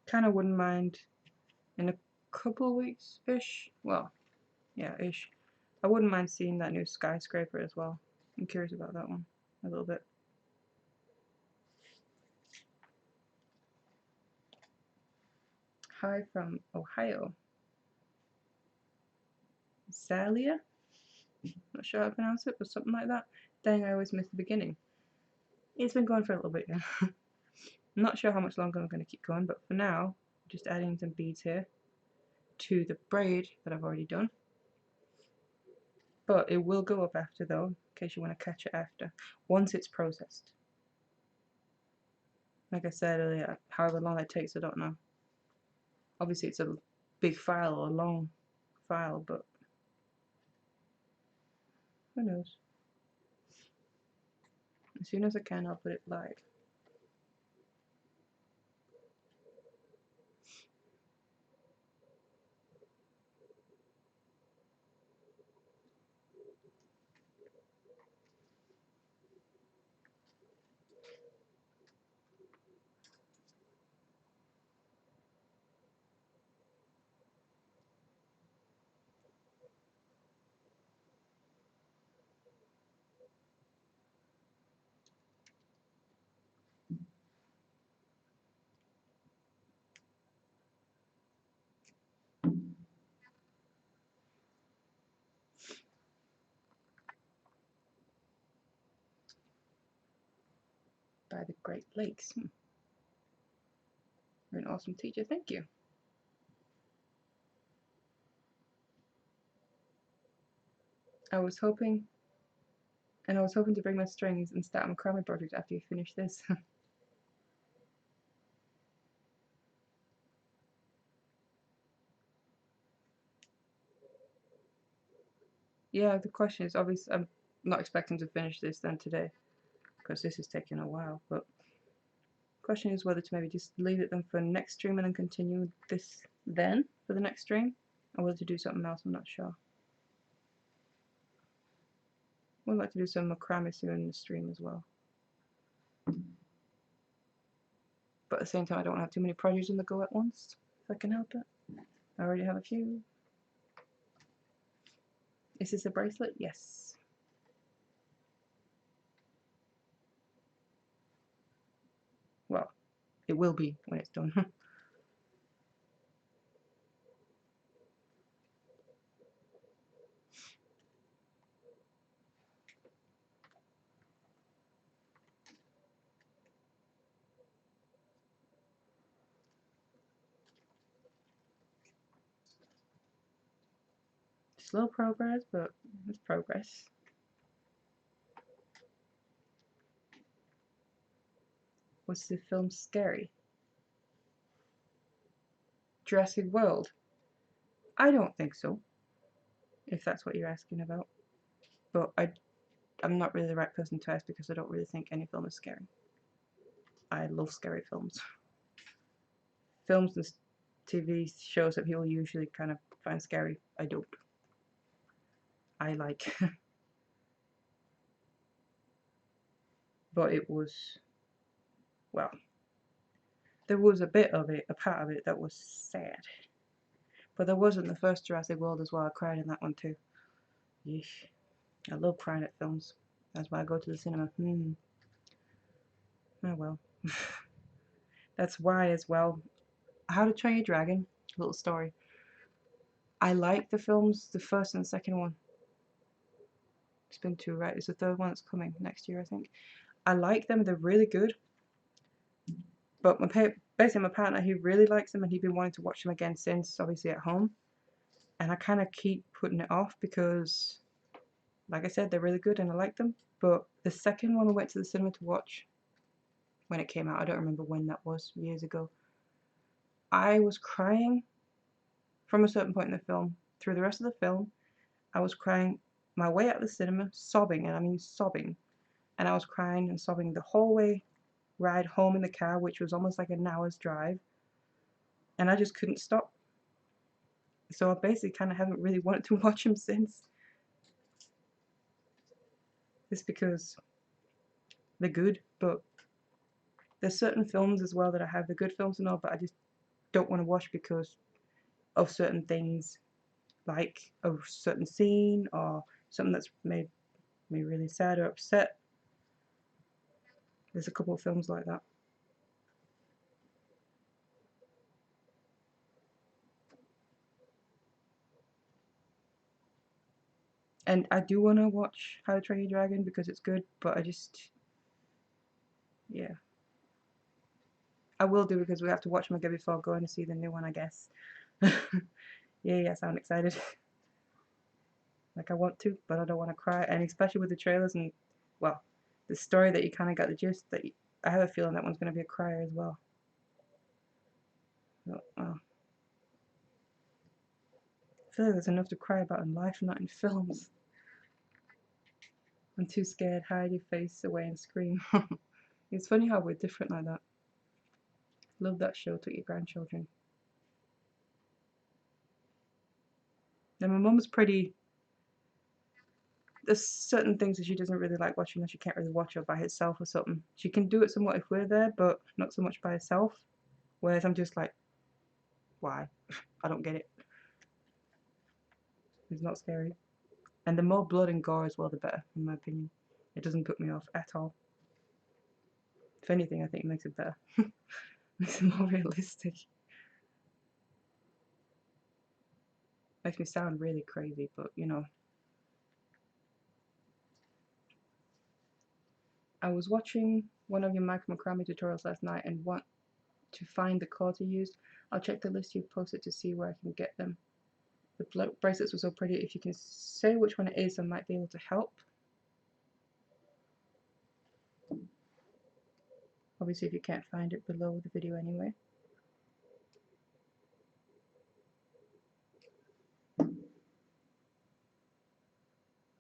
S1: Kind of wouldn't mind in a couple of weeks-ish. Well, yeah, ish. I wouldn't mind seeing that new skyscraper as well. I'm curious about that one a little bit. Hi from Ohio. Zalia? Not sure how to pronounce it, but something like that. Dang, I always miss the beginning. It's been going for a little bit, yeah. I'm not sure how much longer I'm going to keep going, but for now, just adding some beads here to the braid that I've already done. But it will go up after though, in case you want to catch it after, once it's processed. Like I said earlier, however long that takes, I don't know. Obviously it's a big file or a long file, but who knows. As soon as I can, I'll put it live. by the Great Lakes. You're an awesome teacher, thank you. I was hoping to bring my strings and start my macrame project after you finish this. Yeah, the question is, obviously, I'm not expecting to finish this then today, because this is taking a while, but the question is whether to maybe just leave it then for next stream and then continue this then for the next stream, or whether to do something else, I'm not sure. I would like to do some macrame soon in the stream as well. But at the same time, I don't want to have too many projects on the go at once, if I can help it. I already have a few. Is this a bracelet? Yes. Well, it will be when it's done. Slow progress, but it's progress. Was the film scary? Jurassic World? I don't think so, if that's what you're asking about. But I'm not really the right person to ask because I don't really think any film is scary. I love scary films. Films and TV shows that people usually kind of find scary, I don't. I like. But it was, well, there was a bit of it, a part of it that was sad. But there wasn't the first Jurassic World as well. I cried in that one too. Yeesh. I love crying at films. That's why I go to the cinema. Oh well. That's why as well. How to Train Your Dragon, little story. I like the films, the first and the second one. It's been two, right? It's the third one that's coming next year, I think. I like them, they're really good. But basically my partner, he really likes them and he's been wanting to watch them again since, obviously at home. And I kind of keep putting it off because, like I said, they're really good and I like them. But the second one I went to the cinema to watch when it came out, I don't remember when that was, years ago. I was crying from a certain point in the film. Through the rest of the film, I was crying my way out of the cinema, sobbing, and I mean sobbing. And I was crying and sobbing the whole way ride home in the car, which was almost like an hour's drive. And I just couldn't stop. So I basically kind of haven't really wanted to watch them since. Just because they're good, but there's certain films as well that I have, the good films and all, but I just don't want to watch because of certain things, like a certain scene or something that's made me really sad or upset. There's a couple of films like that. And I do want to watch How to Train Your Dragon because it's good, but I just, yeah. I will do because we have to watch them again before going to see the new one, I guess. Yeah, I sound excited. Like I want to, but I don't want to cry. And especially with the trailers and, well, the story that you kind of got the gist that I have a feeling that one's going to be a crier as well. So, I feel like there's enough to cry about in life, not in films. I'm too scared. Hide your face away and scream. It's funny how we're different like that. Love that show. Took your grandchildren. And my mum's pretty. There's certain things that she doesn't really like watching, and she can't really watch her by herself or something. She can do it somewhat if we're there, but not so much by herself. Whereas I'm just like, why? I don't get it. It's not scary. And the more blood and gore as well, the better, in my opinion. It doesn't put me off at all. If anything, I think it makes it better. Makes it more realistic. Makes me sound really crazy, but you know. I was watching one of your macrame tutorials last night and want to find the cord to use. I'll check the list you've posted to see where I can get them. The bracelets were so pretty. If you can say which one it is, I might be able to help. Obviously, if you can't find it below the video anyway.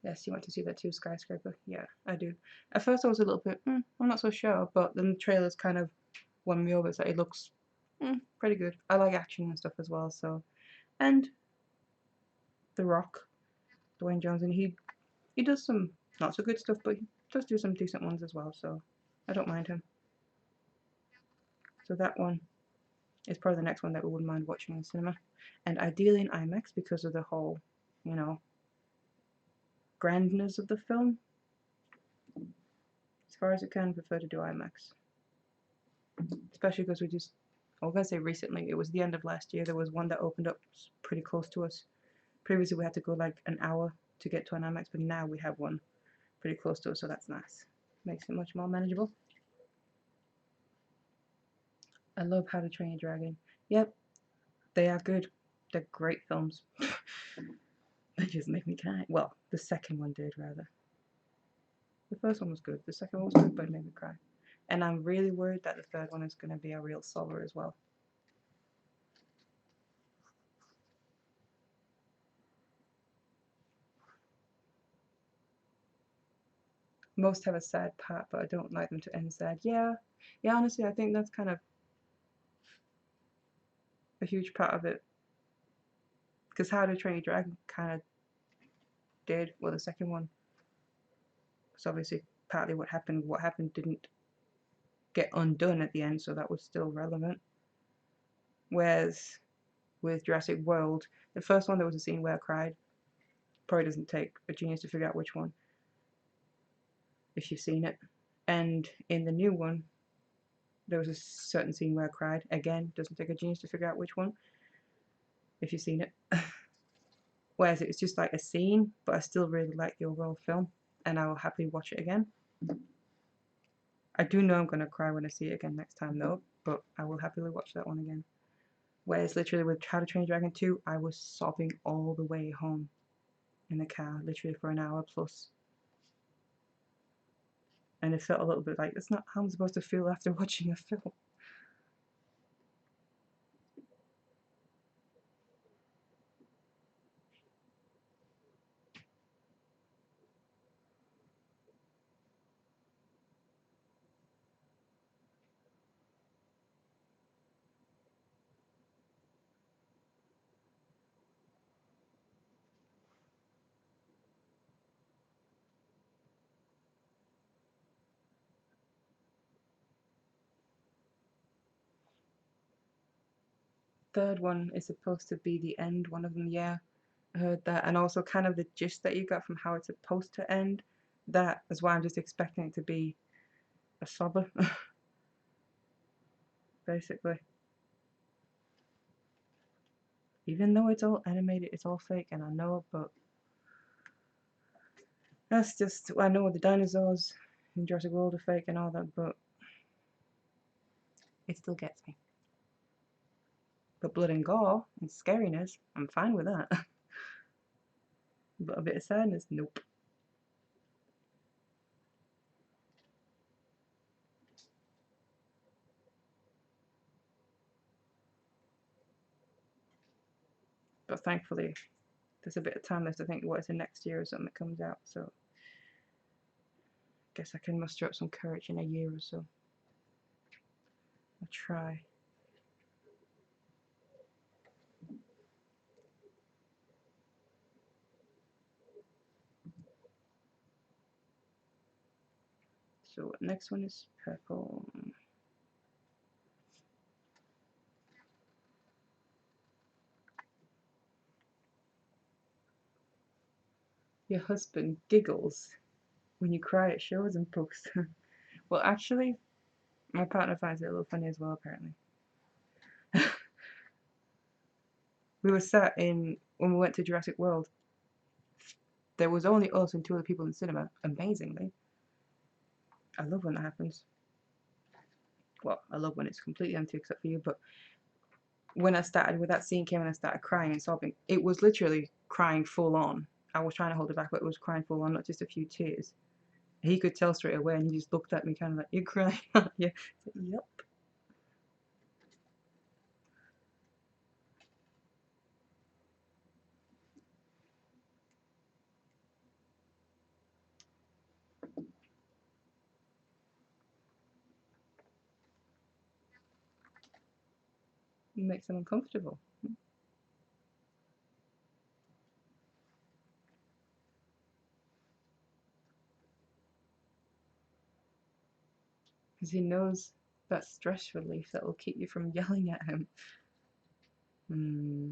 S1: Yes, you want to see that too, skyscraper? Yeah, I do. At first I was a little bit, I'm not so sure, but then the trailers kind of won me over, so it looks pretty good. I like action and stuff as well, so. And The Rock, Dwayne Johnson, he does some not so good stuff, but he does do some decent ones as well, so I don't mind him. So that one is probably the next one that we wouldn't mind watching in cinema. And ideally in IMAX because of the whole, you know, grandness of the film. As far as it can, prefer to do IMAX. Especially because we just, I was going to say recently, it was the end of last year, there was one that opened up pretty close to us. Previously we had to go like an hour to get to an IMAX, but now we have one pretty close to us, so that's nice. Makes it much more manageable. I love How to Train Your Dragon. Yep, they are good. They're great films. They just make me cry. Well, the second one did, rather. The first one was good. The second one was good, but it made me cry. And I'm really worried that the third one is going to be a real solver as well. Most have a sad part, but I don't like them to end sad. Yeah, honestly, I think that's kind of a huge part of it. Because How to Train Your Dragon kind of did, well, the second one. Because obviously, partly what happened didn't get undone at the end, so that was still relevant. Whereas with Jurassic World, the first one there was a scene where I cried. Probably doesn't take a genius to figure out which one, if you've seen it. And in the new one, there was a certain scene where I cried. Again, doesn't take a genius to figure out which one, if you've seen it. Whereas it's just like a scene, but I still really like the overall film, and I will happily watch it again. I do know I'm going to cry when I see it again next time though, but I will happily watch that one again. Whereas literally with How to Train Your Dragon 2, I was sobbing all the way home in the car, literally for an hour plus. And it felt a little bit like, that's not how I'm supposed to feel after watching a film. Third one is supposed to be the end, one of them, yeah. I heard that, and also kind of the gist that you got from how it's supposed to end. That is why I'm just expecting it to be a sobber, basically. Even though it's all animated, it's all fake, and I know, but that's just, I know the dinosaurs in Jurassic World are fake and all that, but it still gets me. But blood and gore and scariness, I'm fine with that. But a bit of sadness, nope. But thankfully, there's a bit of time left. I think what is the next year or something that comes out, so I guess I can muster up some courage in a year or so. I'll try. So next one is purple. Your husband giggles when you cry at shows and posts. Well, actually, my partner finds it a little funny as well, apparently. We were sat in, when we went to Jurassic World, there was only us and two other people in the cinema, amazingly. I love when that happens. Well, I love when it's completely empty except for you, but when I started, with that scene came and I started crying and sobbing, it was literally crying full on. I was trying to hold it back, but it was crying full on, not just a few tears. He could tell straight away, and he just looked at me kind of like, "You're crying?" Yeah. Yep. It makes them uncomfortable. Because he knows that stress relief that will keep you from yelling at him. Hmm.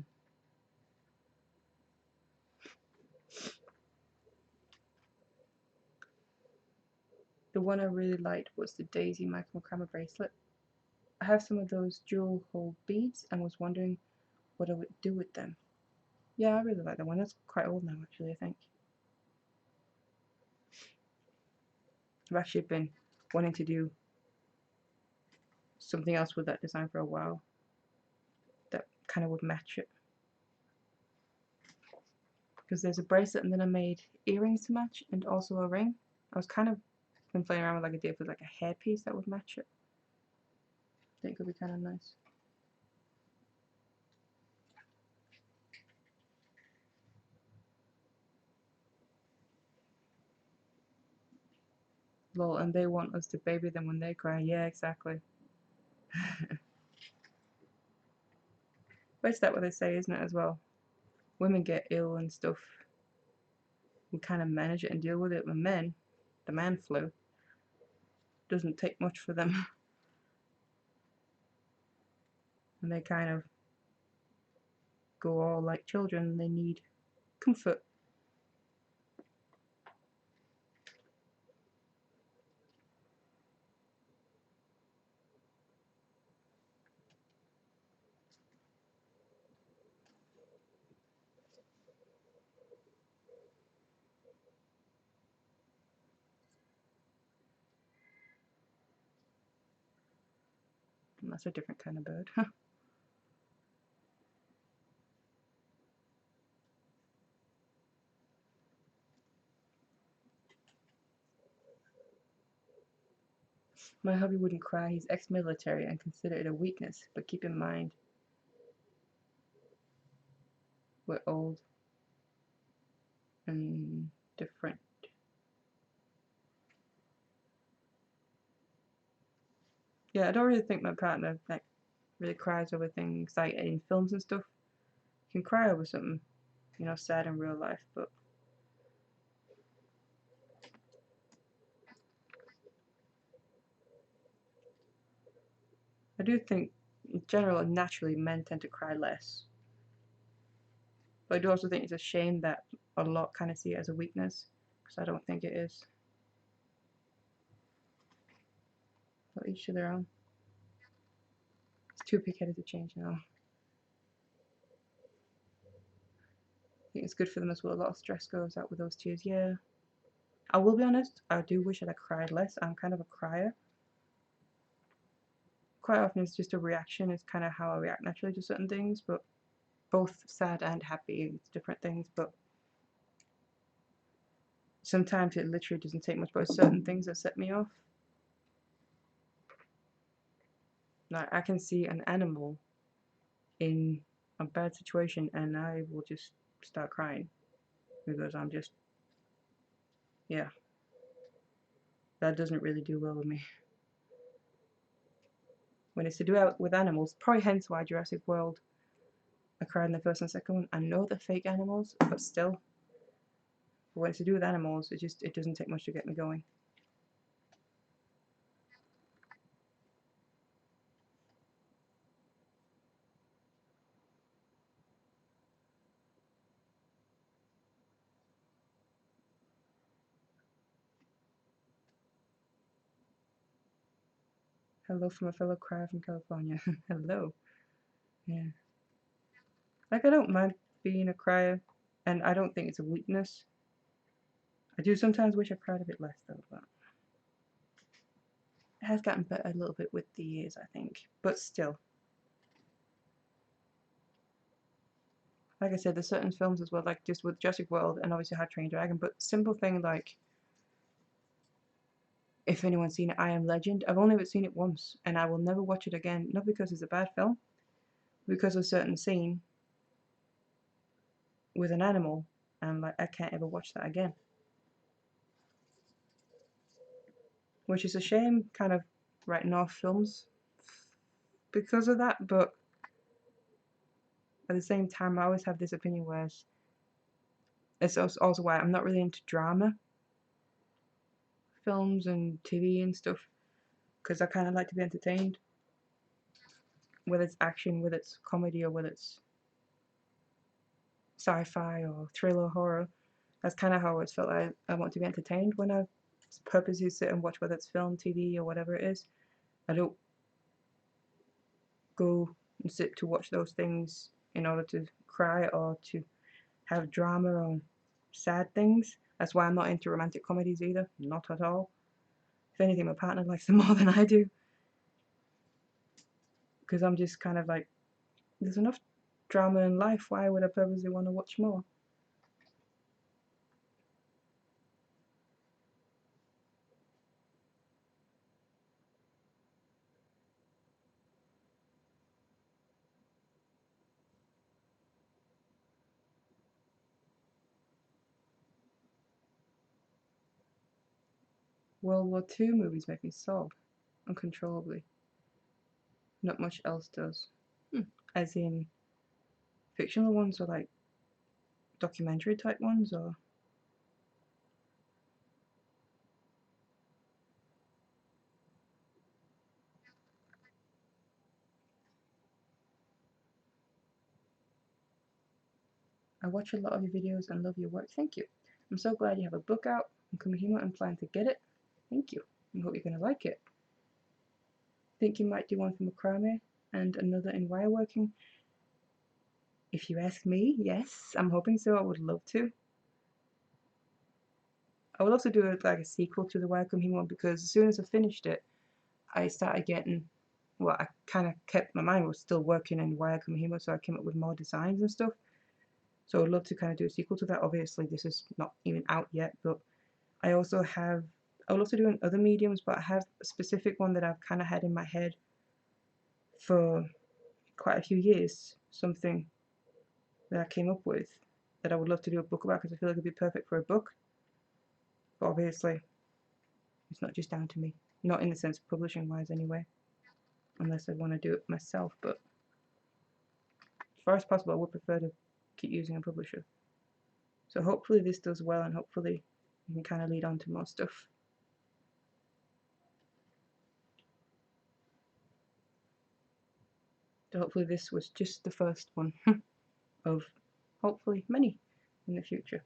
S1: The one I really liked was the Daisy macrame bracelet. I have some of those dual hole beads and was wondering what I would do with them. Yeah, I really like that one. That's quite old now, actually, I think. I've actually been wanting to do something else with that design for a while that kind of would match it. Because there's a bracelet and then I made earrings to match and also a ring. I was kind of been playing around with like a idea for like a hairpiece that would match it. I think it could be kind of nice. Lol, and they want us to baby them when they cry. Yeah, exactly. But is that what they say, isn't it, as well? Women get ill and stuff. We kind of manage it and deal with it. But men, the man flu, doesn't take much for them. And they kind of go all like children. They need comfort. And that's a different kind of bird. My hubby wouldn't cry. He's ex-military and consider it a weakness. But keep in mind, we're old and different. Yeah, I don't really think my partner like really cries over things like in films and stuff. He can cry over something, you know, sad in real life, but I do think in general naturally men tend to cry less. But I do also think it's a shame that a lot kind of see it as a weakness, because I don't think it is. But each to their own. It's too pig-headed to change now. I think it's good for them as well. A lot of stress goes out with those tears. Yeah. I will be honest, I do wish I'd cried less. I'm kind of a crier. Quite often it's just a reaction, it's kind of how I react naturally to certain things, but both sad and happy, it's different things, but sometimes it literally doesn't take much, but certain things that set me off. Like I can see an animal in a bad situation and I will just start crying because I'm just, yeah, that doesn't really do well with me. When it's to do it with animals, probably hence why Jurassic World, I cried in the first and second one. I know they're fake animals, but still, but when it's to do with animals, it doesn't take much to get me going. Hello from a fellow crier from California. Hello. Yeah. Like I don't mind being a crier, and I don't think it's a weakness. I do sometimes wish I cried a bit less though, but It has gotten better a little bit with the years, I think, but still. Like I said, there's certain films as well, like just with Jurassic World and obviously How to Train Your Dragon, but simple thing like, if anyone's seen it, I Am Legend, I've only ever seen it once, and I will never watch it again, not because it's a bad film, because of a certain scene with an animal, and like I can't ever watch that again. Which is a shame, kind of writing off films because of that, but at the same time I always have this opinion where it's also why I'm not really into drama films and TV and stuff, because I kind of like to be entertained, whether it's action, whether it's comedy, or whether it's sci-fi or thriller horror. That's kind of how I always felt. I want to be entertained when I purposely sit and watch, whether it's film, TV, or whatever it is. I don't go and sit to watch those things in order to cry or to have drama or sad things. That's why I'm not into romantic comedies either, not at all. If anything, my partner likes them more than I do, because I'm just kind of like, there's enough drama in life, why would I purposely want to watch more? World War II movies make me sob uncontrollably. Not much else does. As in fictional ones, or like documentary type ones, or I watch a lot of your videos and love your work. Thank you. I'm so glad you have a book out. I'm coming here and plan to get it. Thank you. I hope you're going to like it. Think you might do one for macrame and another in wireworking? If you ask me, yes, I'm hoping so. I would love to. I would also do like a sequel to the wireworking one, because as soon as I finished it, I started getting, well, I kind of kept, my mind was still working in wireworking, so I came up with more designs and stuff. So I'd love to kind of do a sequel to that. Obviously, this is not even out yet, but I also have, I would also do in other mediums, but I have a specific one that I've kind of had in my head for quite a few years. Something that I came up with that I would love to do a book about, because I feel like it'd be perfect for a book. But obviously, it's not just down to me. Not in the sense of publishing wise, anyway. Unless I want to do it myself. But as far as possible, I would prefer to keep using a publisher. So hopefully this does well, and hopefully we can kind of lead on to more stuff. So hopefully this was just the first one of hopefully many in the future.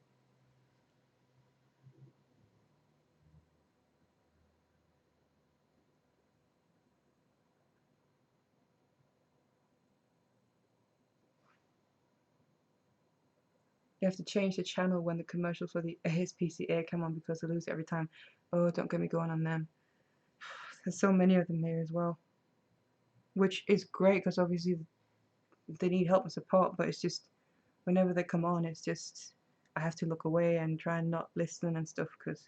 S1: You have to change the channel when the commercials for the ASPCA come on, because I lose it every time. Oh, don't get me going on them. There's so many of them here as well. Which is great, because obviously they need help and support, but it's just, whenever they come on, it's just, I have to look away and try and not listen and stuff, because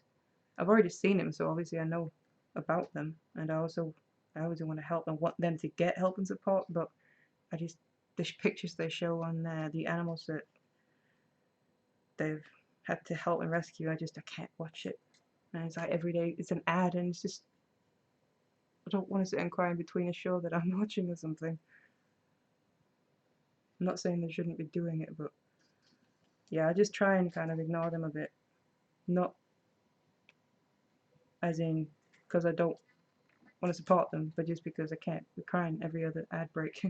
S1: I've already seen them, so obviously I know about them, and I always want to help and want them to get help and support, but I just, the pictures they show on there, the animals that they've had to help and rescue, I can't watch it. And it's like every day it's an ad, and it's just, I don't want to sit and cry in between a show that I'm watching or something. I'm not saying they shouldn't be doing it, but yeah, I just try and kind of ignore them a bit. Not as in because I don't want to support them, but just because I can't be crying every other ad break.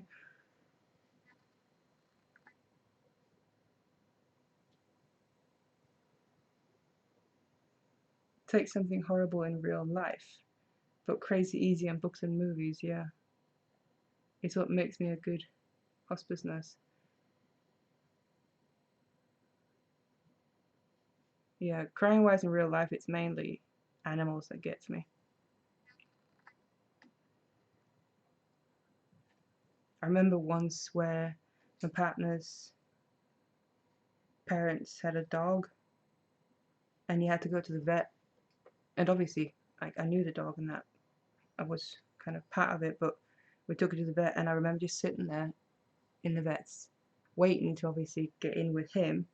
S1: Take something horrible in real life, but crazy easy on books and movies, yeah. It's what makes me a good hospice nurse. Yeah, crying wise in real life, it's mainly animals that gets me. I remember once where my partner's parents had a dog and he had to go to the vet, and obviously like I knew the dog and that I was kind of part of it, but we took it to the vet and I remember just sitting there in the vet's waiting to obviously get in with him,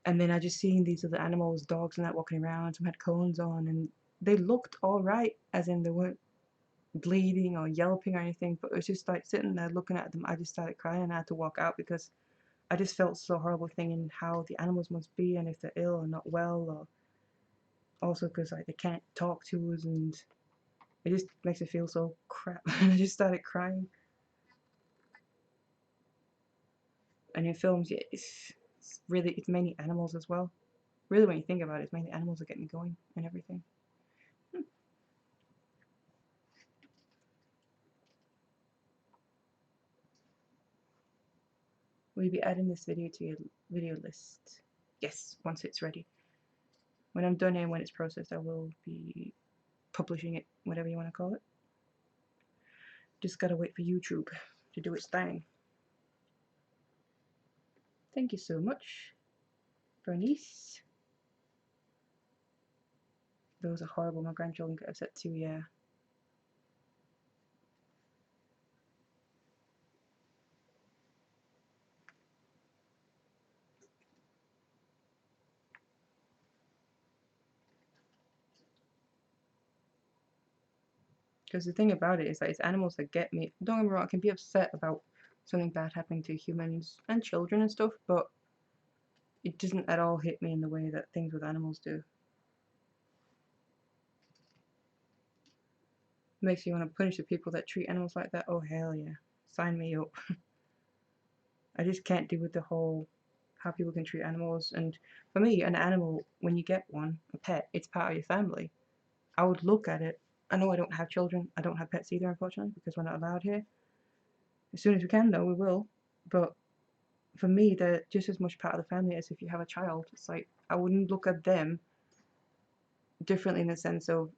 S1: and then I just seen these other animals, dogs and that, walking around. Some had cones on and they looked alright, as in they weren't bleeding or yelping or anything, but it was just like sitting there looking at them. I just started crying and I had to walk out because I just felt so horrible thinking how the animals must be and if they're ill or not well, or also because like they can't talk to us, and it just makes me feel so crap. And I just started crying. And in films, yeah, it's really, it's mainly animals as well. Really, when you think about it, it's mainly animals that get me going and everything. Will you be adding this video to your video list? Yes, once it's ready. When I'm done and when it's processed, I will be publishing it, whatever you want to call it. Just gotta wait for YouTube to do its thing. Thank you so much, Bernice. Those are horrible. My grandchildren get upset too, yeah. Because the thing about it is that it's animals that get me. Don't get me wrong, I can be upset about something bad happening to humans and children and stuff, but it doesn't at all hit me in the way that things with animals do. It makes you want to punish the people that treat animals like that. Oh hell yeah, sign me up. I just can't deal with the whole how people can treat animals. And for me, an animal, when you get one, a pet, it's part of your family. I would look at it. I know I don't have children. I don't have pets either, unfortunately, because we're not allowed here. As soon as we can, though, we will. But for me, they're just as much part of the family as if you have a child. It's like I wouldn't look at them differently in the sense of,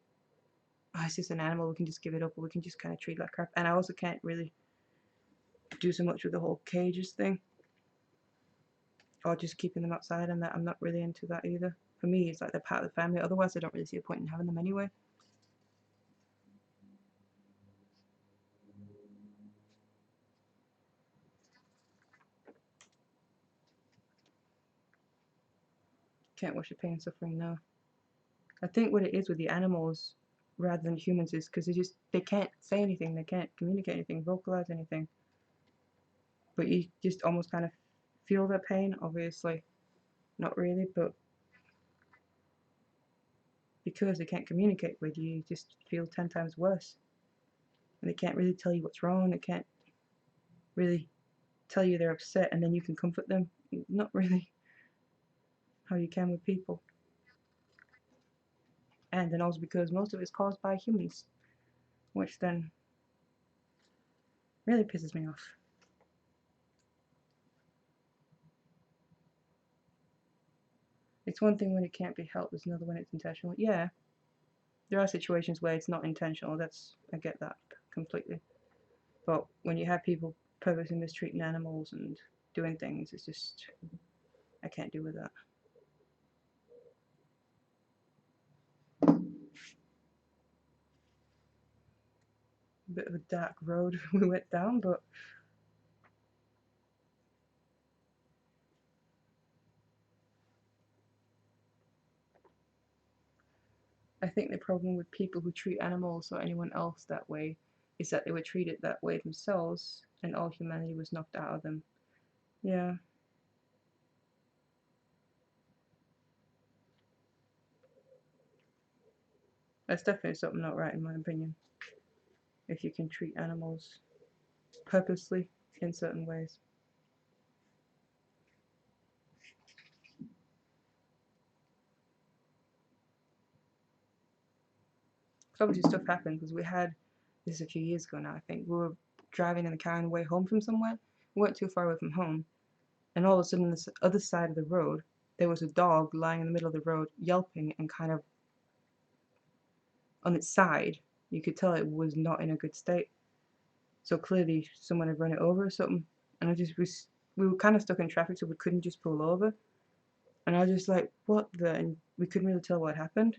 S1: oh, it's just an animal, we can just give it up, or we can just kind of treat like crap. And I also can't really do so much with the whole cages thing, or just keeping them outside, and that I'm not really into that either. For me, it's like they're part of the family. Otherwise, I don't really see a point in having them anyway. Can't watch the pain and suffering now. I think what it is with the animals rather than humans is because they can't say anything, they can't communicate anything, vocalize anything. But you just almost kind of feel their pain, obviously. Not really, but because they can't communicate with you, you just feel 10 times worse. And they can't really tell you what's wrong, they can't really tell you they're upset, and then you can comfort them. Not really how you can with people. And then also because most of it's caused by humans, which then really pisses me off. It's one thing when it can't be helped, it's another when it's intentional. Yeah, there are situations where it's not intentional, I get that completely. But when you have people purposely mistreating animals and doing things, it's just, I can't deal with that. A bit of a dark road we went down, but I think the problem with people who treat animals or anyone else that way is that they were treated that way themselves and all humanity was knocked out of them. Yeah. That's definitely something not right in my opinion. If you can treat animals purposely in certain ways. Because obviously stuff happened because this is a few years ago now I think, we were driving in the car on the way home from somewhere. We weren't too far away from home. And all of a sudden on the other side of the road, there was a dog lying in the middle of the road yelping and kind of on its side. You could tell it was not in a good state. So clearly someone had run it over or something, and we were kind of stuck in traffic, so we couldn't just pull over. And I was just like, what the? And we couldn't really tell what happened.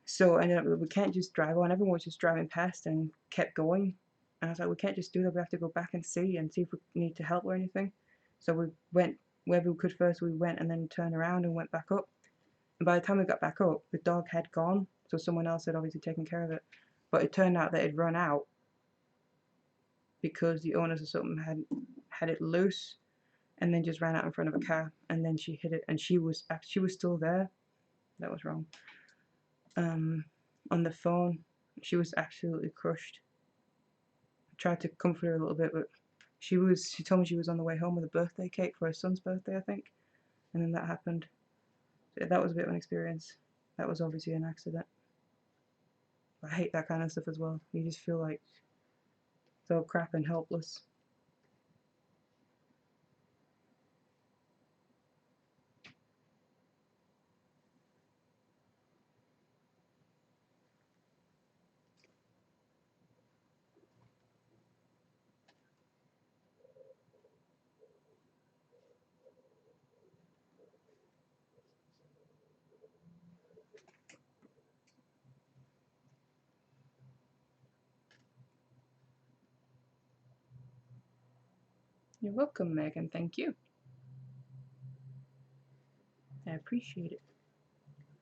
S1: So I ended up, we can't just drive on. Everyone was just driving past and kept going. And I was like, we can't just do that. We have to go back and see if we need to help or anything. So we went wherever we could first. We went and then turned around and went back up. And by the time we got back up, the dog had gone. So someone else had obviously taken care of it. But it turned out that it had run out because the owners or something had it loose and then just ran out in front of a car. And then she hit it, and she was still there. That was wrong. On the phone, she was absolutely crushed. I tried to comfort her a little bit, but she told me she was on the way home with a birthday cake for her son's birthday, I think, and then that happened. So that was a bit of an experience. That was obviously an accident. I hate that kind of stuff as well. You just feel like so crap and helpless. You're welcome, Megan. Thank you. I appreciate it.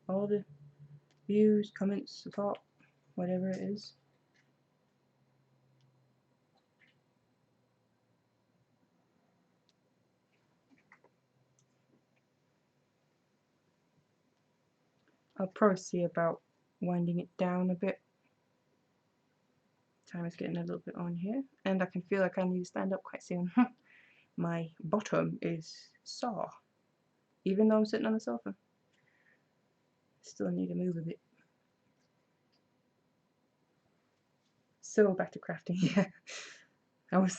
S1: All the views, comments, support, whatever it is. I'll probably see about winding it down a bit. Time is getting a little bit on here, and I can feel like I need to stand up quite soon. My bottom is sore, even though I'm sitting on the sofa. Still need to move a bit. So back to crafting. Yeah,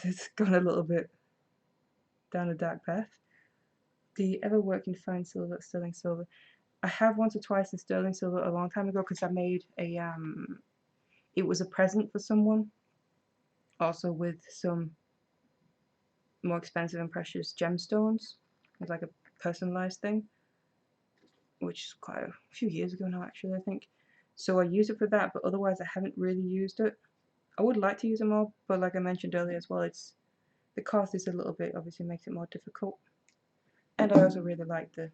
S1: it's gone a little bit down a dark path. Do you ever work in fine silver, sterling silver? I have once or twice in sterling silver a long time ago because I made a it was a present for someone, also with some more expensive and precious gemstones. It was like a personalized thing, which is quite a few years ago now, actually, I think. So I use it for that, but otherwise I haven't really used it. I would like to use it more, but like I mentioned earlier as well, it's the cost is a little bit, obviously makes it more difficult. And I also really like the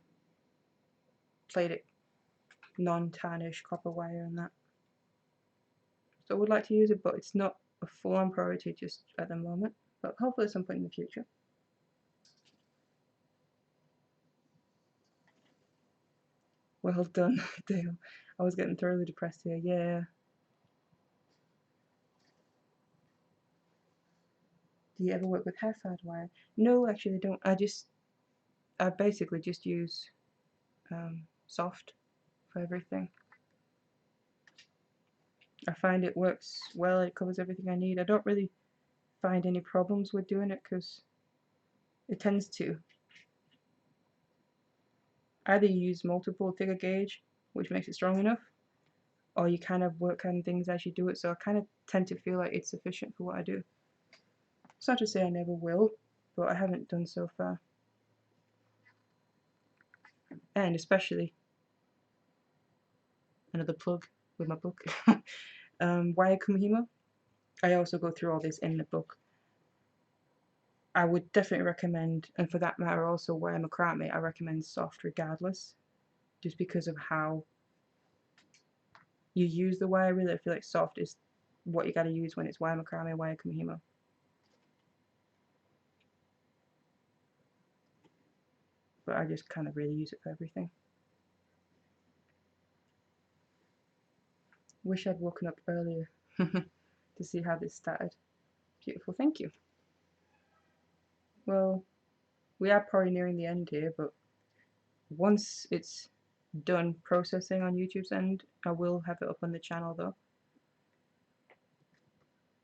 S1: plated non-tarnish copper wire and that. So I would like to use it, but it's not a full-on priority just at the moment, but hopefully at some point in the future. Well done, Dale. I was getting thoroughly depressed here. Yeah. Do you ever work with half-hard wire? No, actually I don't. I basically just use soft for everything. I find it works well, it covers everything I need. I don't really find any problems with doing it because it tends to either use multiple thicker gauge, which makes it strong enough, or you kind of work on things as you do it, so I kind of tend to feel like it's sufficient for what I do. It's not to say I never will, but I haven't done so far. And especially, another plug with my book, Wire Kumihimo. I also go through all this in the book. I would definitely recommend, and for that matter also wire macrame, I recommend soft regardless, just because of how you use the wire. Really, I feel like soft is what you gotta use when it's wire macrame, wire kumihimo. But I just kind of really use it for everything. Wish I'd woken up earlier to see how this started. Beautiful, thank you. Well, we are probably nearing the end here, but once it's done processing on YouTube's end, I will have it up on the channel though.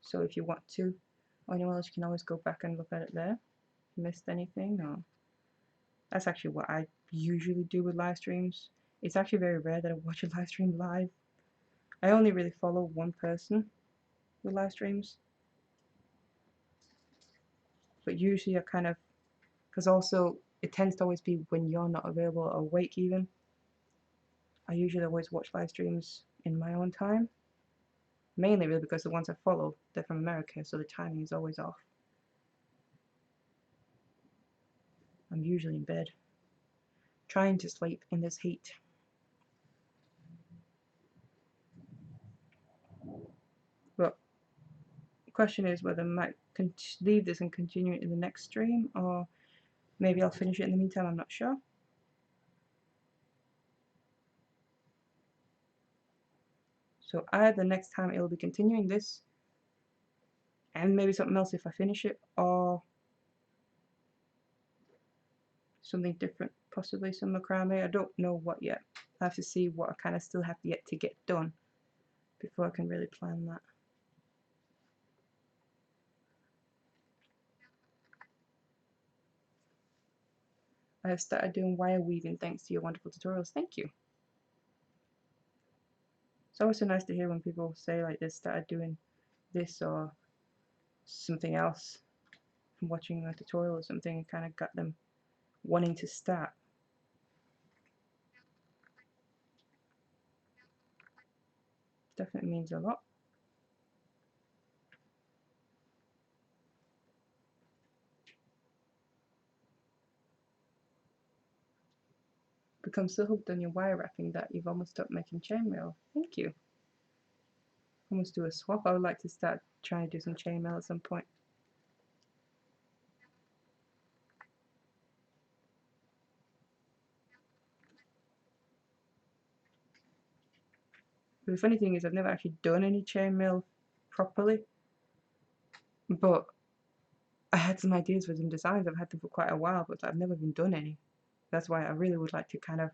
S1: So if you want to, or anyone else, you can always go back and look at it there. If you missed anything, or that's actually what I usually do with live streams. It's actually very rare that I watch a live stream live. I only really follow one person, with live streams. But usually I kind of, because also it tends to always be when you're not available or awake even. I usually always watch live streams in my own time. Mainly really because the ones I follow, they're from America, so the timing is always off. I'm usually in bed, trying to sleep in this heat. But the question is whether I might leave this and continue it in the next stream, or maybe I'll finish it in the meantime, I'm not sure. So either next time it'll be continuing this, and maybe something else if I finish it, or something different, possibly some macrame. I don't know what yet. I have to see what I kind of still have yet to get done before I can really plan that. I have started doing wire weaving thanks to your wonderful tutorials. Thank you. It's always so nice to hear when people say like they started doing this or something else from watching a tutorial or something and kind of got them wanting to start. Definitely means a lot. Become so hooked on your wire wrapping that you've almost stopped making chainmail. Thank you. Almost do a swap. I would like to start trying to do some chainmail at some point. But the funny thing is I've never actually done any chainmail properly, but I had some ideas for some designs. I've had them for quite a while, but I've never even done any. That's why I really would like to kind of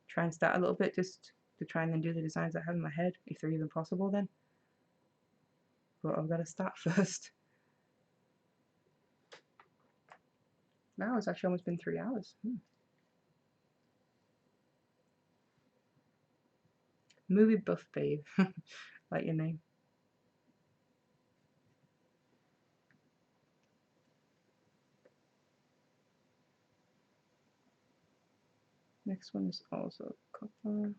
S1: try and start a little bit, just to try and then do the designs I have in my head, if they're even possible then. But I've got to start first. Now it's actually almost been 3 hours. Movie buff babe, like your name. Next one is also copper.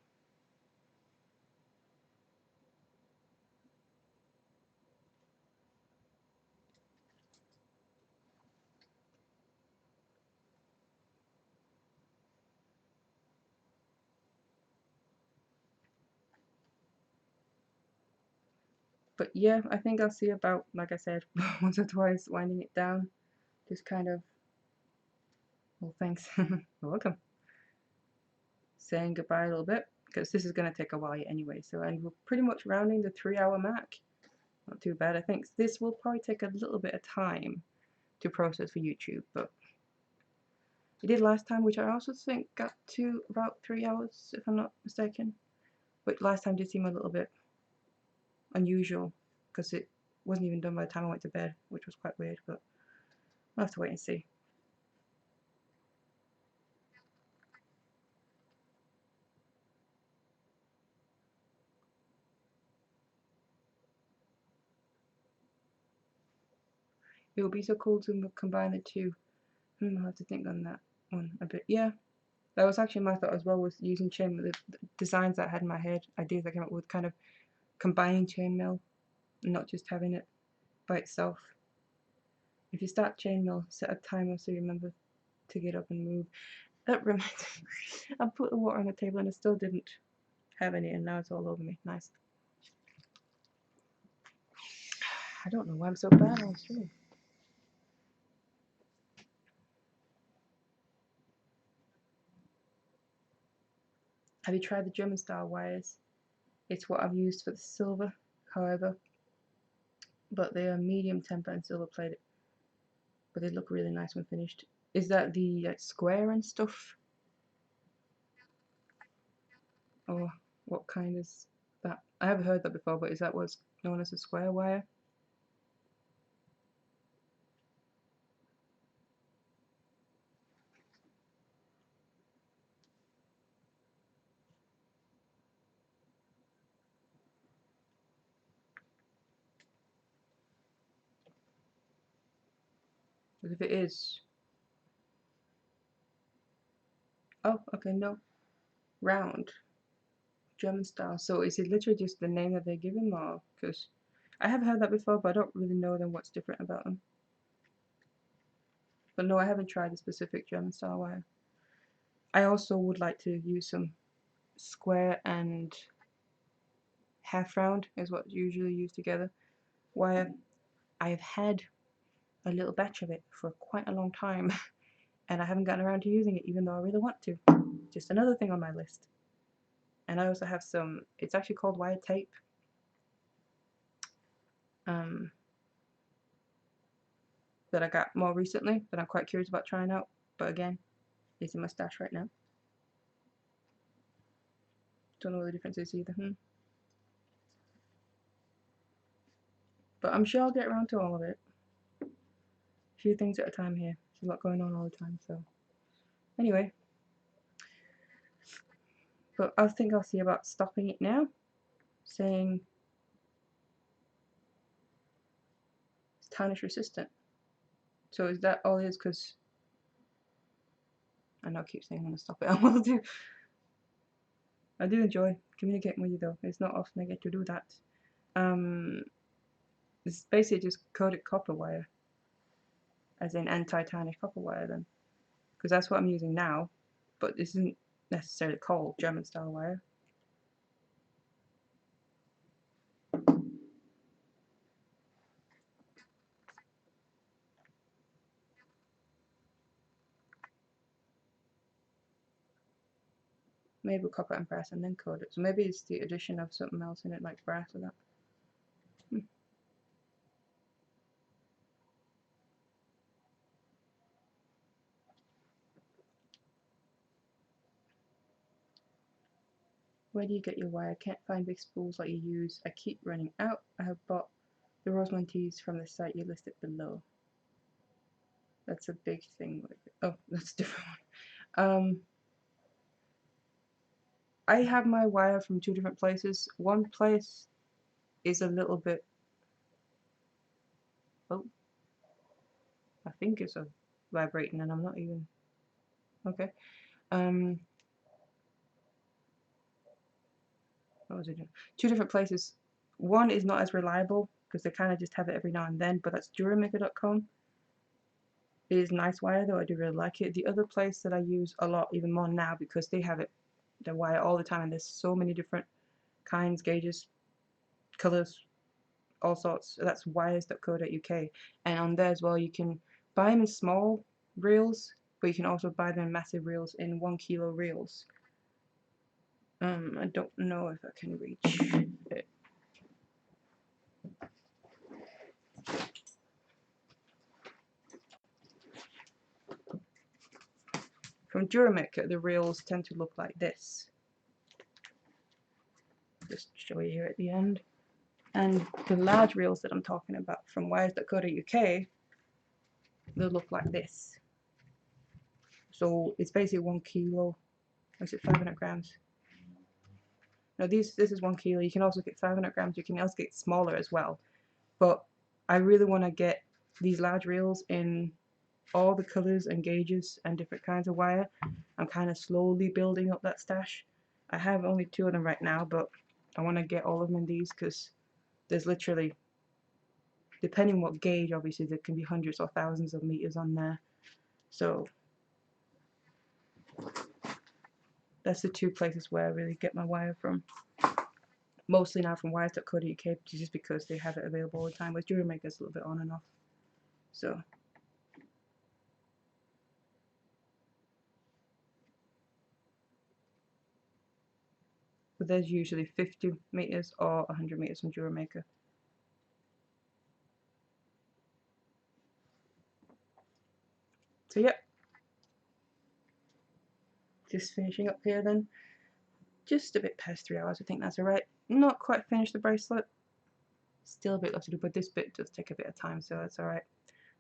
S1: But yeah, I think I'll see about, like I said, once or twice, winding it down. Just kind of, well, thanks. You're welcome. Saying goodbye a little bit, because this is going to take a while anyway. So, and we're pretty much rounding the 3-hour mark. Not too bad. I think this will probably take a little bit of time to process for YouTube, but it did last time, which I also think got to about 3 hours, if I'm not mistaken. But last time did seem a little bit unusual, because it wasn't even done by the time I went to bed, which was quite weird, but I'll have to wait and see. It would be so cool to combine the two. I'll have to think on that one a bit. Yeah, that was actually my thought as well, was using chainmail, the designs that I had in my head, ideas I came up with, kind of combining chainmail and not just having it by itself. If you start chainmail, set a timer so you remember to get up and move. That reminds me, I put the water on the table and I still didn't have any, and now it's all over me. Nice. I don't know why I'm so bad on stream. Have you tried the German style wires? It's what I've used for the silver, however, but they are medium temper and silver plated. But they look really nice when finished. Is that the square and stuff? Or what kind is that? I haven't heard that before, but is that what's known as a square wire? Because if it is, oh, okay, no, round, German style. So is it literally just the name that they give them, or because I have heard that before, but I don't really know then what's different about them. But no, I haven't tried the specific German style wire. I also would like to use some square and half round is what's usually used together wire. I've had a little batch of it for quite a long time and I haven't gotten around to using it even though I really want to. Just another thing on my list. And I also have some, it's actually called wire tape. That I got more recently that I'm quite curious about trying out. But again, it's in my stash right now. Don't know what the difference is either. But I'm sure I'll get around to all of it. A few things at a time here. There's a lot going on all the time, so anyway. But I think I'll see about stopping it now, saying it's tarnish resistant. So is that all it is? Because I know I keep saying I'm going to stop it. I will do. I do enjoy communicating with you though. It's not often I get to do that. It's basically just coated copper wire, as in anti-tarnish copper wire then. Because that's what I'm using now, but this isn't necessarily called German style wire. Maybe copper and brass and then coat it. So maybe it's the addition of something else in it like brass or that. Where do you get your wire? Can't find big spools like you use. I keep running out. I have bought the rosemary teas from the site you listed below. That's a big thing. Oh, that's a different one. I have my wire from two different places. One place is a little bit, oh, I think it's a vibrating and I'm not even, okay. What was I doing? Two different places. One is not as reliable because they kind of just have it every now and then, but that's duramaker.com. It is nice wire though, I do really like it. The other place that I use a lot, even more now, because they have it, the wire all the time, and there's so many different kinds, gauges, colors, all sorts. That's wires.co.uk, and on there as well you can buy them in small reels, but you can also buy them in massive reels in 1 kilo reels. I don't know if I can reach it. From Duramaker, the reels tend to look like this. Just show you here at the end. And the large reels that I'm talking about from wires.co.uk, they'll look like this. So it's basically 1 kilo. Or is it 500 grams? Now this is 1 kilo. You can also get 500 grams. You can also get smaller as well. But I really want to get these large reels in all the colors and gauges and different kinds of wire. I'm kind of slowly building up that stash. I have only 2 of them right now, but I want to get all of them in these because there's literally, depending what gauge, obviously there can be hundreds or thousands of meters on there. So that's the 2 places where I really get my wire from. Mostly now from wires.co.uk, just because they have it available all the time. With Duramaker, it's a little bit on and off. So but there's usually 50 meters or 100 meters from Duramaker. So yep, just finishing up here then. Just a bit past 3 hours, I think that's alright. Not quite finished the bracelet. Still a bit left to do, but this bit does take a bit of time, so that's alright.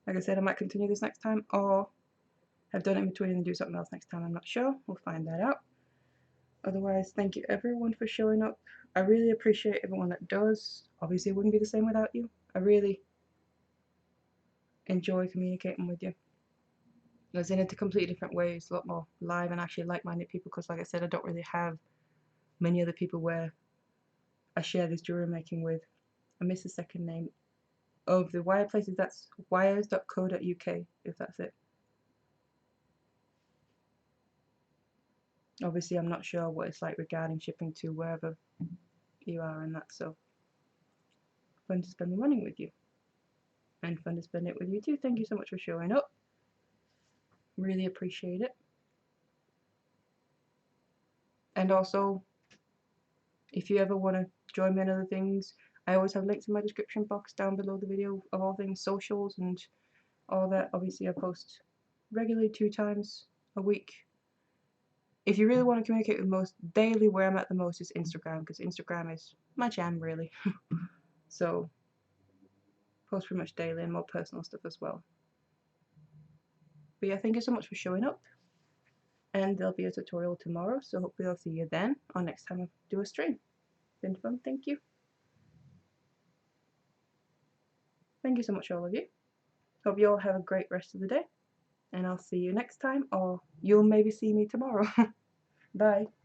S1: Like I said, I might continue this next time, or have done it in between and do something else next time, I'm not sure. We'll find that out. Otherwise, thank you everyone for showing up. I really appreciate everyone that does. Obviously it wouldn't be the same without you. I really enjoy communicating with you. As in a completely different ways, a lot more live and actually like-minded people, because like I said, I don't really have many other people where I share this jewelry making with. I missed the second name of the wire places. That's wires.co.uk, if that's it. Obviously I'm not sure what it's like regarding shipping to wherever you are and that, so fun to spend the morning with you, and fun to spend it with you too. Thank you so much for showing up, really appreciate it. And also, if you ever want to join me on other things, I always have links in my description box down below the video of all things socials and all that. Obviously I post regularly 2 times a week. If you really want to communicate with most daily, where I'm at the most is Instagram, because Instagram is my jam really. So post pretty much daily and more personal stuff as well. But yeah, thank you so much for showing up, and there'll be a tutorial tomorrow, so hopefully I'll see you then, or next time I do a stream. It's been fun, thank you. Thank you so much all of you. Hope you all have a great rest of the day, and I'll see you next time, or you'll maybe see me tomorrow. Bye.